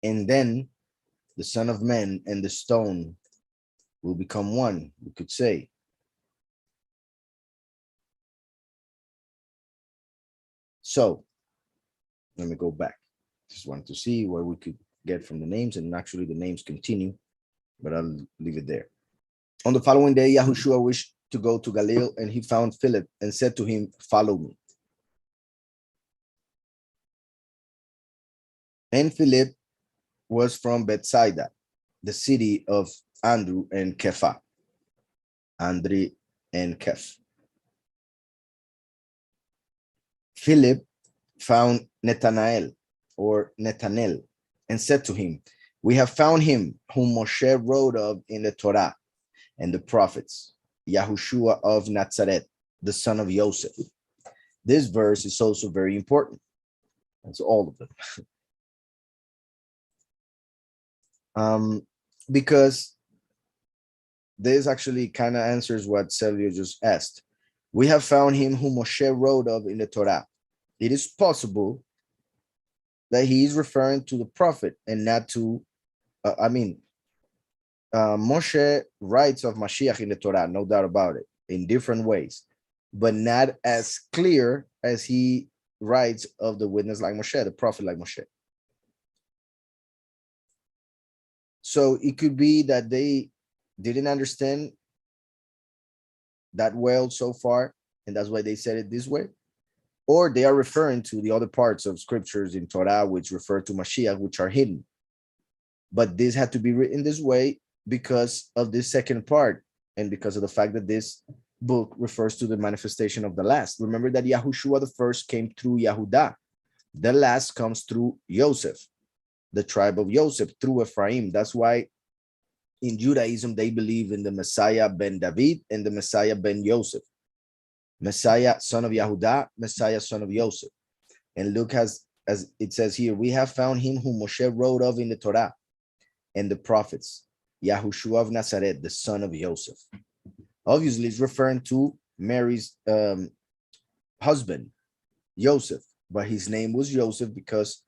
And then the Son of Man and the stone will become one, we could say. So let me go back. Just wanted to see what we could get from the names, and actually the names continue. but I'll leave it there. On the following day, Yahushua wished to go to Galilee, and he found Philip and said to him, "Follow me." And Philip was from Bethsaida, the city of Andrew and Kepha. Andre and Keph. Philip found Nathanael and said to him, "We have found him whom Moshe wrote of in the Torah and the prophets, Yahushua of Nazareth, the son of Joseph." This verse is also very important. That's all of them. Because this actually kind of answers what Celio just asked. We have found him whom Moshe wrote of in the Torah. It is possible that he is referring to the prophet and not to, Moshe writes of Mashiach in the Torah, no doubt about it, in different ways, but not as clear as he writes of the witness like Moshe, the prophet like Moshe. So it could be that they didn't understand that well so far, and that's why they said it this way. Or they are referring to the other parts of scriptures in Torah which refer to Mashiach, which are hidden. But this had to be written this way because of this second part, and because of the fact that this book refers to the manifestation of the last. Remember that Yahushua the first came through Yehudah. The last comes through Joseph, the tribe of Joseph, through Ephraim. That's why in Judaism, they believe in the Messiah ben David and the Messiah ben Joseph. Messiah, son of Yehudah, Messiah, son of Joseph. And look, as it says here, we have found him whom Moshe wrote of in the Torah and the prophets, Yahushua of Nazareth, the son of Joseph. Obviously, it's referring to Mary's husband, Joseph, but his name was Joseph because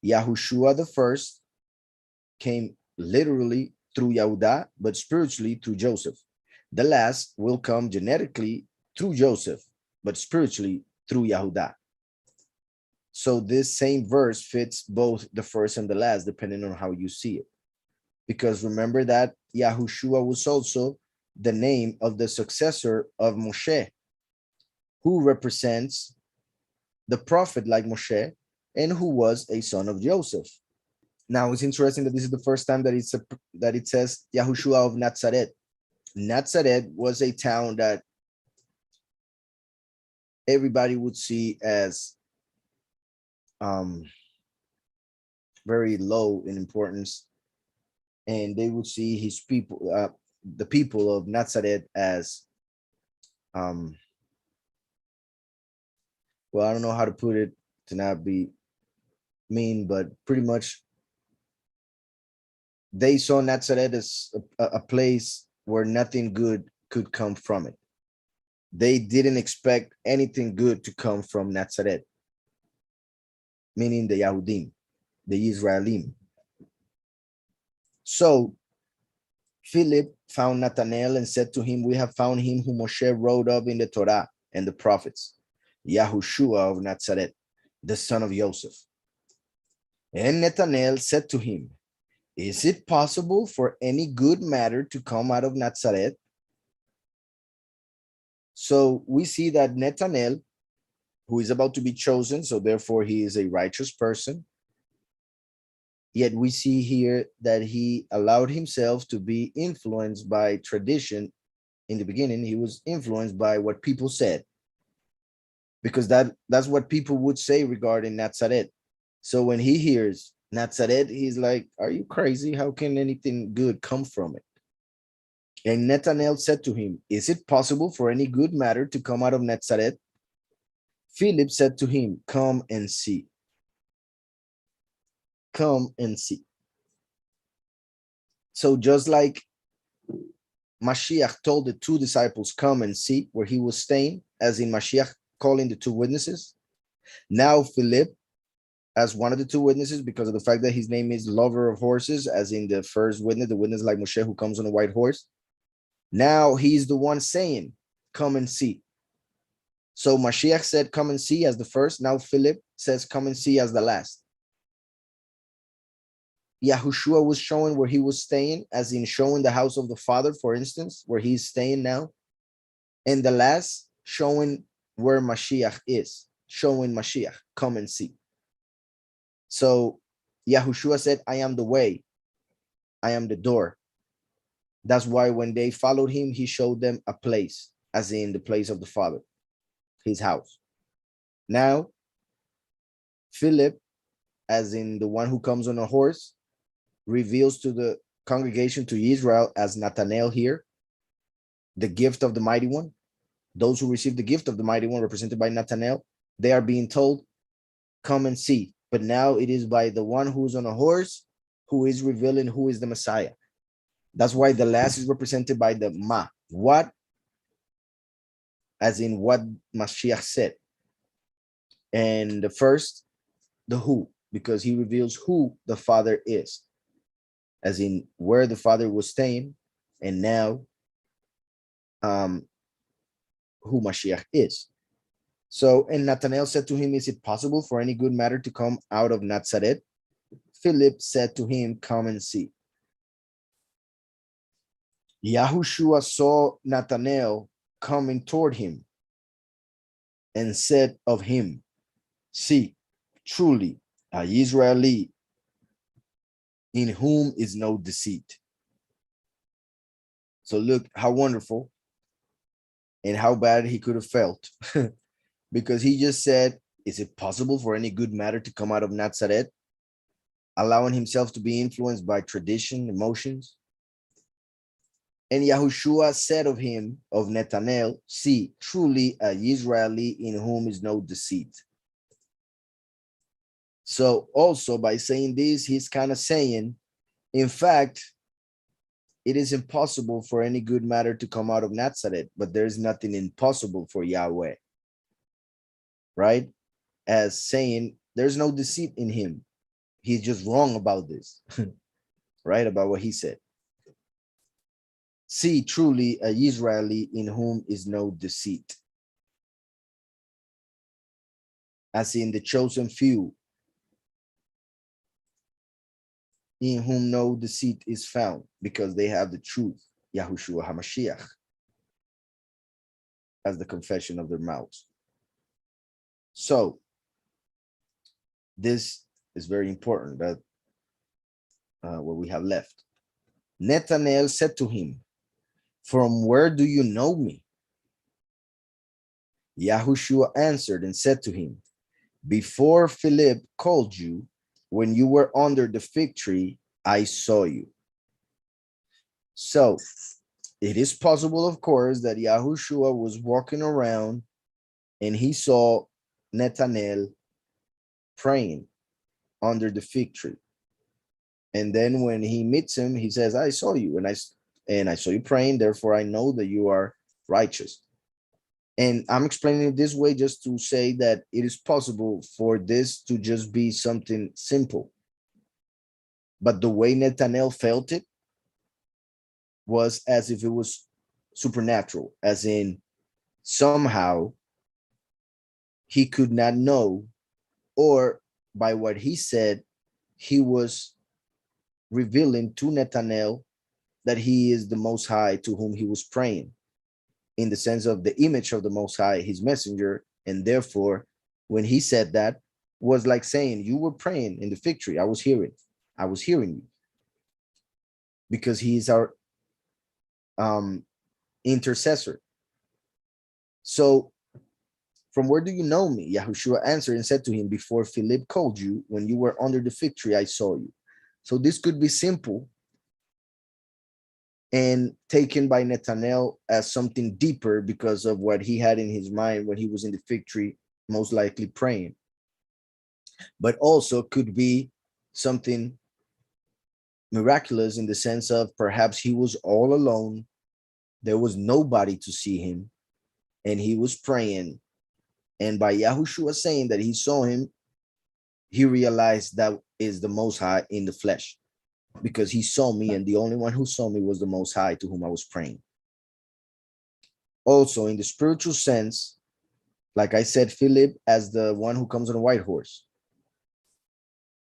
Yahushua the first came literally through Yehudah, but spiritually through Joseph. The last will come genetically through Joseph, but spiritually through Yehudah. So this same verse fits both the first and the last, depending on how you see it. Because remember that Yahushua was also the name of the successor of Moshe, who represents the prophet like Moshe, and who was a son of Joseph. Now, it's interesting that this is the first time that it says Yahushua of Nazareth. Nazareth was a town that everybody would see as very low in importance, and they would see his people, the people of Nazareth, as well, I don't know how to put it to not be mean, but pretty much they saw Nazareth as a place where nothing good could come from it. They didn't expect anything good to come from Nazareth, meaning the Yahudim, the Israelim. So Philip found Nathanael and said to him, "We have found him whom Moshe wrote of in the Torah and the prophets, Yahushua of Nazareth, the son of Joseph." And Nathanael said to him, "Is it possible for any good matter to come out of Nazareth?" So we see that Nathanael, who is about to be chosen, so therefore he is a righteous person, yet we see here that he allowed himself to be influenced by tradition. In the beginning, he was influenced by what people said, because that's what people would say regarding Nazareth. So when he hears Nazareth, he's like, "Are you crazy? How can anything good come from it?" And Nathanael said to him, "Is it possible for any good matter to come out of Nazareth?" Philip said to him, "Come and see." Come and see. So just like Mashiach told the two disciples, "Come and see," where he was staying, as in Mashiach calling the two witnesses, now Philip, as one of the two witnesses, because of the fact that his name is lover of horses, as in the first witness, the witness like Moshe who comes on a white horse, now he's the one saying, "Come and see." So Mashiach said, "Come and see," as the first. Now Philip says, "Come and see," as the last. Yahushua was showing where he was staying, as in showing the house of the Father, for instance, where he's staying now. And the last showing where Mashiach is, showing Mashiach, come and see. So Yahushua said, I am the way, I am the door. That's why when they followed him, he showed them a place, as in the place of the Father, his house. Now, Philip, as in the one who comes on a horse, reveals to the congregation, to Israel, as Nathanael here, the gift of the Mighty One. Those who receive the gift of the Mighty One, represented by Nathanael, they are being told, come and see. But now it is by the one who's on a horse who is revealing who is the Messiah. That's why the last is represented by the Ma. What? As in what Mashiach said. And the first, the who, because he reveals who the Father is, as in where the Father was staying, and now who Mashiach is. So, and Nathanael said to him, is it possible for any good matter to come out of Nazareth? Philip said to him, come and see. Yahushua saw Nathanael coming toward him and said of him, see, truly, an Israeli in whom is no deceit. So look how wonderful and how bad he could have felt because he just said, is it possible for any good matter to come out of Nazareth? Allowing himself to be influenced by tradition, emotions. And Yahushua said of him, of Nathanael, see, truly an Israeli in whom is no deceit. So also by saying this, he's kind of saying, in fact, it is impossible for any good matter to come out of Nazareth, but there's nothing impossible for Yahweh, right? As saying, there's no deceit in him. He's just wrong about this, right? About what he said. See, truly, an Israeli in whom is no deceit. As in the chosen few, in whom no deceit is found, because they have the truth, Yahushua HaMashiach, as the confession of their mouths. So, this is very important, that what we have left. Nathanael said to him, from where do you know me? Yahushua answered and said to him, before Philip called you, when you were under the fig tree, I saw you. So it is possible, of course, that Yahushua was walking around and he saw Nathanael praying under the fig tree. And then when he meets him, he says, I saw you, and I saw you praying, therefore I know that you are righteous. And I'm explaining it this way just to say that it is possible for this to just be something simple. But the way Nathanael felt it was as if it was supernatural, as in somehow he could not know, or by what he said, he was revealing to Nathanael that he is the Most High to whom he was praying, in the sense of the image of the Most High, his messenger. And therefore, when he said that, was like saying, you were praying in the fig tree. I was hearing you, because he is our intercessor. So from where do you know me? Yahushua answered and said to him, before Philip called you, when you were under the fig tree, I saw you. So this could be simple and taken by Nathanael as something deeper because of what he had in his mind when he was in the fig tree, most likely praying. But also could be something miraculous in the sense of perhaps he was all alone. There was nobody to see him and he was praying. And by Yahushua saying that he saw him, he realized that is the Most High in the flesh, because he saw me, and the only one who saw me was the Most High to whom I was praying. Also, in the spiritual sense, like I said, Philip as the one who comes on a white horse.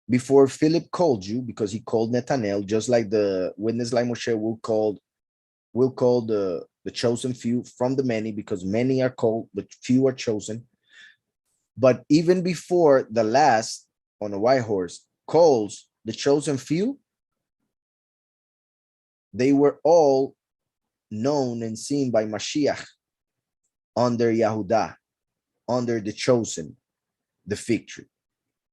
before Philip called you, because he called Nathanael, just like the witness like Moshe will call the chosen few from the many, because many are called, but few are chosen. But even before the last on a white horse calls the chosen few, they were all known and seen by Mashiach under Yahudah, under the chosen, the fig tree.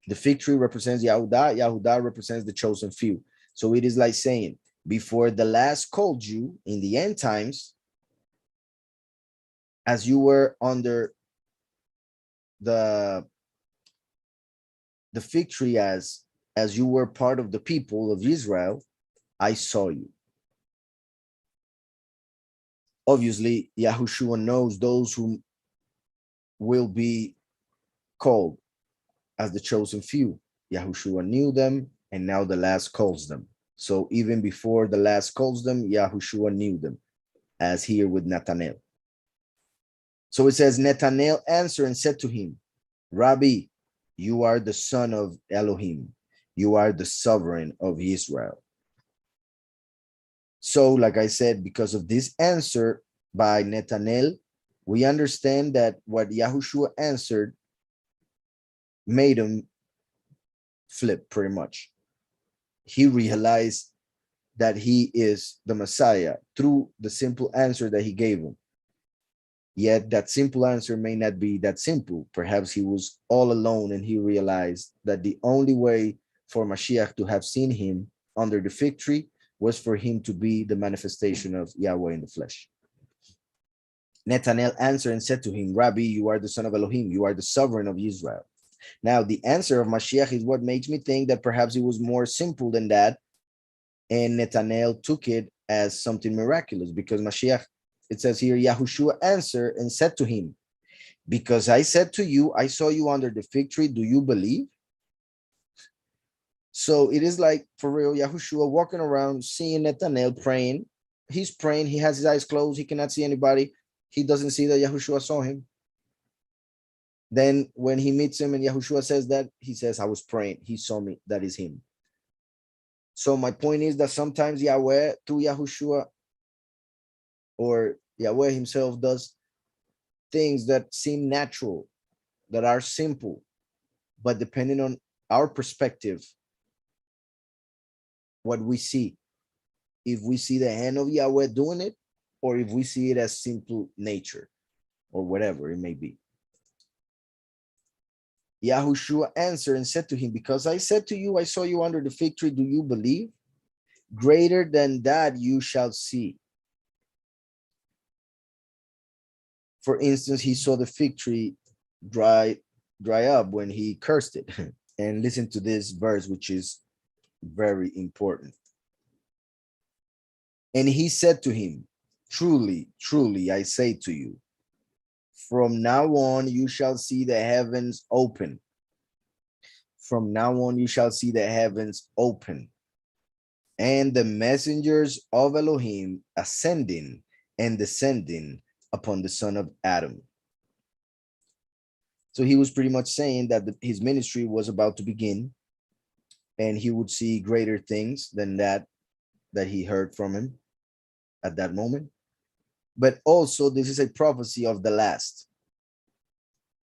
The fig tree represents Yahudah, Yahudah represents the chosen few. So it is like saying, before the last called you in the end times, as you were under the fig tree, as you were part of the people of Israel, I saw you. Obviously, Yahushua knows those who will be called as the chosen few. Yahushua knew them, and now the last calls them. So even before the last calls them, Yahushua knew them, as here with Nathanael. So it says, Nathanael answered and said to him, Rabbi, you are the son of Elohim. You are the sovereign of Israel. So, like I said, because of this answer by Nathanael, we understand that what Yahushua answered made him flip pretty much. He realized that he is the Messiah through the simple answer that he gave him. Yet that simple answer may not be that simple. Perhaps he was all alone and he realized that the only way for Mashiach to have seen him under the fig tree was for him to be the manifestation of Yahweh in the flesh. Nathanael answered and said to him, Rabbi, you are the son of Elohim. You are the sovereign of Israel. Now, the answer of Mashiach is what makes me think that perhaps it was more simple than that. And Nathanael took it as something miraculous, because Mashiach, it says here, Yahushua answered and said to him, because I said to you, I saw you under the fig tree. Do you believe? So it is like, for real, Yahushua walking around, seeing Nathanael praying. He's praying. He has his eyes closed. He cannot see anybody. He doesn't see that Yahushua saw him. Then when he meets him and Yahushua says that, he says, I was praying. He saw me. That is him. So my point is that sometimes Yahweh, through Yahushua, or Yahweh himself, does things that seem natural, that are simple, but depending on our perspective, what we see, if we see the hand of Yahweh doing it, or if we see it as simple nature, or whatever it may be. Yahushua answered and said to him, because I said to you, I saw you under the fig tree, do you believe? Greater than that you shall see. For instance, he saw the fig tree dry up when he cursed it. And listen to this verse, which is very important. And he said to him, truly, truly, I say to you, from now on you shall see the heavens open. From now on you shall see the heavens open, and the messengers of Elohim ascending and descending upon the son of Adam. So he was pretty much saying that his ministry was about to begin, and he would see greater things than that he heard from him at that moment. But also, this is a prophecy of the last.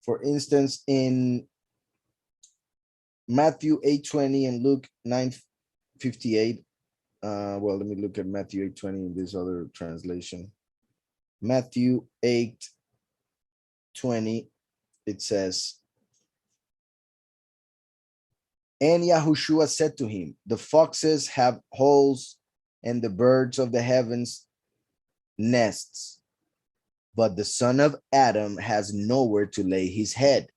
For instance, in Matthew 8:20 and Luke 9:58. Well, let me look at Matthew 8:20 in this other translation. Matthew 8:20, it says, and Yahushua said to him, the foxes have holes and the birds of the heavens nests, but the son of Adam has nowhere to lay his head.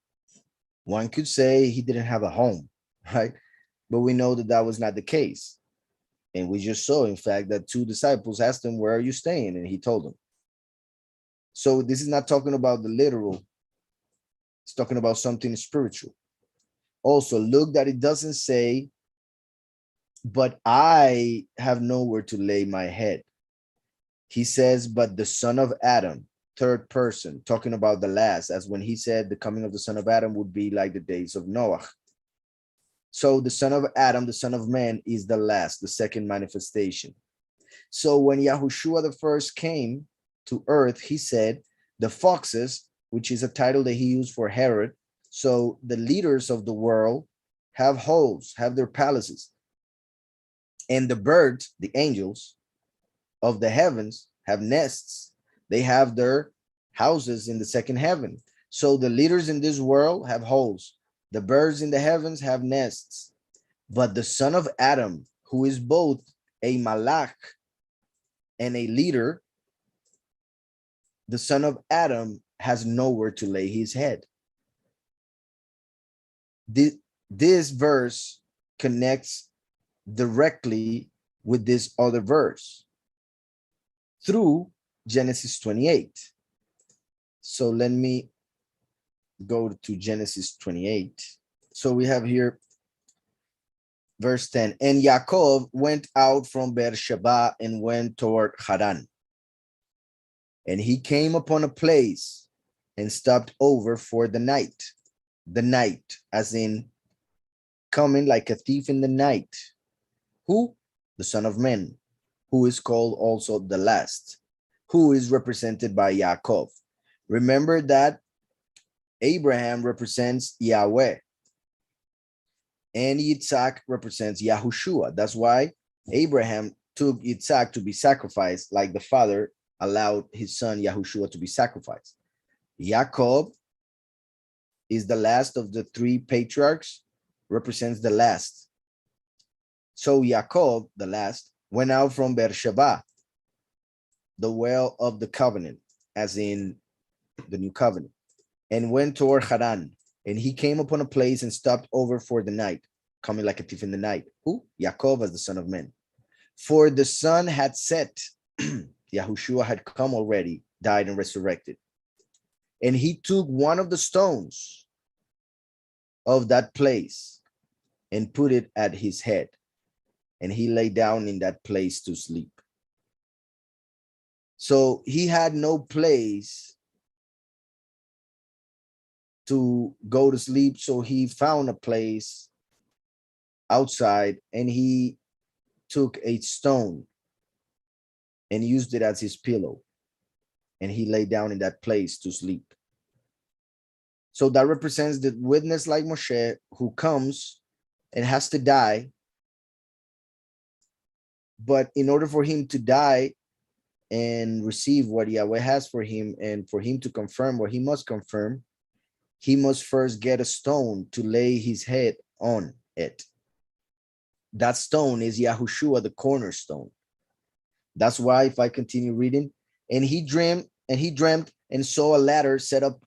One could say he didn't have a home, right? But we know that that was not the case. And we just saw, in fact, that two disciples asked him, where are you staying? And he told them. So this is not talking about the literal. It's talking about something spiritual. Also, look that it doesn't say, but I have nowhere to lay my head. He says, but the son of Adam, third person, talking about the last, as when he said the coming of the son of Adam would be like the days of Noah. So the son of Adam, the son of man, is the last, the second manifestation. So when Yahushua the first came to earth, he said, the foxes, which is a title that he used for Herod. So the leaders of the world have holes, have their palaces. And the birds, the angels of the heavens, have nests. They have their houses in the second heaven. So the leaders in this world have holes. The birds in the heavens have nests. But the son of Adam, who is both a malach and a leader, the son of Adam has nowhere to lay his head. This verse connects directly with this other verse through Genesis 28. So let me go to Genesis 28. So we have here verse 10. And Yaakov went out from Beersheba and went toward Haran. And he came upon a place and stopped over for the night. The night, as in coming like a thief in the night. Who? The Son of Man, who is called also the last, who is represented by Yaakov. Remember that Abraham represents Yahweh, and Yitzhak represents Yahushua. That's why Abraham took Yitzhak to be sacrificed, like the father allowed his son Yahushua to be sacrificed. Yaakov is the last of the three patriarchs, represents the last. So Yaakov, the last, went out from Beersheba, the well of the covenant, as in the new covenant, and went toward Haran. And he came upon a place and stopped over for the night, coming like a thief in the night. Who? Yaakov as the son of man. For the sun had set, Yahushua had come already, died and resurrected. And he took one of the stones of that place and put it at his head. And he lay down in that place to sleep. So he had no place to go to sleep. So he found a place outside and he took a stone and used it as his pillow. And he lay down in that place to sleep. So that represents the witness like Moshe who comes and has to die. But in order for him to die and receive what Yahweh has for him, and for him to confirm what he must confirm, he must first get a stone to lay his head on it. That stone is Yahushua, the cornerstone. That's why if I continue reading, and he dreamt and saw a ladder set up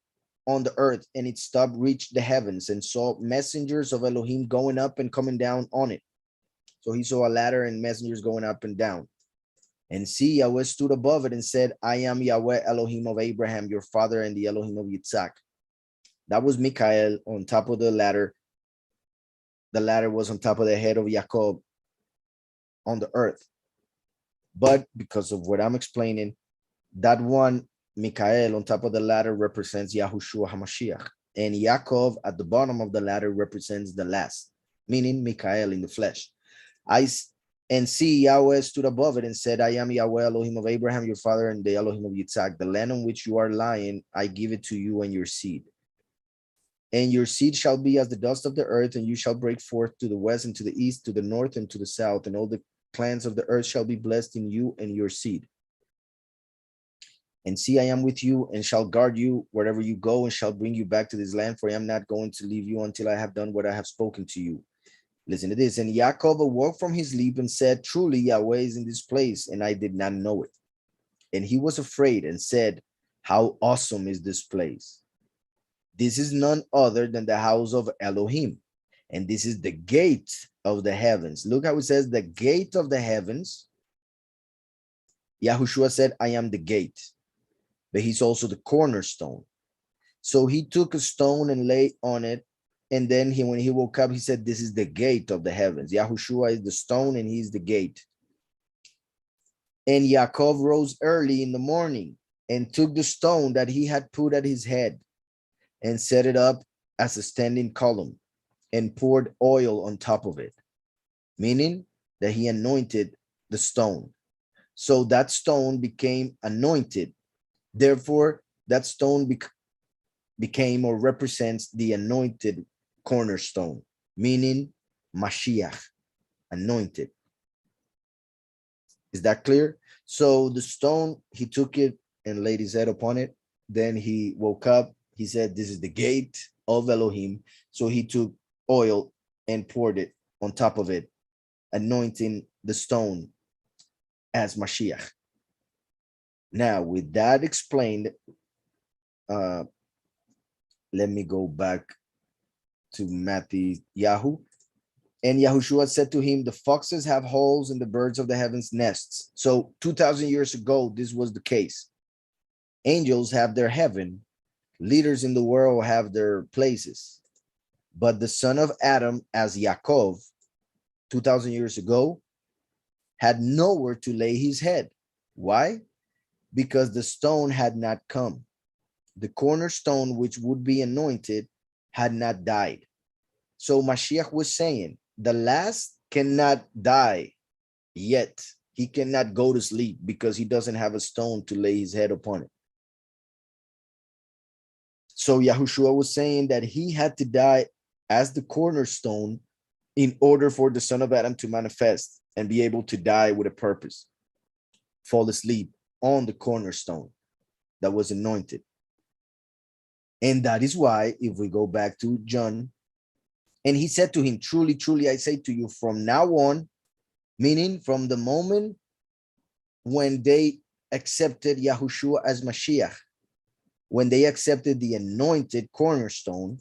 on the earth, and its top reached the heavens, and saw messengers of Elohim going up and coming down on it. So he saw a ladder and messengers going up and down. And see, Yahweh stood above it and said, I am Yahweh, Elohim of Abraham, your father, and the Elohim of Yitzhak. That was Michael on top of the ladder. The ladder was on top of the head of Jacob on the earth. But because of what I'm explaining, that one, Michael on top of the ladder, represents Yahushua HaMashiach. And Yaakov at the bottom of the ladder represents the last, meaning Michael in the flesh. And see, Yahweh stood above it and said, I am Yahweh, Elohim of Abraham, your father, and the Elohim of Yitzhak. The land on which you are lying, I give it to you and your seed. And your seed shall be as the dust of the earth, and you shall break forth to the west and to the east, to the north and to the south, and all the clans of the earth shall be blessed in you and your seed. And see, I am with you and shall guard you wherever you go, and shall bring you back to this land, for I am not going to leave you until I have done what I have spoken to you. Listen to this. And Yaakov awoke from his sleep and said, truly Yahweh is in this place, and I did not know it. And he was afraid and said, how awesome is this place? This is none other than the house of Elohim, and this is the gate of the heavens. Look how it says the gate of the heavens. Yahushua said, I am the gate, but he's also the cornerstone. So he took a stone and lay on it. And then when he woke up, he said, this is the gate of the heavens. Yahushua is the stone and he's the gate. And Yaakov rose early in the morning and took the stone that he had put at his head and set it up as a standing column. and poured oil on top of it, meaning that he anointed the stone. So that stone became anointed. Therefore, that stone became or represents the anointed cornerstone, meaning Mashiach, anointed. Is that clear? So the stone, he took it and laid his head upon it. Then he woke up. He said, this is the gate of Elohim. So he took oil and poured it on top of it, anointing the stone as Mashiach. Now, with that explained, let me go back to Matthew Yahu. And Yahushua said to him, the foxes have holes and the birds of the heavens nests. So 2,000 years ago, this was the case. Angels have their heaven. Leaders in the world have their places. But the son of Adam, as Yaakov, 2,000 years ago, had nowhere to lay his head. Why? Because the stone had not come. The cornerstone, which would be anointed, had not died. So Mashiach was saying, the last cannot die yet. He cannot go to sleep because he doesn't have a stone to lay his head upon it. So Yahushua was saying that he had to die as the cornerstone in order for the son of Adam to manifest and be able to die with a purpose, fall asleep on the cornerstone that was anointed. And that is why, if we go back to John, and he said to him, truly, truly, I say to you, from now on, meaning from the moment when they accepted Yahushua as Mashiach, when they accepted the anointed cornerstone,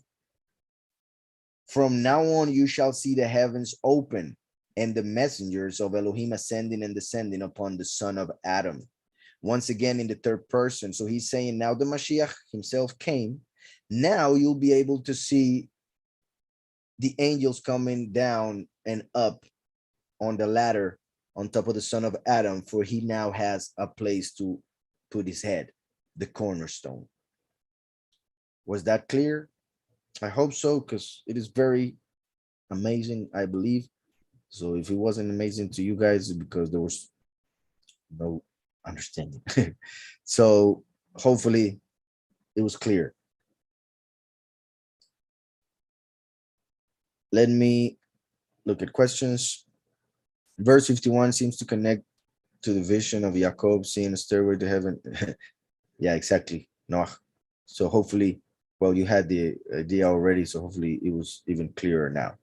from now on you shall see the heavens open and the messengers of Elohim ascending and descending upon the son of Adam. Once again in the third person. So he's saying now the Mashiach himself came. Now you'll be able to see the angels coming down and up on the ladder on top of the son of Adam, for he now has a place to put his head, the cornerstone. Was that clear? I hope so, because it is very amazing, I believe. So if it wasn't amazing to you guys, it's because there was no understanding. So hopefully it was clear. Let me look at questions. Verse 51 seems to connect to the vision of Jacob seeing a stairway to heaven. Yeah, exactly. No. So hopefully, well, you had the idea already, so hopefully it was even clearer now.